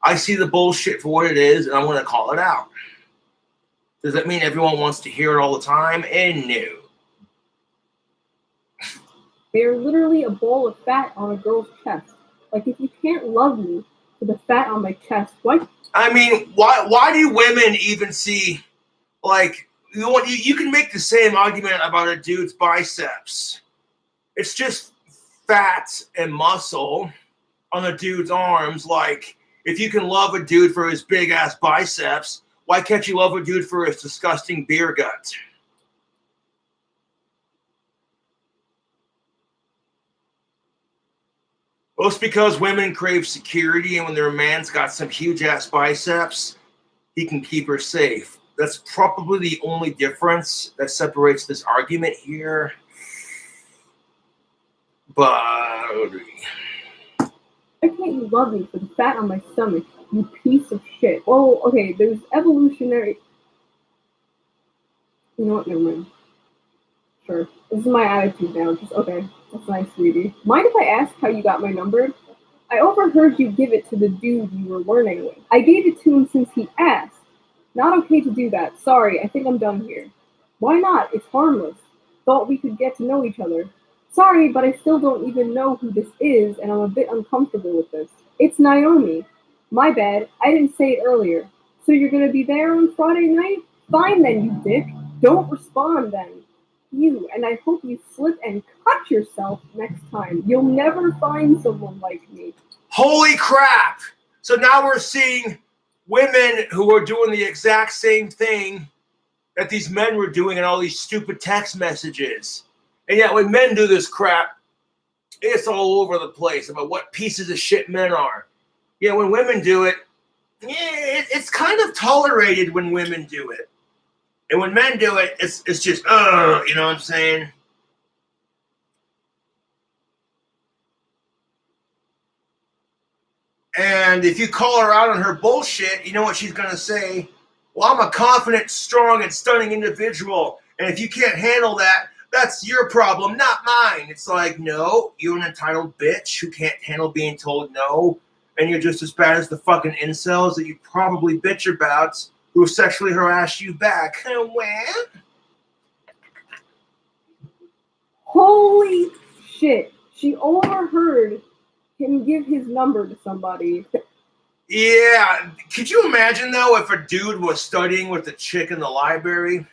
I see the bullshit for what it is, and I'm going to call it out. Does that mean everyone wants to hear it all the time? And no. They're literally a ball of fat on a girl's chest. Like, if you can't love me for the fat on my chest, what? I mean, why do women even see, like, you can make the same argument about a dude's biceps. It's just fat and muscle on a dude's arms. Like, if you can love a dude for his big ass biceps, why can't you love a dude for his disgusting beer gut? Well, it's because women crave security, and when their man's got some huge ass biceps, he can keep her safe. That's probably the only difference that separates this argument here. But Why can't you love me for the fat on my stomach, you piece of shit? Oh, okay, there's evolutionary... You know what, never mind. Sure. This is my attitude now. Just, okay, that's nice, sweetie. Mind if I ask how you got my number? I overheard you give it to the dude you were learning with. I gave it to him since he asked. Not okay to do that. Sorry, I think I'm done here. Why not? It's harmless. Thought we could get to know each other. Sorry, but I still don't even know who this is, and I'm a bit uncomfortable with this. It's Naomi. My bad. I didn't say it earlier. So you're gonna be there on Friday night? Fine then, you dick. Don't respond then. You, and I hope you slip and cut yourself next time. You'll never find someone like me. holy crap! So now we're seeing women who are doing the exact same thing that these men were doing in all these stupid text messages. And yet when men do this crap, it's all over the place about what pieces of shit men are. Yeah, when women do it, it's kind of tolerated when women do it. And when men do it, it's just, you know what I'm saying? And if you call her out on her bullshit, you know what she's going to say? Well, I'm a confident, strong, and stunning individual. And if you can't handle that, that's your problem, not mine. It's like, no, you're an entitled bitch who can't handle being told no. And you're just as bad as the fucking incels that you probably bitch about who sexually harass you back. Well, Holy shit. She overheard him give his number to somebody. yeah. Could you imagine, though, if a dude was studying with a chick in the library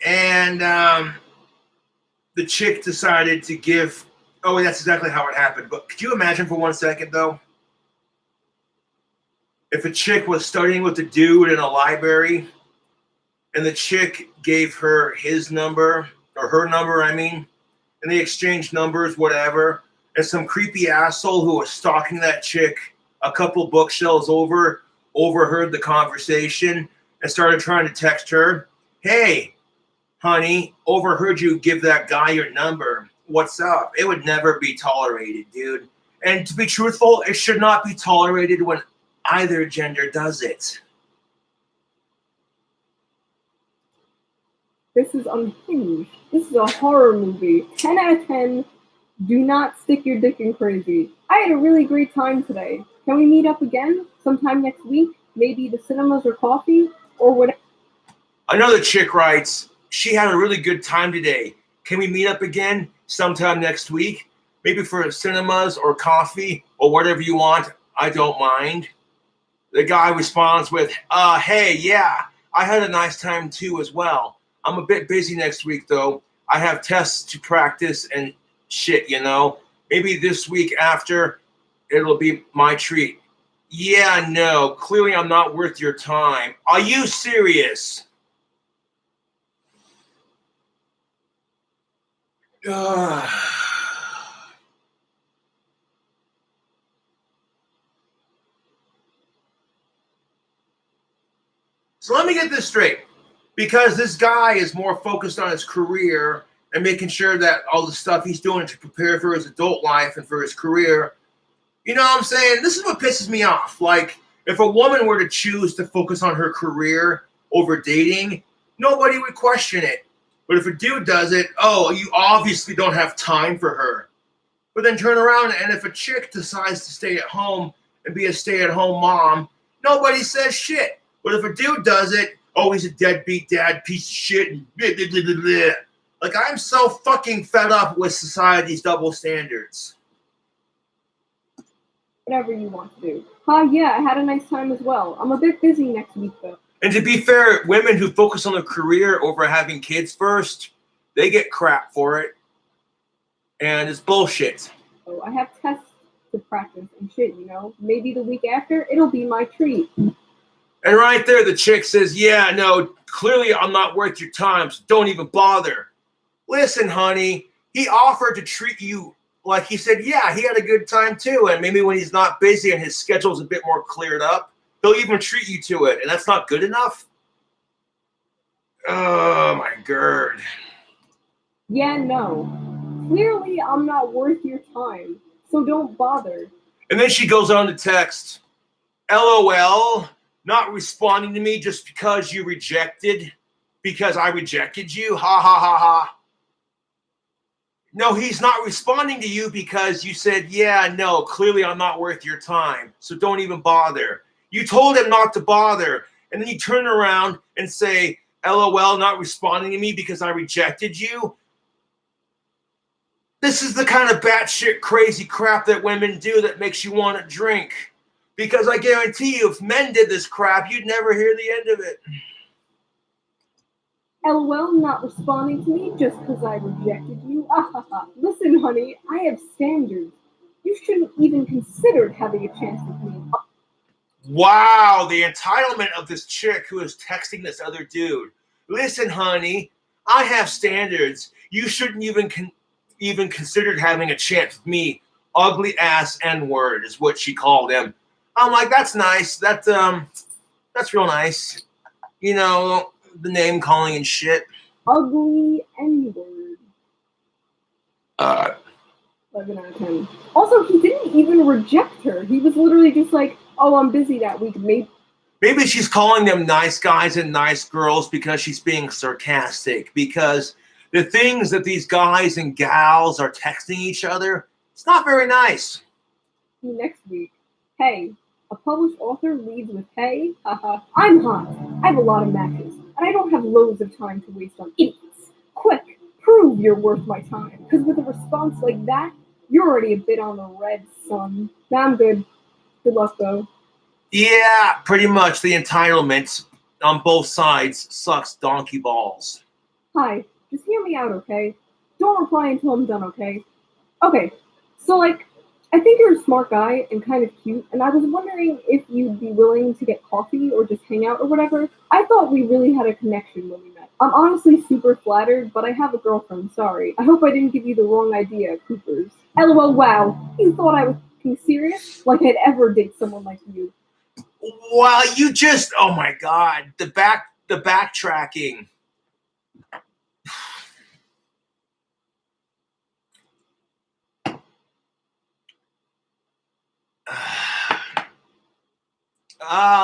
and the chick decided to give... Oh, that's exactly how it happened. But could you imagine for 1 second, though? If a chick was studying with a dude in a library and the chick gave her his number, or her number, I mean, and they exchanged numbers, whatever, and some creepy asshole who was stalking that chick a couple bookshelves over overheard the conversation and started trying to text her, hey, honey, overheard you give that guy your number. What's up? It would never be tolerated, dude. And to be truthful, it should not be tolerated when either gender does it. This is unhinged. This is a horror movie. 10 out of 10. Do not stick your dick in crazy. I had a really great time today. Can we meet up again sometime next week? Maybe the cinemas or coffee? Or whatever. Another chick writes, she had a really good time today. Can we meet up again sometime next week? Maybe for cinemas or coffee or whatever you want. I don't mind. The guy responds with, hey, yeah, I had a nice time too as well. I'm a bit busy next week though. I have tests to practice and shit, you know. Maybe this week after, it'll be my treat. Yeah, no, clearly I'm not worth your time. Are you serious? So let me get this straight. Because this guy is more focused on his career and making sure that all the stuff he's doing to prepare for his adult life and for his career, you know what I'm saying? This is what pisses me off. Like, if a woman were to choose to focus on her career over dating, nobody would question it. But if a dude does it, oh, you obviously don't have time for her. But then turn around, and if a chick decides to stay at home and be a stay-at-home mom, nobody says shit. But if a dude does it, oh, he's a deadbeat dad, piece of shit, and blah, blah, blah, blah, blah. Like, I'm so fucking fed up with society's double standards. Whatever you want to do. Yeah, I had a nice time as well. I'm a bit busy next week, though. And to be fair, women who focus on their career over having kids first, they get crap for it. And it's bullshit. So I have tests to practice and shit, you know? Maybe the week after, it'll be my treat. And right there, the chick says, yeah, no, clearly I'm not worth your time, so don't even bother. Listen, honey, he offered to treat you like he said, yeah, he had a good time too. And maybe when he's not busy and his schedule's a bit more cleared up, he'll even treat you to it. And that's not good enough? Oh, my God. Yeah, no. Clearly, I'm not worth your time, so don't bother. And then she goes on to text, LOL, not responding to me just because I rejected you? Ha ha ha ha. No, he's not responding to you because you said, yeah, no, clearly I'm not worth your time, so don't even bother. You told him not to bother, and then you turn around and say, LOL, not responding to me because I rejected you? This is the kind of batshit crazy crap that women do that makes you want to drink. Because I guarantee you, if men did this crap, you'd never hear the end of it. LOL, not responding to me just because I rejected you? Listen, honey, I have standards. You shouldn't even consider having a chance with me. Wow, the entitlement of this chick who is texting this other dude. Listen, honey, I have standards. You shouldn't even considered having a chance with me. Ugly ass N-word is what she called him. I'm like, that's nice. That's real nice. You know, the name calling and shit. Ugly N-word. 11 out of 10. Also, he didn't even reject her. He was literally just like, oh, I'm busy that week. Maybe she's calling them nice guys and nice girls because she's being sarcastic. Because the things that these guys and gals are texting each other, it's not very nice. Next week. Hey, a published author leads with hey, haha. I'm hot. I have a lot of matches, and I don't have loads of time to waste on idiots. Quick, prove you're worth my time, because with a response like that, you're already a bit on the red, son. Nah, I'm good. Good luck, though. Yeah, pretty much. The entitlement on both sides sucks donkey balls. Hi, just hear me out, okay? Don't reply until I'm done, okay? Okay, so, like, I think you're a smart guy and kind of cute, and I was wondering if you'd be willing to get coffee or just hang out or whatever. I thought we really had a connection when we met. I'm honestly super flattered, but I have a girlfriend, sorry. I hope I didn't give you the wrong idea, Coopers. LOL, wow. You thought I was being serious? Like I'd ever date someone like you. Well, you just, oh my God, the backtracking.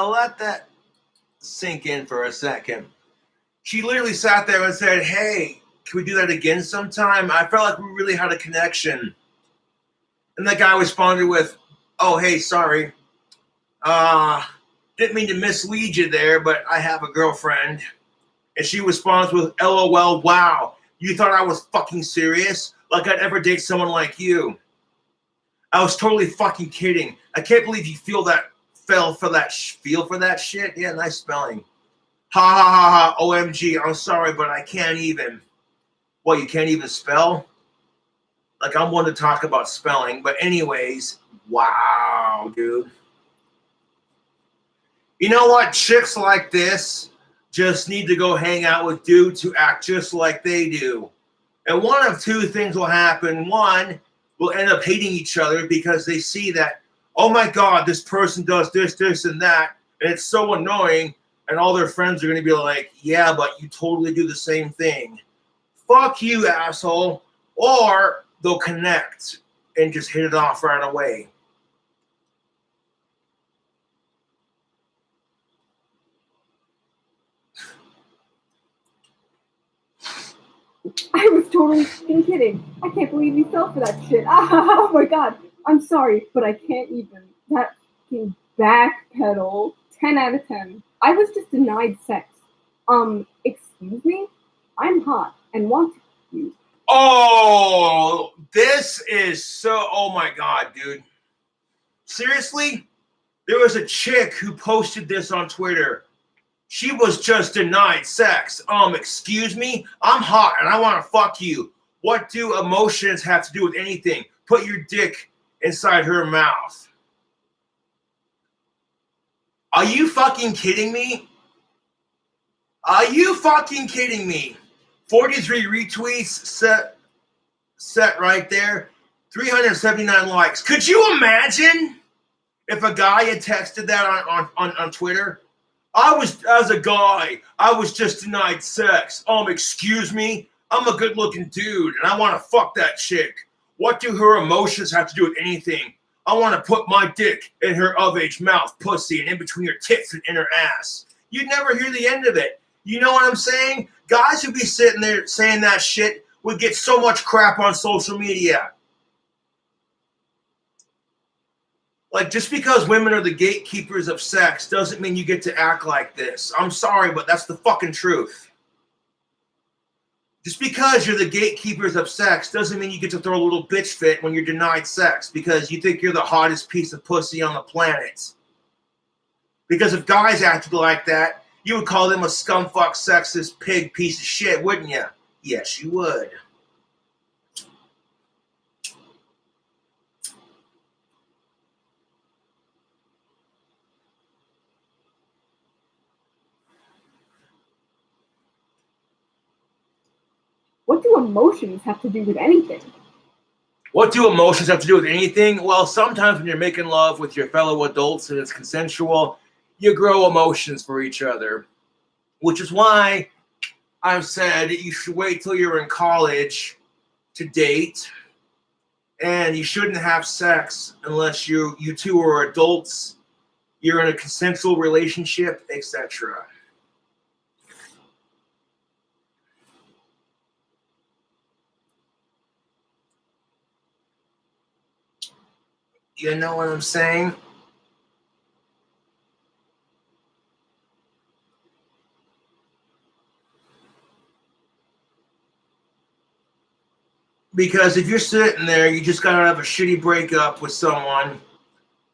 Let that sink in for a second. She literally sat there and said, hey, can we do that again sometime? I felt like we really had a connection. And that guy responded with, oh, hey, sorry. Didn't mean to mislead you there, but I have a girlfriend. And she responds with, LOL, wow. You thought I was fucking serious? Like I'd ever date someone like you. I was totally fucking kidding. I can't believe you feel for that shit. Yeah, nice spelling. Ha ha ha ha. OMG. I'm sorry, but I can't even. What, you can't even spell? Like I'm one to talk about spelling, but anyways, wow, dude. You know what? Chicks like this just need to go hang out with dudes who act just like they do. And one of two things will happen. One, we'll end up hating each other because they see that, oh my God, this person does this, this, and that, and it's so annoying, and all their friends are going to be like, yeah, but you totally do the same thing. Fuck you, asshole. Or they'll connect and just hit it off right away. I was totally fucking kidding. I can't believe you fell for that shit. Oh my god. I'm sorry, but I can't even. That fucking backpedal. 10 out of 10. I was just denied sex. Excuse me? I'm hot and want you. Oh, this is so. Oh my god, dude. Seriously? There was a chick who posted this on Twitter. She was just denied sex. Excuse me? I'm hot and I want to fuck you. What do emotions have to do with anything? Put your dick inside her mouth. Are you fucking kidding me? Are you fucking kidding me? 43 retweets set right there. 379 likes. Could you imagine if a guy had texted that on Twitter? As a guy, I was just denied sex. Excuse me? I'm a good-looking dude, and I want to fuck that chick. What do her emotions have to do with anything? I want to put my dick in her of-age mouth, pussy, and in between her tits and in her ass. You'd never hear the end of it. You know what I'm saying? Guys who'd be sitting there saying that shit would get so much crap on social media. Like, just because women are the gatekeepers of sex doesn't mean you get to act like this. I'm sorry, but that's the fucking truth. Just because you're the gatekeepers of sex doesn't mean you get to throw a little bitch fit when you're denied sex because you think you're the hottest piece of pussy on the planet. Because if guys acted like that, you would call them a scumfuck, sexist, pig piece of shit, wouldn't you? Yes, you would. What do emotions have to do with anything? What do emotions have to do with anything? Well, sometimes when you're making love with your fellow adults and it's consensual, you grow emotions for each other. Which is why I've said you should wait till you're in college to date. And you shouldn't have sex unless you two are adults, you're in a consensual relationship, etc. You know what I'm saying? Because if you're sitting there, you just gotta have a shitty breakup with someone.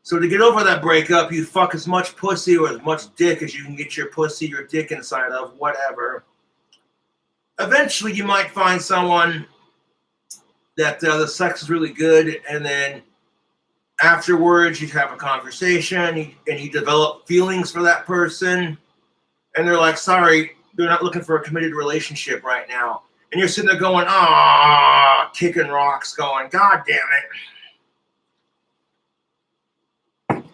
So to get over that breakup, you fuck as much pussy or as much dick as you can get your pussy or dick inside of, whatever. Eventually, you might find someone that the sex is really good, and then afterwards, you have a conversation, and you develop feelings for that person, and they're like, sorry, they're not looking for a committed relationship right now. And you're sitting there going, ah, kicking rocks, going, God damn it.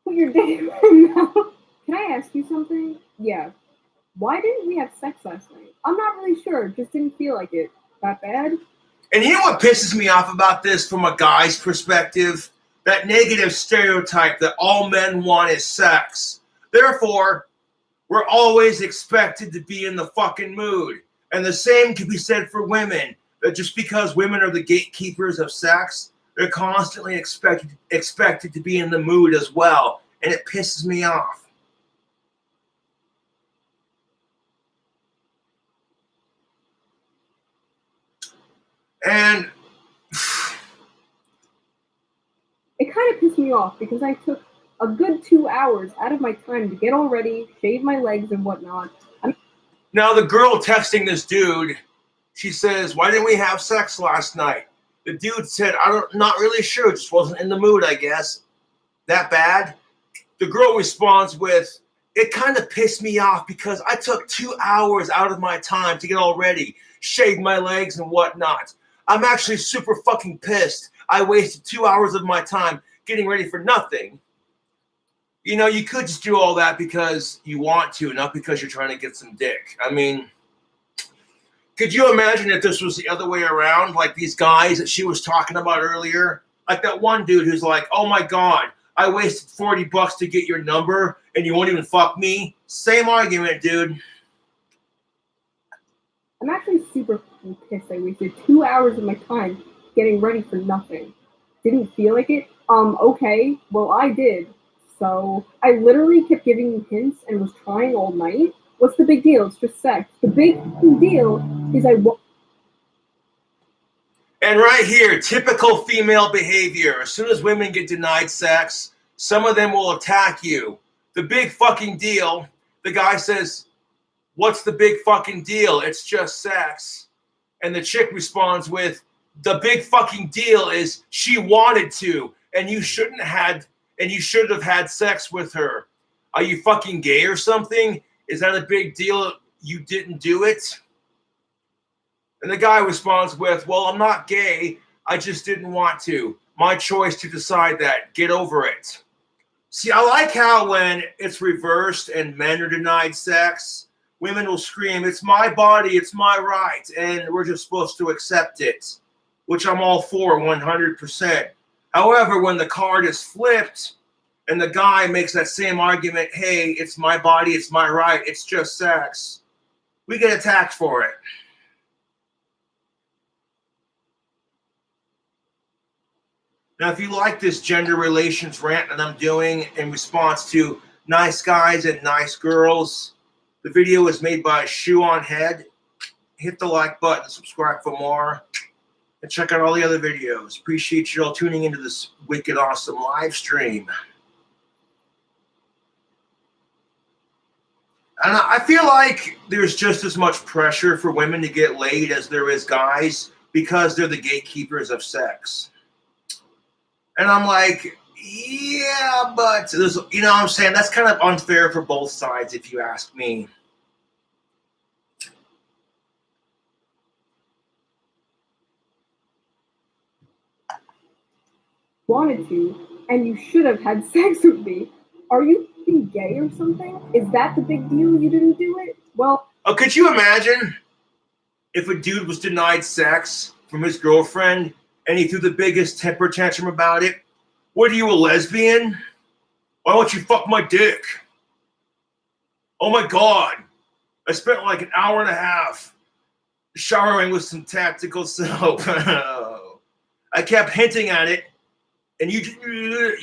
Put your dick in my mouth. Can I ask you something? Yeah. Why didn't we have sex last night? I'm not really sure. Just didn't feel like it. That bad? And you know what pisses me off about this from a guy's perspective? That negative stereotype that all men want is sex. Therefore, we're always expected to be in the fucking mood. And the same can be said for women. That just because women are the gatekeepers of sex, they're constantly expected to be in the mood as well. And it pisses me off. And it kind of pissed me off because I took a good 2 hours out of my time to get all ready, shave my legs and whatnot. Now the girl texting this dude, she says, why didn't we have sex last night? The dude said, not really sure, just wasn't in the mood, I guess. That bad? The girl responds with, it kind of pissed me off because I took 2 hours out of my time to get all ready, shave my legs and whatnot. I'm actually super fucking pissed. I wasted 2 hours of my time getting ready for nothing. You know, you could just do all that because you want to, not because you're trying to get some dick. I mean, could you imagine if this was the other way around? Like these guys that she was talking about earlier? Like that one dude who's like, oh my God, I wasted $40 to get your number and you won't even fuck me? Same argument, dude. I'm actually super fucking pissed I wasted 2 hours of my time getting ready for nothing. Didn't feel like it? Okay, well I did. So I literally kept giving you hints and was trying all night. What's the big deal? It's just sex. The big deal is And right here, typical female behavior. As soon as women get denied sex, some of them will attack you. The big fucking deal, the guy says, what's the big fucking deal? It's just sex. And the chick responds with, the big fucking deal is she wanted to, and you should have had sex with her. Are you fucking gay or something? Is that a big deal you didn't do it? And the guy responds with, well, I'm not gay. I just didn't want to. My choice to decide that. Get over it. See, I like how when it's reversed and men are denied sex, women will scream, it's my body, it's my right, and we're just supposed to accept it, which I'm all for 100%. However, when the card is flipped and the guy makes that same argument, hey, it's my body, it's my right, it's just sex, we get attacked for it. Now, if you like this gender relations rant that I'm doing in response to nice guys and nice girls, the video is made by Shoe on Head. Hit the like button, subscribe for more, and check out all the other videos. Appreciate you all tuning into this wicked awesome live stream. And I feel like there's just as much pressure for women to get laid as there is guys because they're the gatekeepers of sex. And I'm like, yeah, but there's, you know what I'm saying? That's kind of unfair for both sides, if you ask me. wanted to, and you should have had sex with me. Are you fucking gay or something? Is that the big deal you didn't do it? Well, oh, could you imagine if a dude was denied sex from his girlfriend and he threw the biggest temper tantrum about it? What are you, a lesbian? Why don't you fuck my dick? Oh my God. I spent like an hour and a half showering with some tactical soap. I kept hinting at it, and you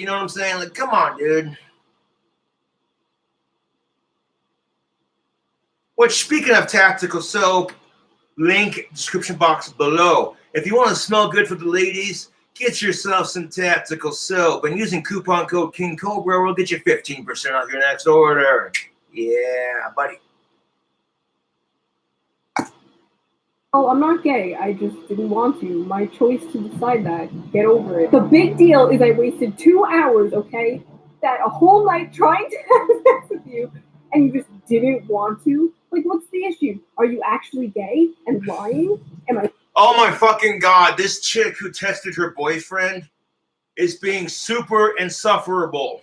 know what I'm saying? Like, come on, dude. Which, speaking of tactical soap, link description box below. If you want to smell good for the ladies, get yourself some tactical soap. And using coupon code King Cobra will get you 15% off your next order. Yeah, buddy. oh, I'm not gay. I just didn't want to. My choice to decide that. Get over it. The big deal is I wasted 2 hours, okay? That a whole night trying to have sex with you, and you just didn't want to? Like, what's the issue? Are you actually gay and lying? Am I? Oh my fucking God, this chick who tested her boyfriend is being super insufferable.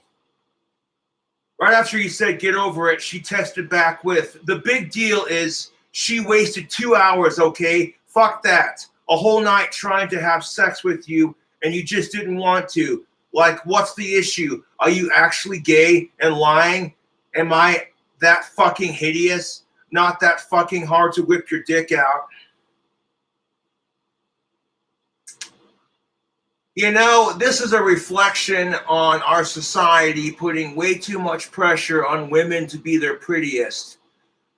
Right after he said get over it, she tested back with, the big deal is she wasted 2 hours, okay? Fuck that. A whole night trying to have sex with you and you just didn't want to. Like, what's the issue? Are you actually gay and lying? Am I that fucking hideous? Not that fucking hard to whip your dick out? You know, this is a reflection on our society putting way too much pressure on women to be their prettiest.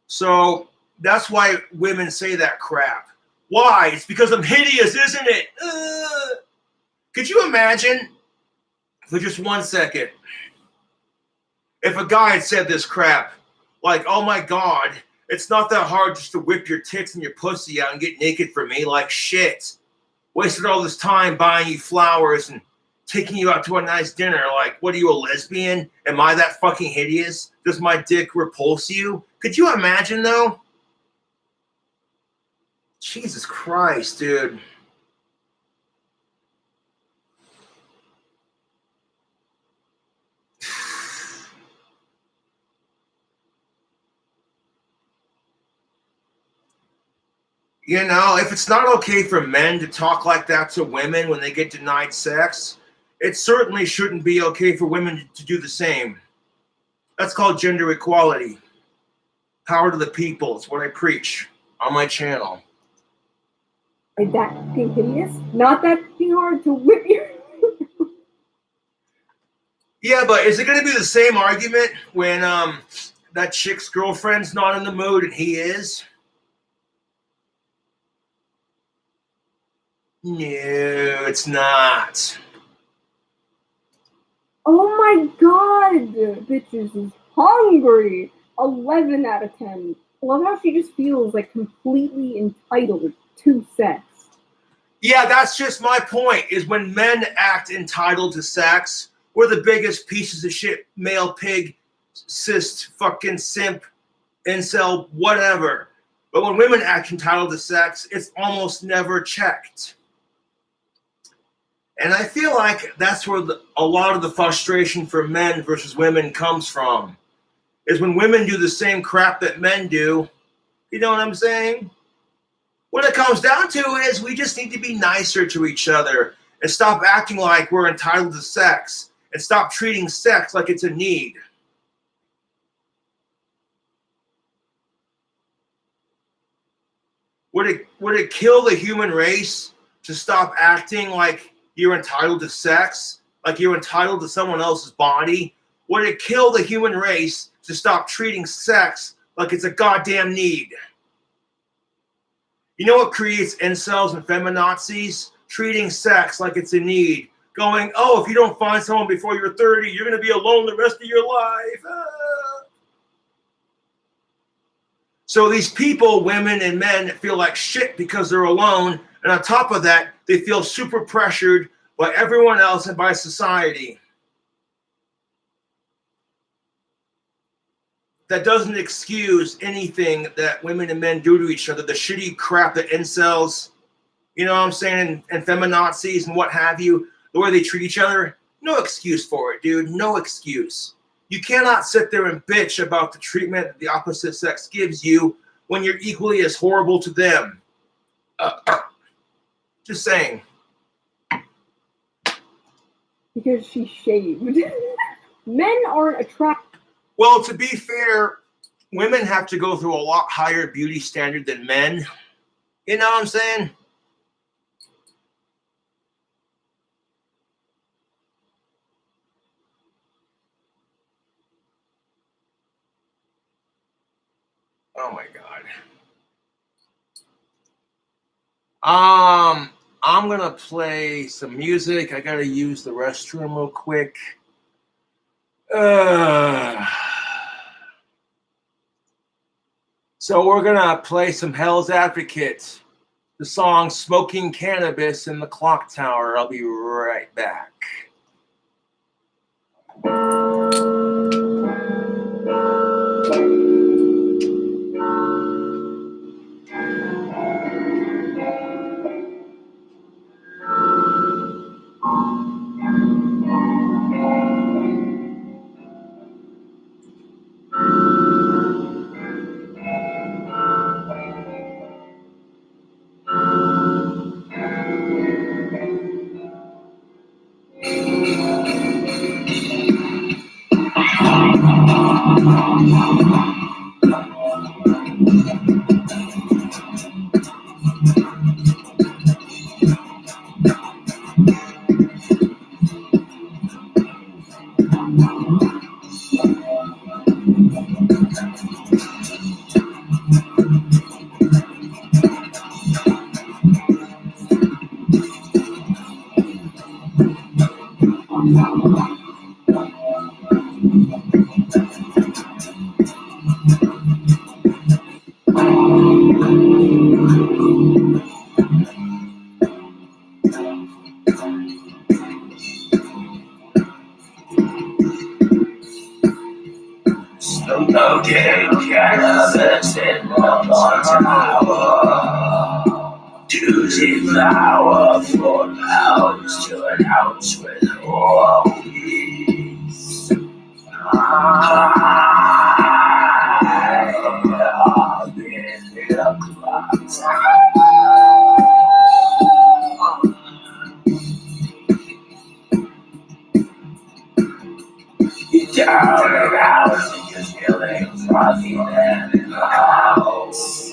So that's why women say that crap. Why? It's because I'm hideous, isn't it? Could you imagine, for just 1 second, if a guy had said this crap, like, oh my God, it's not that hard just to whip your tits and your pussy out and get naked for me, like shit. Wasted all this time buying you flowers and taking you out to a nice dinner. Like, what are you, a lesbian? Am I that fucking hideous? Does my dick repulse you? Could you imagine, though? Jesus Christ, dude. You know, if it's not okay for men to talk like that to women when they get denied sex, it certainly shouldn't be okay for women to do the same. That's called gender equality. Power to the people. It's what I preach. on my channel. Is that fucking hideous? Not that fucking hard to whip your. Yeah, but is it going to be the same argument when that chick's girlfriend's not in the mood and he is? No, it's not. Oh my god, bitches is hungry. 11 out of 10. I love how she just feels like completely entitled to sex. Yeah, that's just my point, is when men act entitled to sex, we're the biggest pieces of shit, male pig, cyst, fucking simp, incel, whatever. But when women act entitled to sex, it's almost never checked. And I feel like that's where a lot of the frustration for men versus women comes from, is when women do the same crap that men do. You know what I'm saying? What it comes down to is we just need to be nicer to each other and stop acting like we're entitled to sex and stop treating sex like it's a need. Would it kill the human race to stop acting like you're entitled to sex, like you're entitled to someone else's body? Would it kill the human race to stop treating sex like it's a goddamn need? You know what creates incels and feminazis? Treating sex like it's a need. Going, oh, if you don't find someone before you're 30, you're going to be alone the rest of your life. So these people, women and men, feel like shit because they're alone. And on top of that, they feel super pressured by everyone else and by society. That doesn't excuse anything that women and men do to each other. The shitty crap that incels, you know what I'm saying, and feminazis and what have you, the way they treat each other, no excuse for it, dude. No excuse. You cannot sit there and bitch about the treatment that the opposite sex gives you when you're equally as horrible to them. Just saying. Because she shaved. Men aren't attracted. Well, to be fair, women have to go through a lot higher beauty standard than men. You know what I'm saying? Oh my God. I'm gonna play some music. I gotta use the restroom real quick. So we're gonna play some Hell's Advocate, the song Smoking Cannabis in the Clock Tower. I'll be right back. Smoking cannabis in the clock tower. Choosing flower for pounds to an ounce with homies. I'm in the clock tower. Down and out, you're feeling froggy in the house.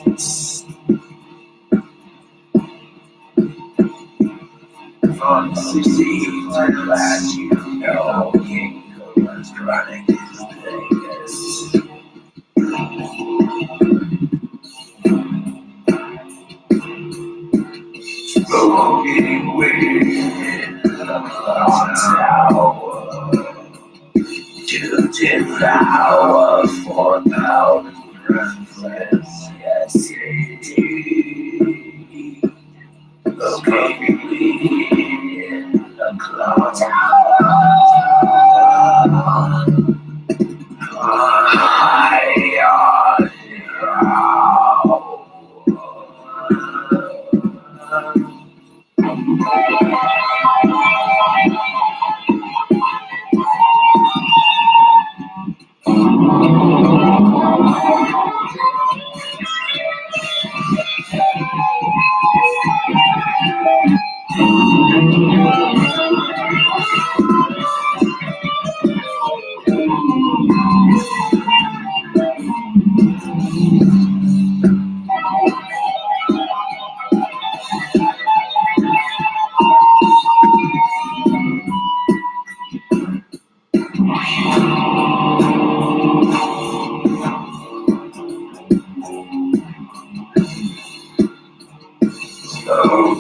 unsucceeds. I'm glad you know King Cobra's chronic is the famous. Smoking weed in the clock tower. To devour 4,000 breathless, yes indeed. Smoking weed in the clock tower. High on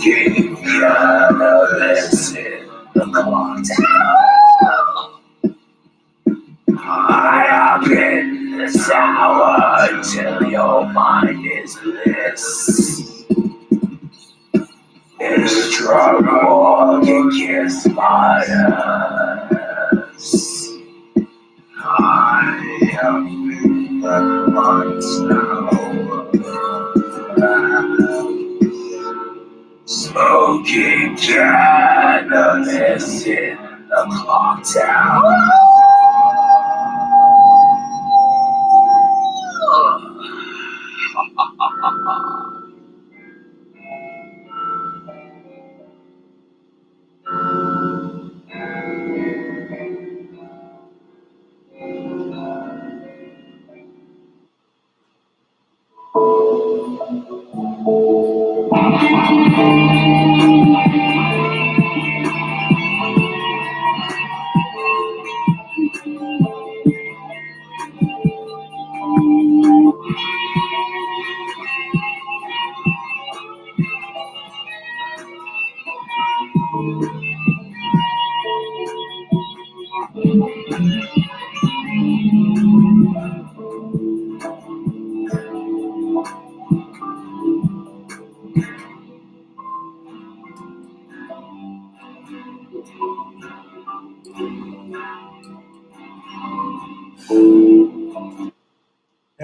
smoking cannabis in the clock tower. High up in the tower till your mind is bliss. This drug war can kiss my ass. High up in the clock tower. Smoking cannabis in the clock tower.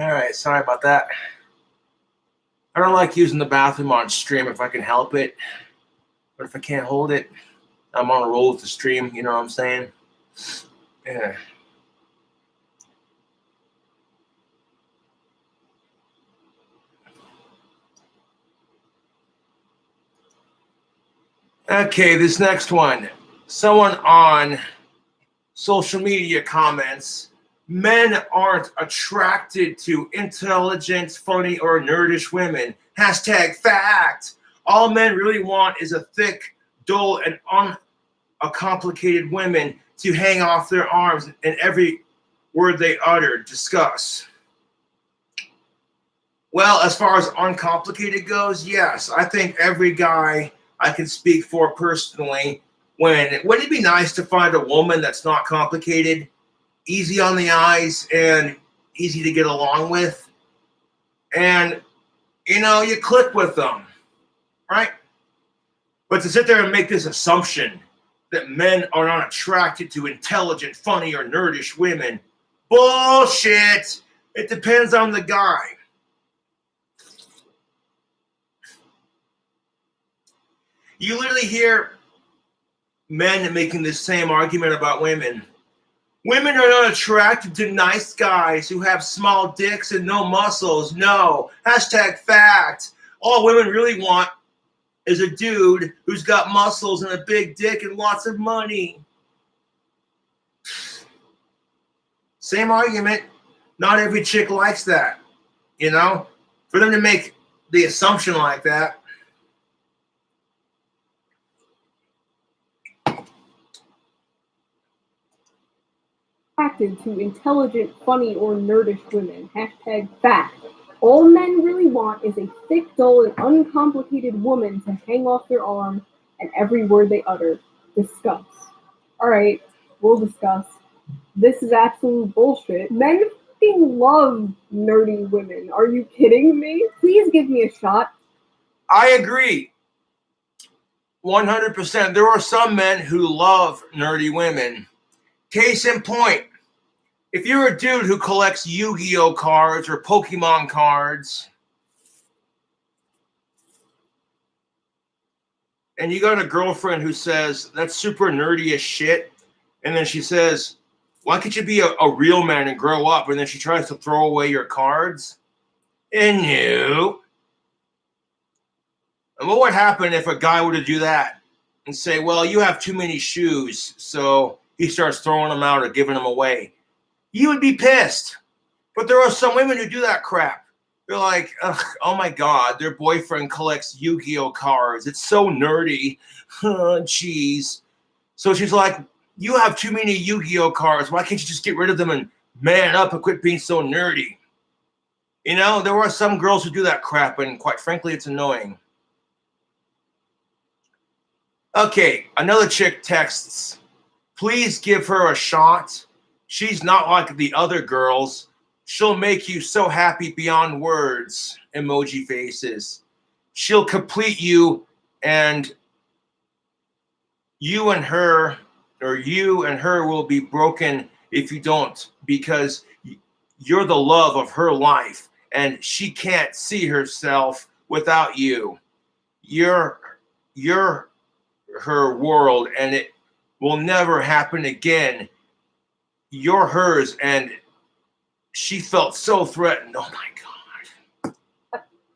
All right, sorry about that. I don't like using the bathroom on stream if I can help it, but if I can't hold it, I'm on a roll with the stream. You know what I'm saying? Yeah. Okay, this next one. Someone on social media comments, men aren't attracted to intelligent, funny, or nerdish women. Hashtag fact. All men really want is a thick, dull, and uncomplicated women to hang off their arms in every word they utter. Discuss. Well, as far as uncomplicated goes, yes. I think every guy I can speak for personally, wouldn't it be nice to find a woman that's not complicated, easy on the eyes, and easy to get along with? And, you click with them, right? But to sit there and make this assumption that men are not attracted to intelligent, funny, or nerdish women, bullshit. It depends on the guy. You literally hear men making this same argument about women. Women are not attracted to nice guys who have small dicks and no muscles. No. Hashtag fact. All women really want is a dude who's got muscles and a big dick and lots of money. Same argument. Not every chick likes that. For them to make the assumption like that. attracted to intelligent, funny, or nerdish women. Hashtag fact. All men really want is a thick, dull, and uncomplicated woman to hang off their arm and every word they utter. Discuss. Alright, we'll discuss. This is absolute bullshit. Men fucking love nerdy women. Are you kidding me? Please give me a shot. I agree. 100%. There are some men who love nerdy women. Case in point, if you're a dude who collects Yu-Gi-Oh cards or Pokemon cards, and you got a girlfriend who says, that's super nerdy as shit, and then she says, why can't you be a real man and grow up? And then she tries to throw away your cards. And no. And what would happen if a guy were to do that and say, well, you have too many shoes, so he starts throwing them out or giving them away? You would be pissed. But there are some women who do that crap. They're like, ugh, oh my God, their boyfriend collects Yu-Gi-Oh cards. It's so nerdy. Jeez. So she's like, you have too many Yu-Gi-Oh cards. Why can't you just get rid of them and man up and quit being so nerdy? You know, there are some girls who do that crap, and quite frankly, it's annoying. Okay, another chick texts, please give her a shot. She's not like the other girls. She'll make you so happy beyond words. Emoji faces. She'll complete you, and you and her will be broken if you don't, because you're the love of her life, and she can't see herself without you. You're her world, and it will never happen again. You're hers, and she felt so threatened. Oh my God.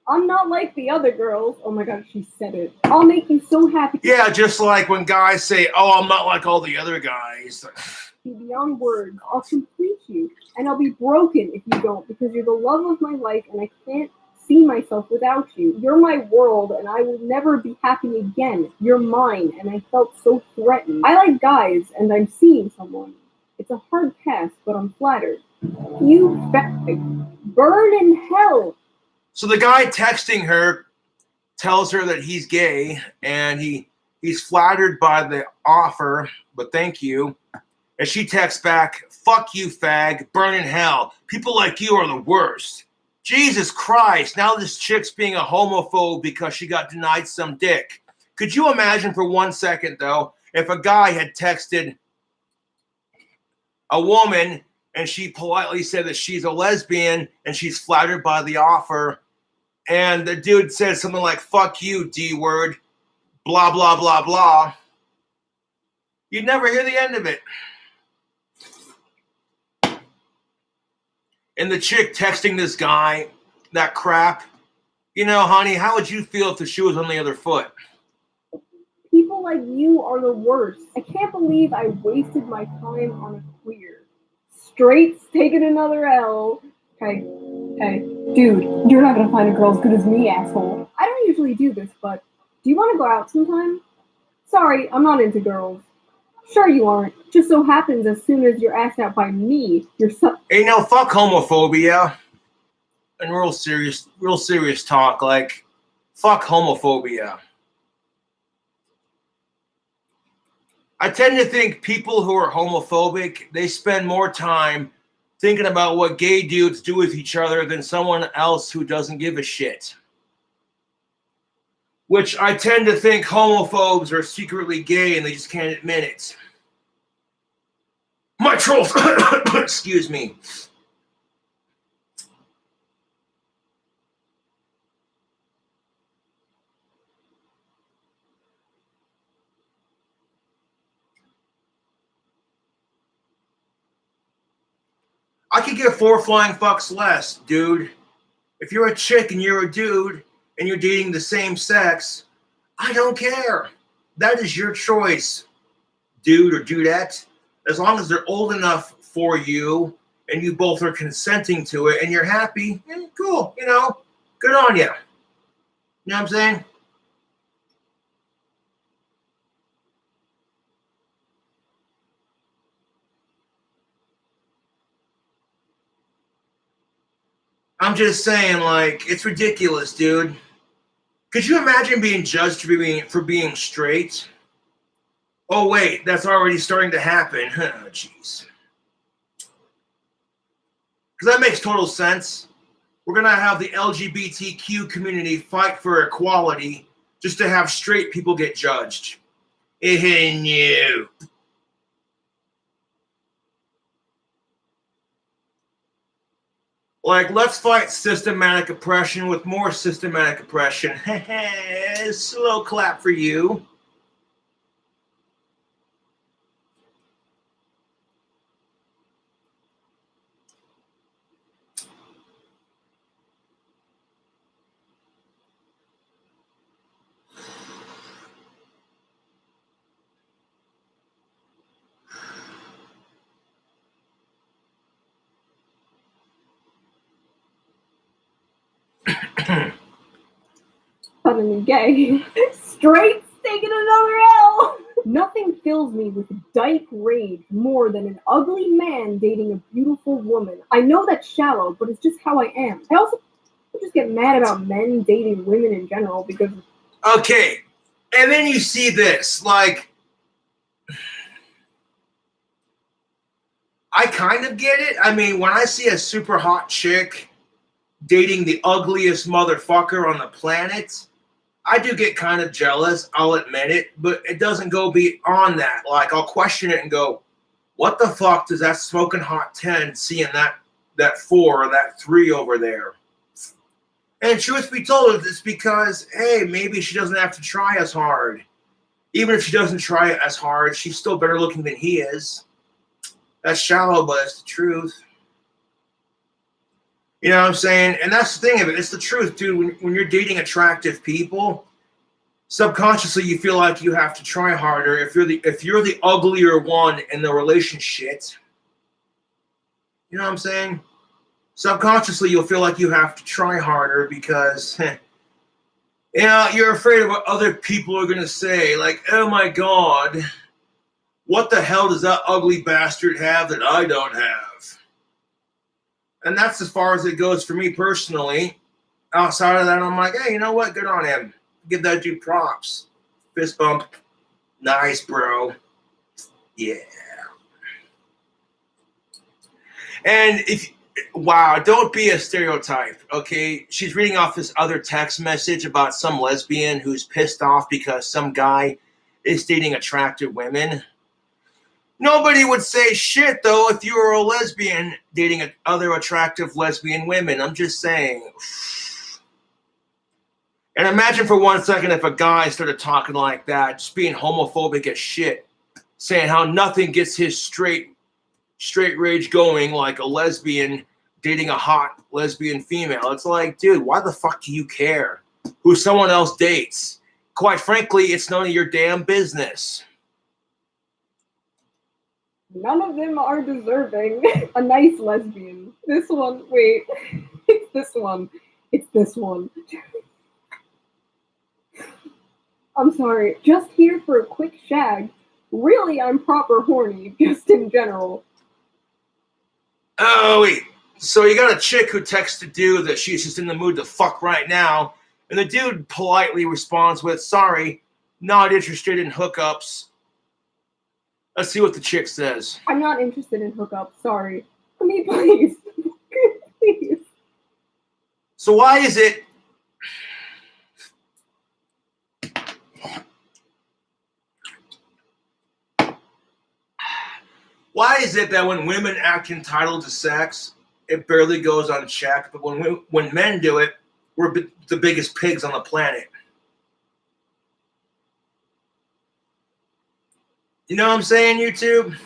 I'm not like the other girls. Oh my God, she said it. I'll make you so happy. Yeah, just like when guys say, oh, I'm not like all the other guys. Beyond words, I'll complete you, and I'll be broken if you don't, because you're the love of my life, and I can't see myself without you. You're my world, and I will never be happy again. You're mine, and I felt so threatened. I like guys, and I'm seeing someone. It's a hard pass, but I'm flattered. You fag. Burn in hell. So the guy texting her tells her that he's gay, and he's flattered by the offer, but thank you. And she texts back, fuck you, fag, burn in hell. People like you are the worst. Jesus Christ, now this chick's being a homophobe because she got denied some dick. Could you imagine for 1 second, though, if a guy had texted a woman and she politely said that she's a lesbian and she's flattered by the offer, and the dude said something like, fuck you, D-word, blah, blah, blah, blah. You'd never hear the end of it. And the chick texting this guy that crap, you know, honey, how would you feel if the shoe was on the other foot? People like you are the worst. I can't believe I wasted my time on a queer. Straight's taking another L. Hey, dude, you're not gonna find a girl as good as me, asshole. I don't usually do this, but do you want to go out sometime? Sorry, I'm not into girls. Sure you aren't. Just so happens as soon as you're asked out by me, you're so... Hey, no, fuck homophobia. And real serious talk, like, fuck homophobia. I tend to think people who are homophobic, they spend more time thinking about what gay dudes do with each other than someone else who doesn't give a shit. Which I tend to think homophobes are secretly gay and they just can't admit it. My trolls, excuse me. I could give 4 flying fucks less, dude. If you're a chick and you're a dude and you're dating the same sex, I don't care. That is your choice, dude or dudette. As long as they're old enough for you and you both are consenting to it and you're happy, cool, you know, good on you. You know what I'm saying? I'm just saying, like, it's ridiculous, dude. Could you imagine being judged for being straight? Oh wait, that's already starting to happen. Oh, jeez. Because that makes total sense. We're gonna have the LGBTQ community fight for equality just to have straight people get judged. No. Like, let's fight systematic oppression with more systematic oppression. Slow clap for you. Suddenly gay. Straight's taking another L. Nothing fills me with dyke rage more than an ugly man dating a beautiful woman. I know that's shallow, but it's just how I am. I also just get mad about men dating women in general because. Okay, and then you see this, like, I kind of get it. I mean, when I see a super hot chick dating the ugliest motherfucker on the planet, I do get kind of jealous, I'll admit it, but it doesn't go beyond that. Like, I'll question it and go, what the fuck does that smoking hot 10 see in that 4 or that 3 over there? And truth be told, it's because, hey, maybe she doesn't have to try as hard. Even if she doesn't try as hard, she's still better looking than he is. That's shallow, but it's the truth. You know what I'm saying? And that's the thing of it. It's the truth, dude. When you're dating attractive people, subconsciously you feel like you have to try harder. If you're the uglier one in the relationship, you know what I'm saying? Subconsciously you'll feel like you have to try harder because, you know, you're afraid of what other people are gonna say. Like, oh my God, what the hell does that ugly bastard have that I don't have? And that's as far as it goes for me personally. Outside of that, I'm like, hey, you know what? Good on him. Give that dude props. Fist bump. Nice, bro. Yeah. And wow, don't be a stereotype, okay? She's reading off this other text message about some lesbian who's pissed off because some guy is dating attractive women. Nobody would say shit, though, if you were a lesbian dating other attractive lesbian women. I'm just saying. And imagine for 1 second if a guy started talking like that, just being homophobic as shit, saying how nothing gets his straight rage going like a lesbian dating a hot lesbian female. It's like, dude, why the fuck do you care who someone else dates? Quite frankly, it's none of your damn business. None of them are deserving. A nice lesbian. This one, wait. It's this one. It's this one. I'm sorry. Just here for a quick shag. Really, I'm proper horny, just in general. Oh, wait. So you got a chick who texts a dude that she's just in the mood to fuck right now, and the dude politely responds with, sorry, not interested in hookups. Let's see what the chick says. I'm not interested in hookups, sorry. For me, please. Please. So why is it... Why is it that when women act entitled to sex, it barely goes unchecked, but when men do it, we're the biggest pigs on the planet? You know what I'm saying, YouTube?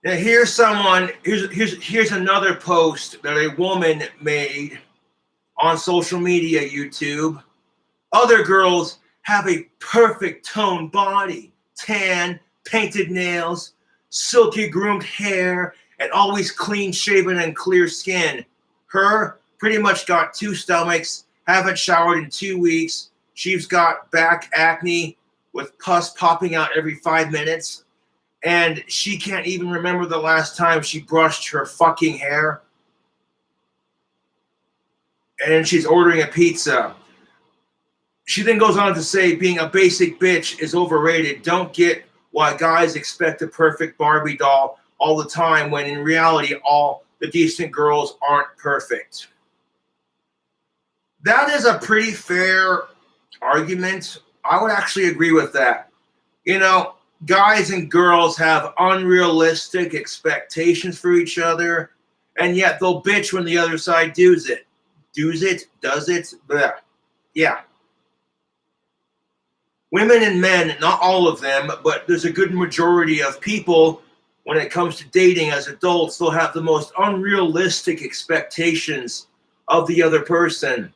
Now here's another post that a woman made on social media, YouTube. Other girls have a perfect toned body, tan, painted nails, silky groomed hair, and always clean shaven and clear skin. Her pretty much got 2 stomachs, haven't showered in 2 weeks. She's got back acne, with pus popping out every 5 minutes, and she can't even remember the last time she brushed her fucking hair, and she's ordering a pizza. She then goes on to say being a basic bitch is overrated. Don't get why guys expect a perfect Barbie doll all the time when in reality all the decent girls aren't perfect. That is a pretty fair argument. I would actually agree with that. You know, guys and girls have unrealistic expectations for each other, and yet they'll bitch when the other side does it. Does it? Blah. Yeah. Women and men, not all of them, but there's a good majority of people when it comes to dating as adults, they'll have the most unrealistic expectations of the other person.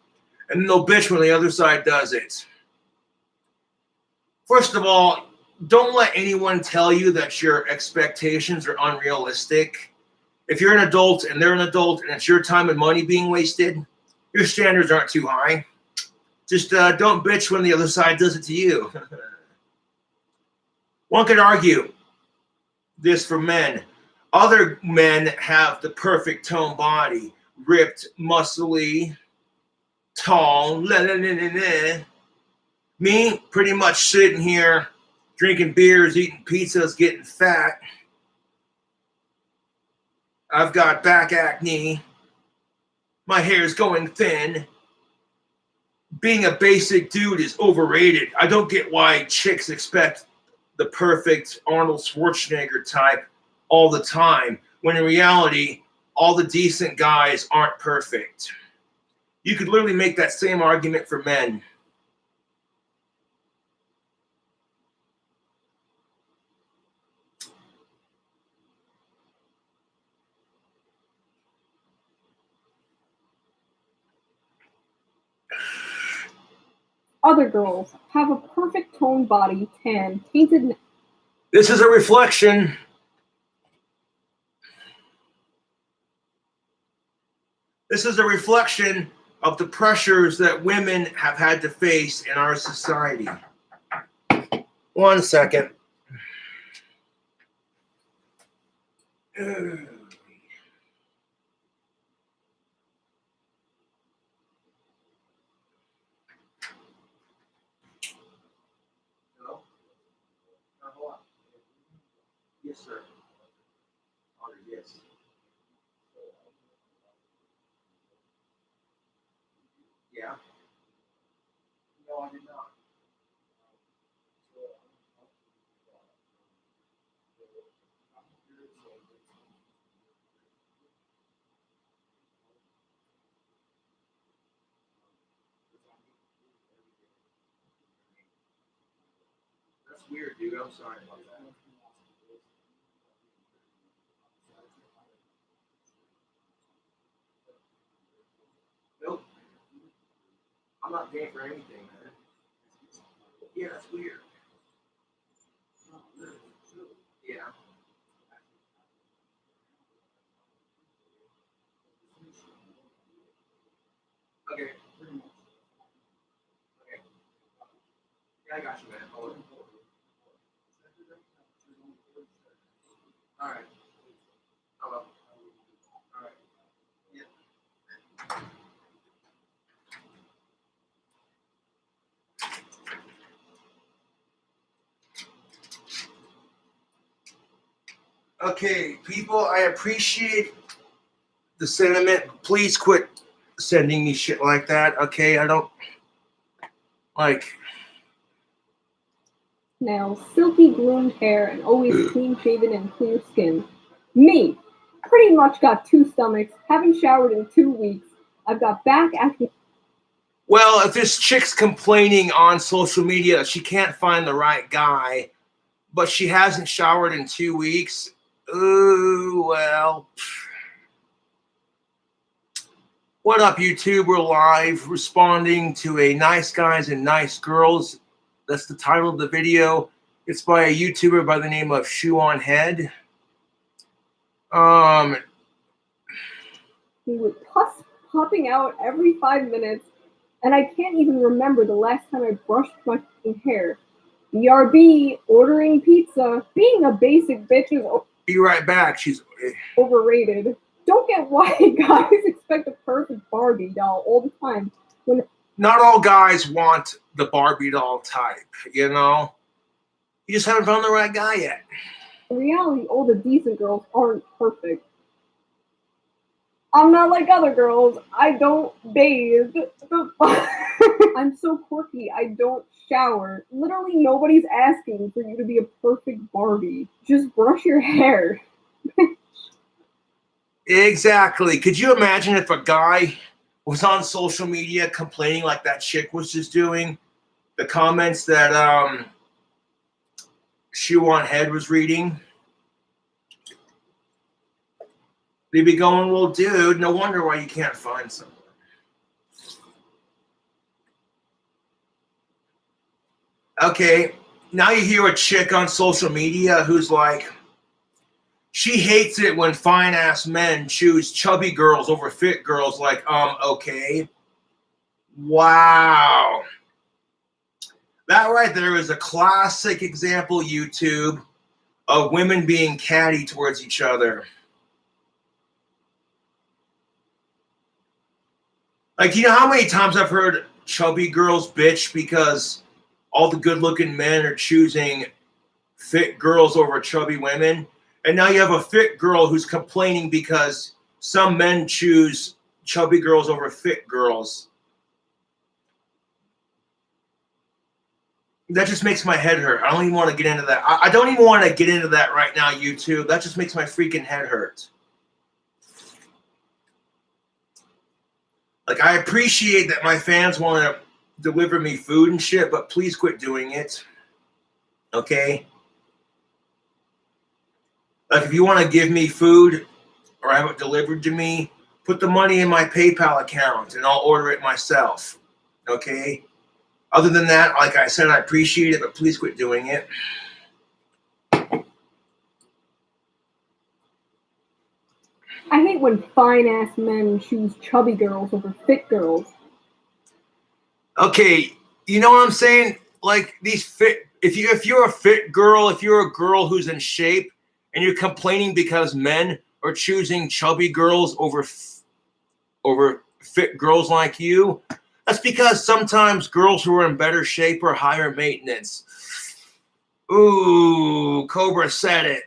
And they'll bitch when the other side does it. First of all, don't let anyone tell you that your expectations are unrealistic. If you're an adult and they're an adult and it's your time and money being wasted, your standards aren't too high. Just don't bitch when the other side does it to you. One could argue this for men. Other men have the perfect tone body, ripped, muscly, tall, Me, pretty much sitting here, drinking beers, eating pizzas, getting fat. I've got back acne. My hair's going thin. Being a basic dude is overrated. I don't get why chicks expect the perfect Arnold Schwarzenegger type all the time, when in reality, all the decent guys aren't perfect. You could literally make that same argument for men. Other girls have a perfect toned body, tan, painted. This is a reflection. This is a reflection of the pressures that women have had to face in our society. 1 second. Yes, sir. Yes. Yeah. No, I did not. That's weird, dude. I'm sorry about that. Nope. I'm not paying for anything, man. Yeah, that's weird. Yeah. Okay. Okay. Yeah, I got you, man. Hold on. All right. Hello. All right. Yeah. Okay, people, I appreciate the sentiment. Please quit sending me shit like that. Okay, I don't like. Nails, silky groomed hair, and always clean shaven and clear skin. Me, pretty much got 2 stomachs, haven't showered in 2 weeks. I've got back acne. Well, if this chick's complaining on social media she can't find the right guy, but she hasn't showered in 2 weeks, ooh, well. What up, YouTube? We're live responding to a Nice Guys and Nice Girls. That's the title of the video. It's by a YouTuber by the name of Shoe on Head. He with pus popping out every 5 minutes, and I can't even remember the last time I brushed my fucking hair. BRB, ordering pizza. Being a basic bitch is Be right back. She's overrated. Don't get why guys expect a perfect Barbie doll all the time. When not all guys want the Barbie doll type, you know? You just haven't found the right guy yet. in reality, all the decent girls aren't perfect. I'm not like other girls. I don't bathe. I'm so quirky. I don't shower. Literally, nobody's asking for you to be a perfect Barbie. Just brush your hair. Exactly. Could you imagine if a guy was on social media complaining like that chick was just doing? The comments that She Want Head was reading? They'd be going, well, dude, no wonder why you can't find someone. Okay, now you hear a chick on social media who's like, she hates it when fine-ass men choose chubby girls over fit girls. Like, okay. Wow. That right there is a classic example, YouTube, of women being catty towards each other. Like, you know how many times I've heard chubby girls bitch because all the good-looking men are choosing fit girls over chubby women? And now you have a fit girl who's complaining because some men choose chubby girls over fit girls. That just makes my head hurt. I don't even want to get into that. I don't even want to get into that right now, YouTube. That just makes my freaking head hurt. Like, I appreciate that my fans want to deliver me food and shit, but please quit doing it. Okay? Like, if you want to give me food or have it delivered to me, put the money in my PayPal account and I'll order it myself. Okay? Other than that, like I said, I appreciate it, but please quit doing it. I hate when fine-ass men choose chubby girls over fit girls. Okay, you know what I'm saying? Like, these fit, if you're a fit girl, if you're a girl who's in shape and you're complaining because men are choosing chubby girls over fit girls like you, that's because sometimes girls who are in better shape are higher maintenance. Ooh, Cobra said it.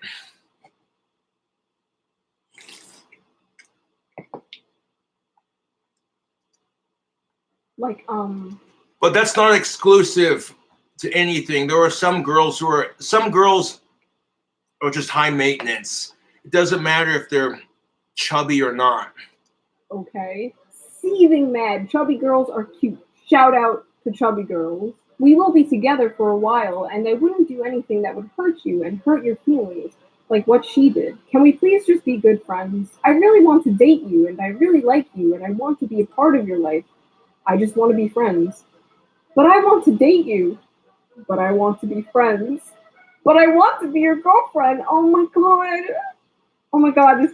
Like, But that's not exclusive to anything. There are some girls are just high maintenance. It doesn't matter if they're chubby or not. okay. Seething mad. Chubby girls are cute. Shout out to chubby girls. We will be together for a while, and I wouldn't do anything that would hurt you and hurt your feelings, like what she did. Can we please just be good friends? I really want to date you, and I really like you, and I want to be a part of your life. I just want to be friends. But I want to date you. But I want to be friends. But I want to be your girlfriend. Oh my god. Oh my god.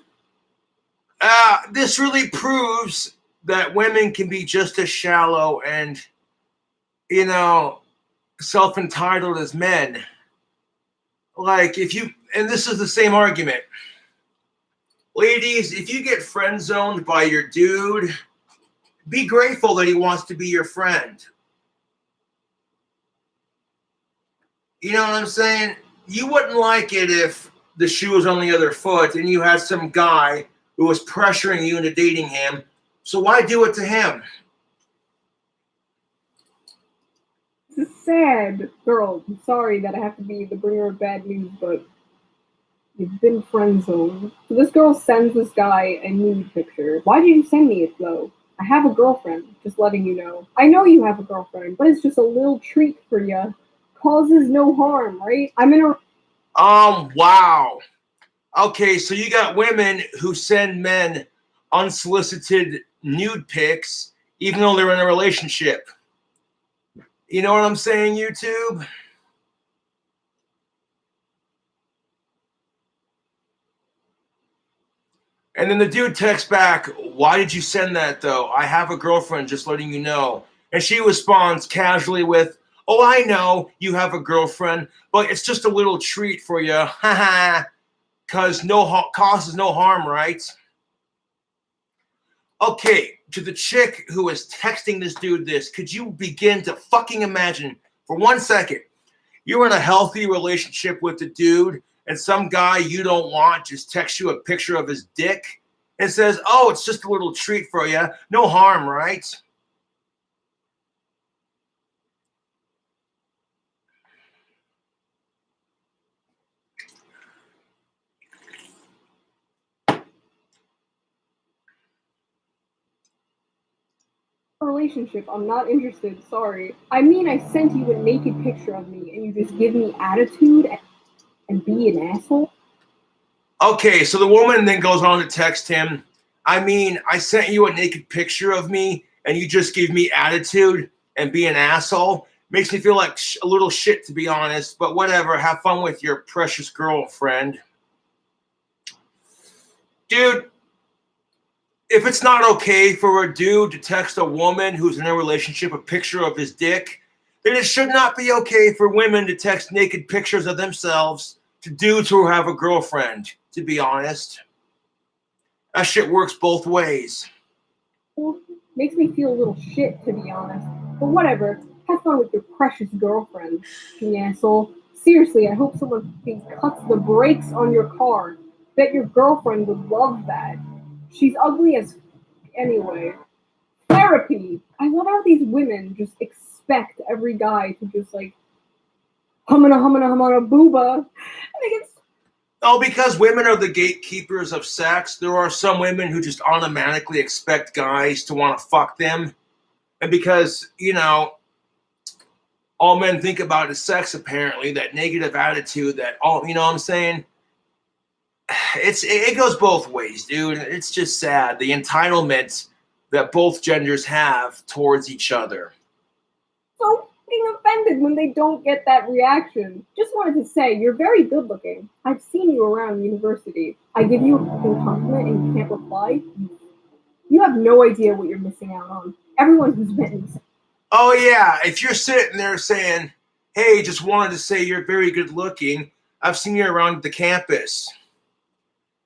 This really proves that women can be just as shallow and, you know, self-entitled as men. Like, and this is the same argument. Ladies, if you get friend zoned by your dude, be grateful that he wants to be your friend. You know what I'm saying? You wouldn't like it if the shoe was on the other foot and you had some guy who was pressuring you into dating him. So why do it to him? This is sad. Girl, I'm sorry that I have to be the bringer of bad news, but you've been friend zoned. So this girl sends this guy a nude picture. Why did you send me it though? I have a girlfriend, just letting you know. I know you have a girlfriend, but it's just a little treat for ya. Causes no harm, right? I'm in a Wow. Okay, so you got women who send men unsolicited nude pics even though they're in a relationship. You know what I'm saying, YouTube? And then the dude texts back, why did you send that though? I have a girlfriend, just letting you know. And she responds casually with, Oh, I know you have a girlfriend, but it's just a little treat for you. Haha. Because causes no harm, right? Okay, to the chick who is texting this dude this, could you begin to fucking imagine for 1 second, you're in a healthy relationship with the dude, and some guy you don't want just texts you a picture of his dick and says, oh, it's just a little treat for you. No harm, right? Relationship. I'm not interested. Sorry. I mean, I sent you a naked picture of me, and you just give me attitude and be an asshole. Okay, so the woman then goes on to text him, I mean, I sent you a naked picture of me, and you just give me attitude and be an asshole. Makes me feel like a little shit, to be honest, but whatever. Have fun with your precious girlfriend. Dude, if it's not okay for a dude to text a woman who's in a relationship a picture of his dick, then it should not be okay for women to text naked pictures of themselves to dudes who have a girlfriend, to be honest. That shit works both ways. Well, makes me feel a little shit, to be honest. But whatever. Have fun with your precious girlfriend, you asshole. Seriously, I hope someone cuts the brakes on your car. Bet your girlfriend would love that. She's ugly as anyway. Therapy. I love how these women just expect every guy to just like humana booba. I think it's Oh, because women are the gatekeepers of sex, there are some women who just automatically expect guys to want to fuck them. And because, all men think about is sex, apparently, that negative attitude, that all, you know what I'm saying? It goes both ways, dude. It's just sad. The entitlement that both genders have towards each other. so being offended when they don't get that reaction. Just wanted to say, you're very good looking. I've seen you around university. I give you a compliment and you can't reply. You have no idea what you're missing out on. Everyone who's met me says, Oh, yeah. If you're sitting there saying, hey, just wanted to say you're very good looking, I've seen you around the campus.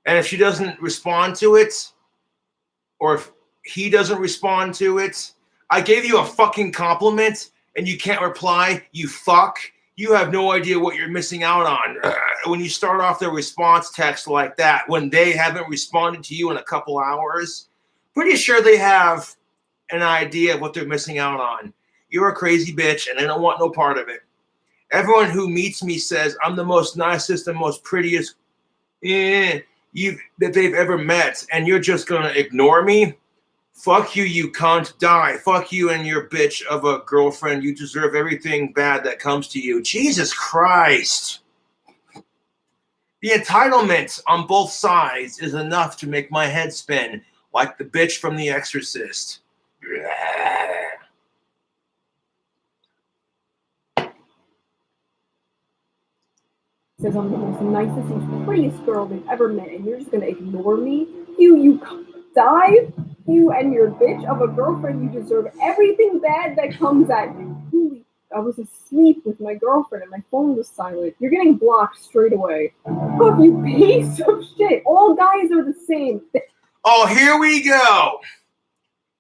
And if she doesn't respond to it, or if he doesn't respond to it, I gave you a fucking compliment and you can't reply, you fuck. You have no idea what you're missing out on. When you start off their response text like that, when they haven't responded to you in a couple hours, pretty sure they have an idea of what they're missing out on. You're a crazy bitch and I don't want no part of it. Everyone who meets me says I'm the most nicest and most prettiest that they've ever met, and you're just gonna ignore me? Fuck you, you cunt. Die. Fuck you and your bitch of a girlfriend. You deserve everything bad that comes to you. Jesus Christ. The entitlement on both sides is enough to make my head spin like the bitch from The Exorcist. I'm the most nicest, most prettiest girl they've ever met, and you're just gonna ignore me? You die? You and your bitch of a girlfriend, you deserve everything bad that comes at you. Holy, I was asleep with my girlfriend and my phone was silent. You're getting blocked straight away. Oh, you piece of shit. All guys are the same. Oh, here we go.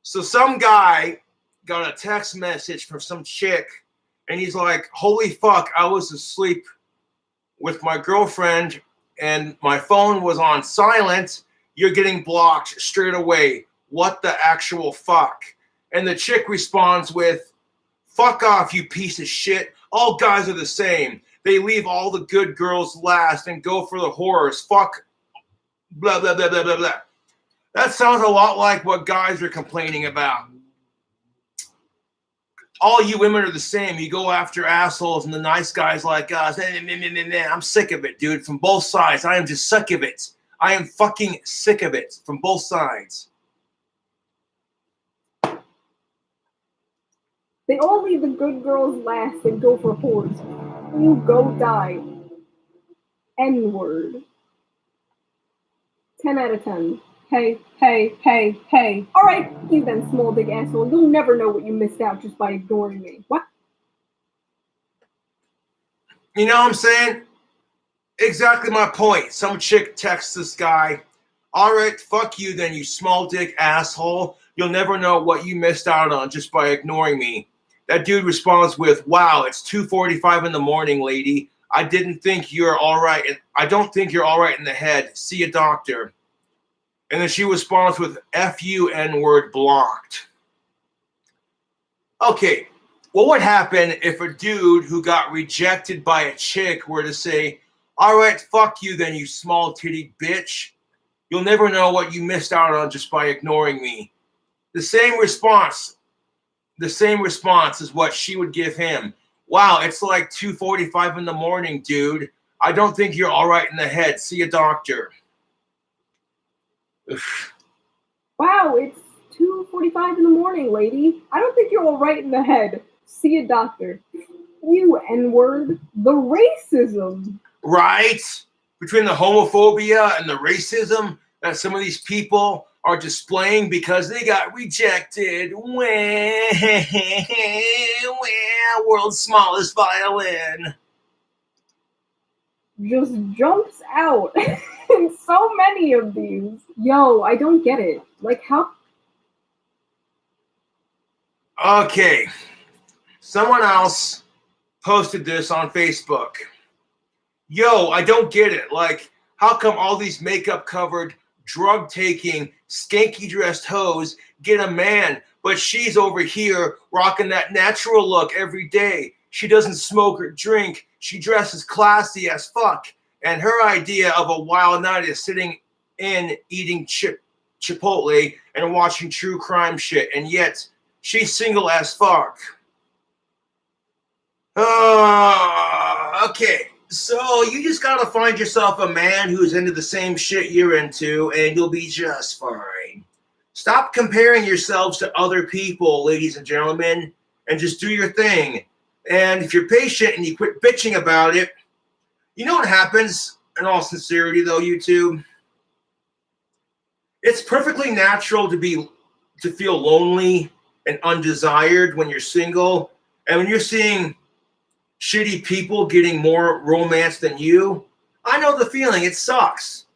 So some guy got a text message from some chick, and he's like, holy fuck, I was asleep with my girlfriend and my phone was on silent. You're getting blocked straight away. What the actual fuck? And the chick responds with, fuck off, you piece of shit. All guys are the same. They leave all the good girls last and go for the whores. Fuck, blah, blah, blah, blah, blah, blah. That sounds a lot like what guys are complaining about. All you women are the same. You go after assholes and the nice guys like us. I'm sick of it, dude. From both sides. I am just sick of it. I am fucking sick of it. From both sides. They all leave the good girls last and go for whores. You go die. N-word. 10 out of 10. Hey. Alright, you then, small dick asshole. You'll never know what you missed out just by ignoring me. What? You know what I'm saying? Exactly my point. Some chick texts this guy, all right, fuck you then, you small dick asshole. You'll never know what you missed out on just by ignoring me. That dude responds with, wow, it's 2:45 in the morning, lady. I didn't think you're all right. I don't think you're all right in the head. See a doctor. And then she responds with, F you, N-word, blocked. Okay, what would happen if a dude who got rejected by a chick were to say, all right, fuck you then, you small titty bitch. You'll never know what you missed out on just by ignoring me. The same response is what she would give him. Wow, it's like 2:45 in the morning, dude. I don't think you're all right in the head. See a doctor. Wow, it's 2:45 in the morning, lady. I don't think you're all right in the head. See a doctor. You N-word. The racism. Right? Between the homophobia and the racism that some of these people are displaying because they got rejected. World's smallest violin. Just jumps out. And so many of these. Yo, I don't get it. Like, how? Okay. Someone else posted this on Facebook. Yo, I don't get it. Like, how come all these makeup covered, drug taking, skanky dressed hoes get a man, but she's over here rocking that natural look every day? She doesn't smoke or drink. She dresses classy as fuck. And her idea of a wild night is sitting in eating Chipotle and watching true crime shit. And yet, she's single as fuck. Okay. So you just gotta find yourself a man who's into the same shit you're into, and you'll be just fine. Stop comparing yourselves to other people, ladies and gentlemen, and just do your thing. And if you're patient and you quit bitching about it, you know what happens, in all sincerity though, YouTube? It's perfectly natural to feel lonely and undesired when you're single, and when you're seeing shitty people getting more romance than you. I know the feeling. It sucks,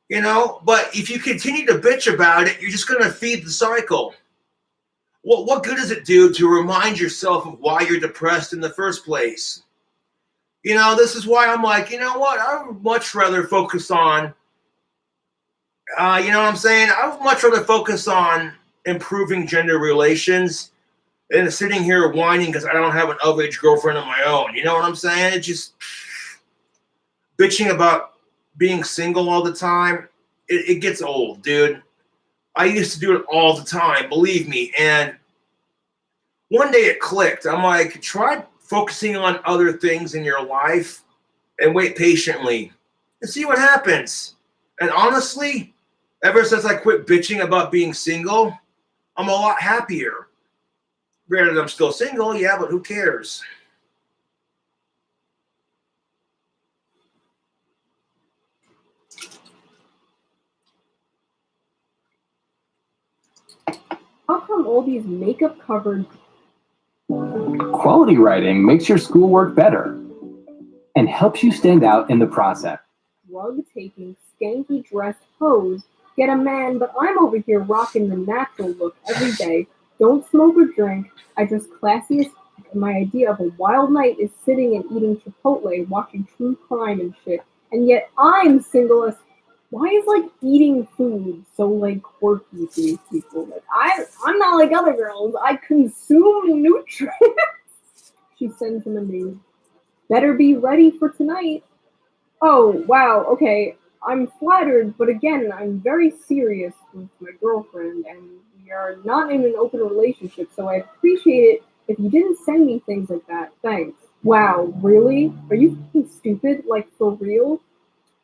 you know? But if you continue to bitch about it, you're just going to feed the cycle. What good does it do to remind yourself of why you're depressed in the first place? You know, this is why I'm like, you know what? I would much rather focus on, you know what I'm saying? I would much rather focus on improving gender relations and sitting here whining because I don't have an of-age girlfriend of my own. You know what I'm saying? It's just bitching about being single all the time. It gets old, dude. I used to do it all the time, believe me. And one day it clicked. I'm like, try focusing on other things in your life and wait patiently and see what happens. And honestly, ever since I quit bitching about being single, I'm a lot happier. Granted, I'm still single, yeah, but who cares? How come all these makeup covered Quality writing makes your schoolwork better and helps you stand out in the process. drug taking, skanky dressed hoes get a man, but I'm over here rocking the natural look every day. Don't smoke or drink. I dress classy as fuck, and my idea of a wild night is sitting and eating Chipotle, watching true crime and shit. And yet I'm single as. Why is like eating food so like quirky to these people? Like I'm not like other girls. I consume nutrients. She sends him a nude. Better be ready for tonight. Oh wow. Okay. I'm flattered, but again, I'm very serious with my girlfriend, and we are not in an open relationship, so I appreciate it if you didn't send me things like that. Thanks. Wow, really? Are you fucking stupid? Like, for real?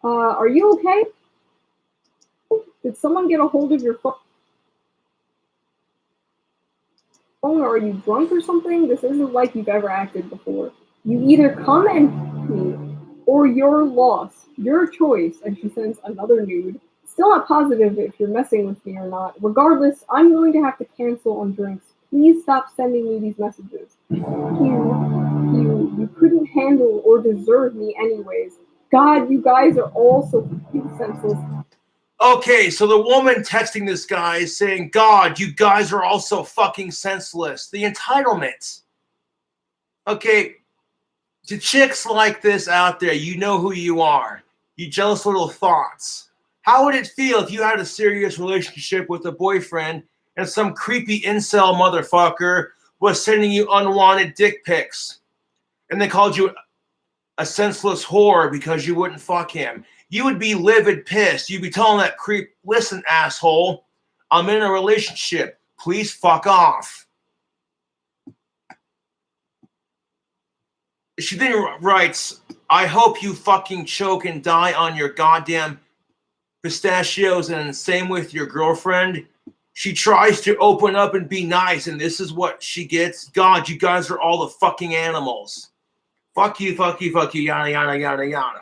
Are you okay? Did someone get a hold of your phone, or are you drunk or something? This isn't like you've ever acted before. You either come and me, or you're lost. Your choice. And she sends another nude. Still not positive if you're messing with me or not. Regardless, I'm going to have to cancel on drinks. Please stop sending me these messages. You couldn't handle evil or deserve me anyways. God, you guys are all so fucking senseless. Okay, so the woman texting this guy is saying, God, you guys are all so fucking senseless. The entitlement. Okay, to chicks like this out there, you know who you are. You jealous little thoughts. How would it feel if you had a serious relationship with a boyfriend and some creepy incel motherfucker was sending you unwanted dick pics and they called you a senseless whore because you wouldn't fuck him? You would be livid pissed. You'd be telling that creep, listen, asshole, I'm in a relationship. Please fuck off. She then writes, I hope you fucking choke and die on your goddamn pistachios, and same with your girlfriend. She tries to open up and be nice, and this is what she gets. God, you guys are all the fucking animals. Fuck you, fuck you, fuck you, yada, yada, yada, yada.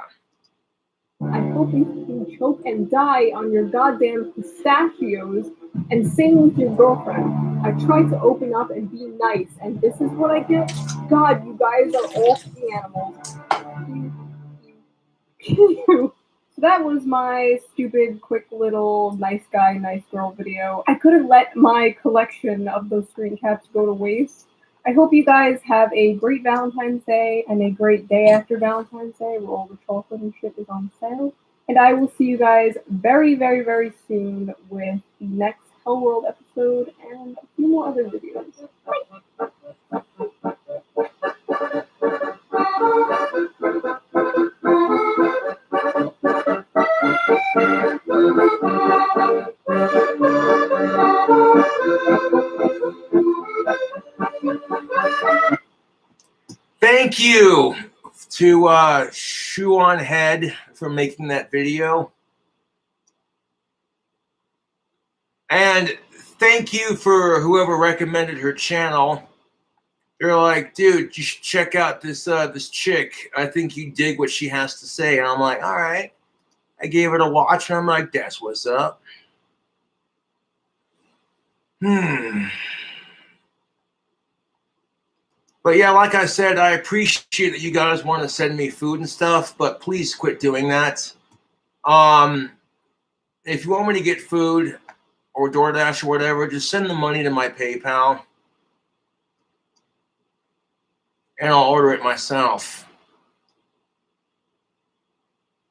I hope you fucking choke and die on your goddamn pistachios, and same with your girlfriend. I tried to open up and be nice, and this is what I get? God, you guys are all fucking animals. So that was my stupid, quick little nice guy, nice girl video. I couldn't let my collection of those screen caps go to waste. I hope you guys have a great Valentine's Day and a great day after Valentine's Day where all the chocolate and shit is on sale. And I will see you guys very, very, very soon with the next Hell World episode and a few more other videos. Thank you to Shoe on Head for making that video. And thank you for whoever recommended her channel. They're like, dude, you should check out this chick. I think you dig what she has to say. And I'm like, all right. I gave it a watch, and I'm like, that's what's up. But yeah, like I said, I appreciate that you guys want to send me food and stuff, but please quit doing that. If you want me to get food or DoorDash or whatever, just send the money to my PayPal, and I'll order it myself.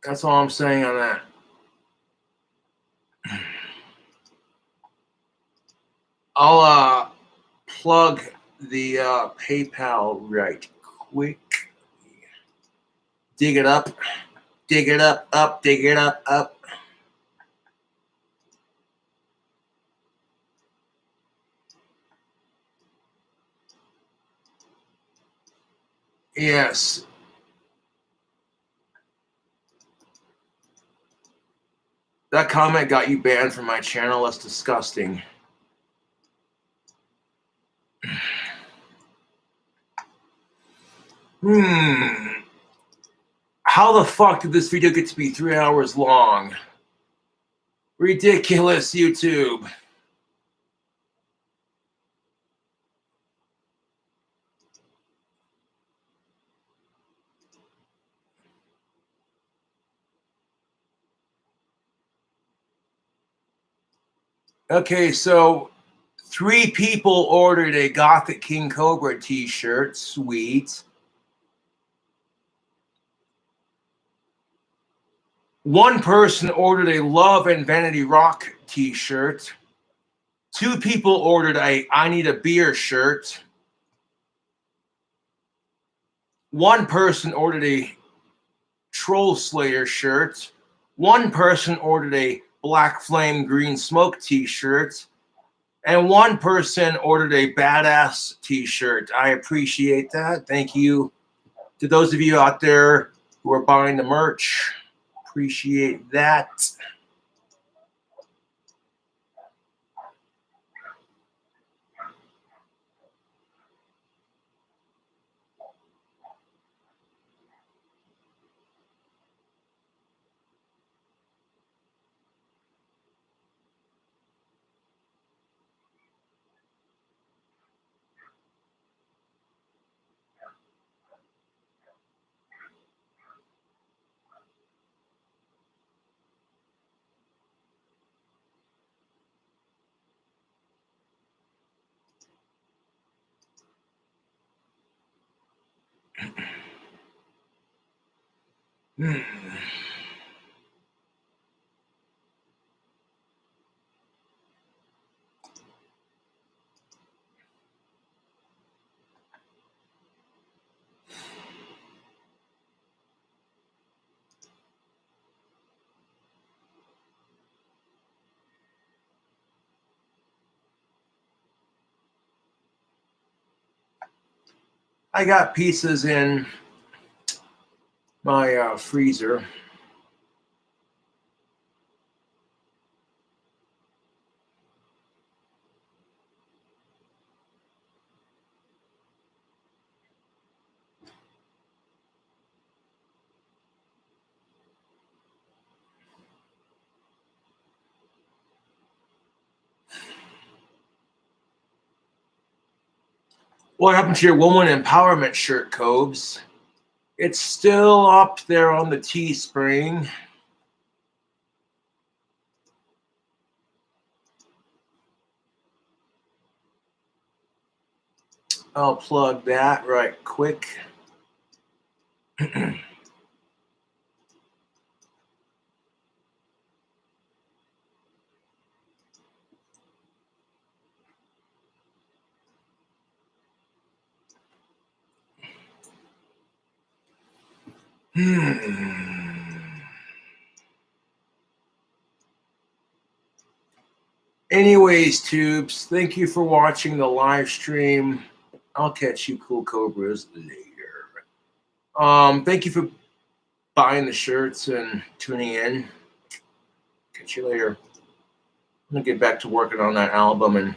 That's all I'm saying on that. I'll plug the PayPal right quick. Dig it up, dig it up, dig it up. Yes. That comment got you banned from my channel. That's disgusting. How the fuck did this video get to be 3 hours long? Ridiculous, YouTube. Okay, so 3 people ordered a Gothic King Cobra t-shirt. Sweet. 1 person ordered a Love and Vanity Rock t-shirt. 2 people ordered a I Need a Beer shirt. 1 person ordered a Troll Slayer shirt. 1 person ordered a Black Flame Green Smoke t-shirt. And 1 person ordered a Badass t-shirt. I appreciate that. Thank you to those of you out there who are buying the merch. Appreciate that. Hmm. I got pizzas in my freezer. What happened to your woman empowerment shirt, Cobes? It's still up there on the Teespring. I'll plug that right quick. Anyways, tubes, thank you for watching the live stream. I'll catch you cool cobras later. Thank you for buying the shirts and tuning in. Catch you later. I'm gonna get back to working on that album and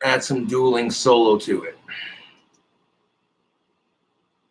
add some dueling solo to it.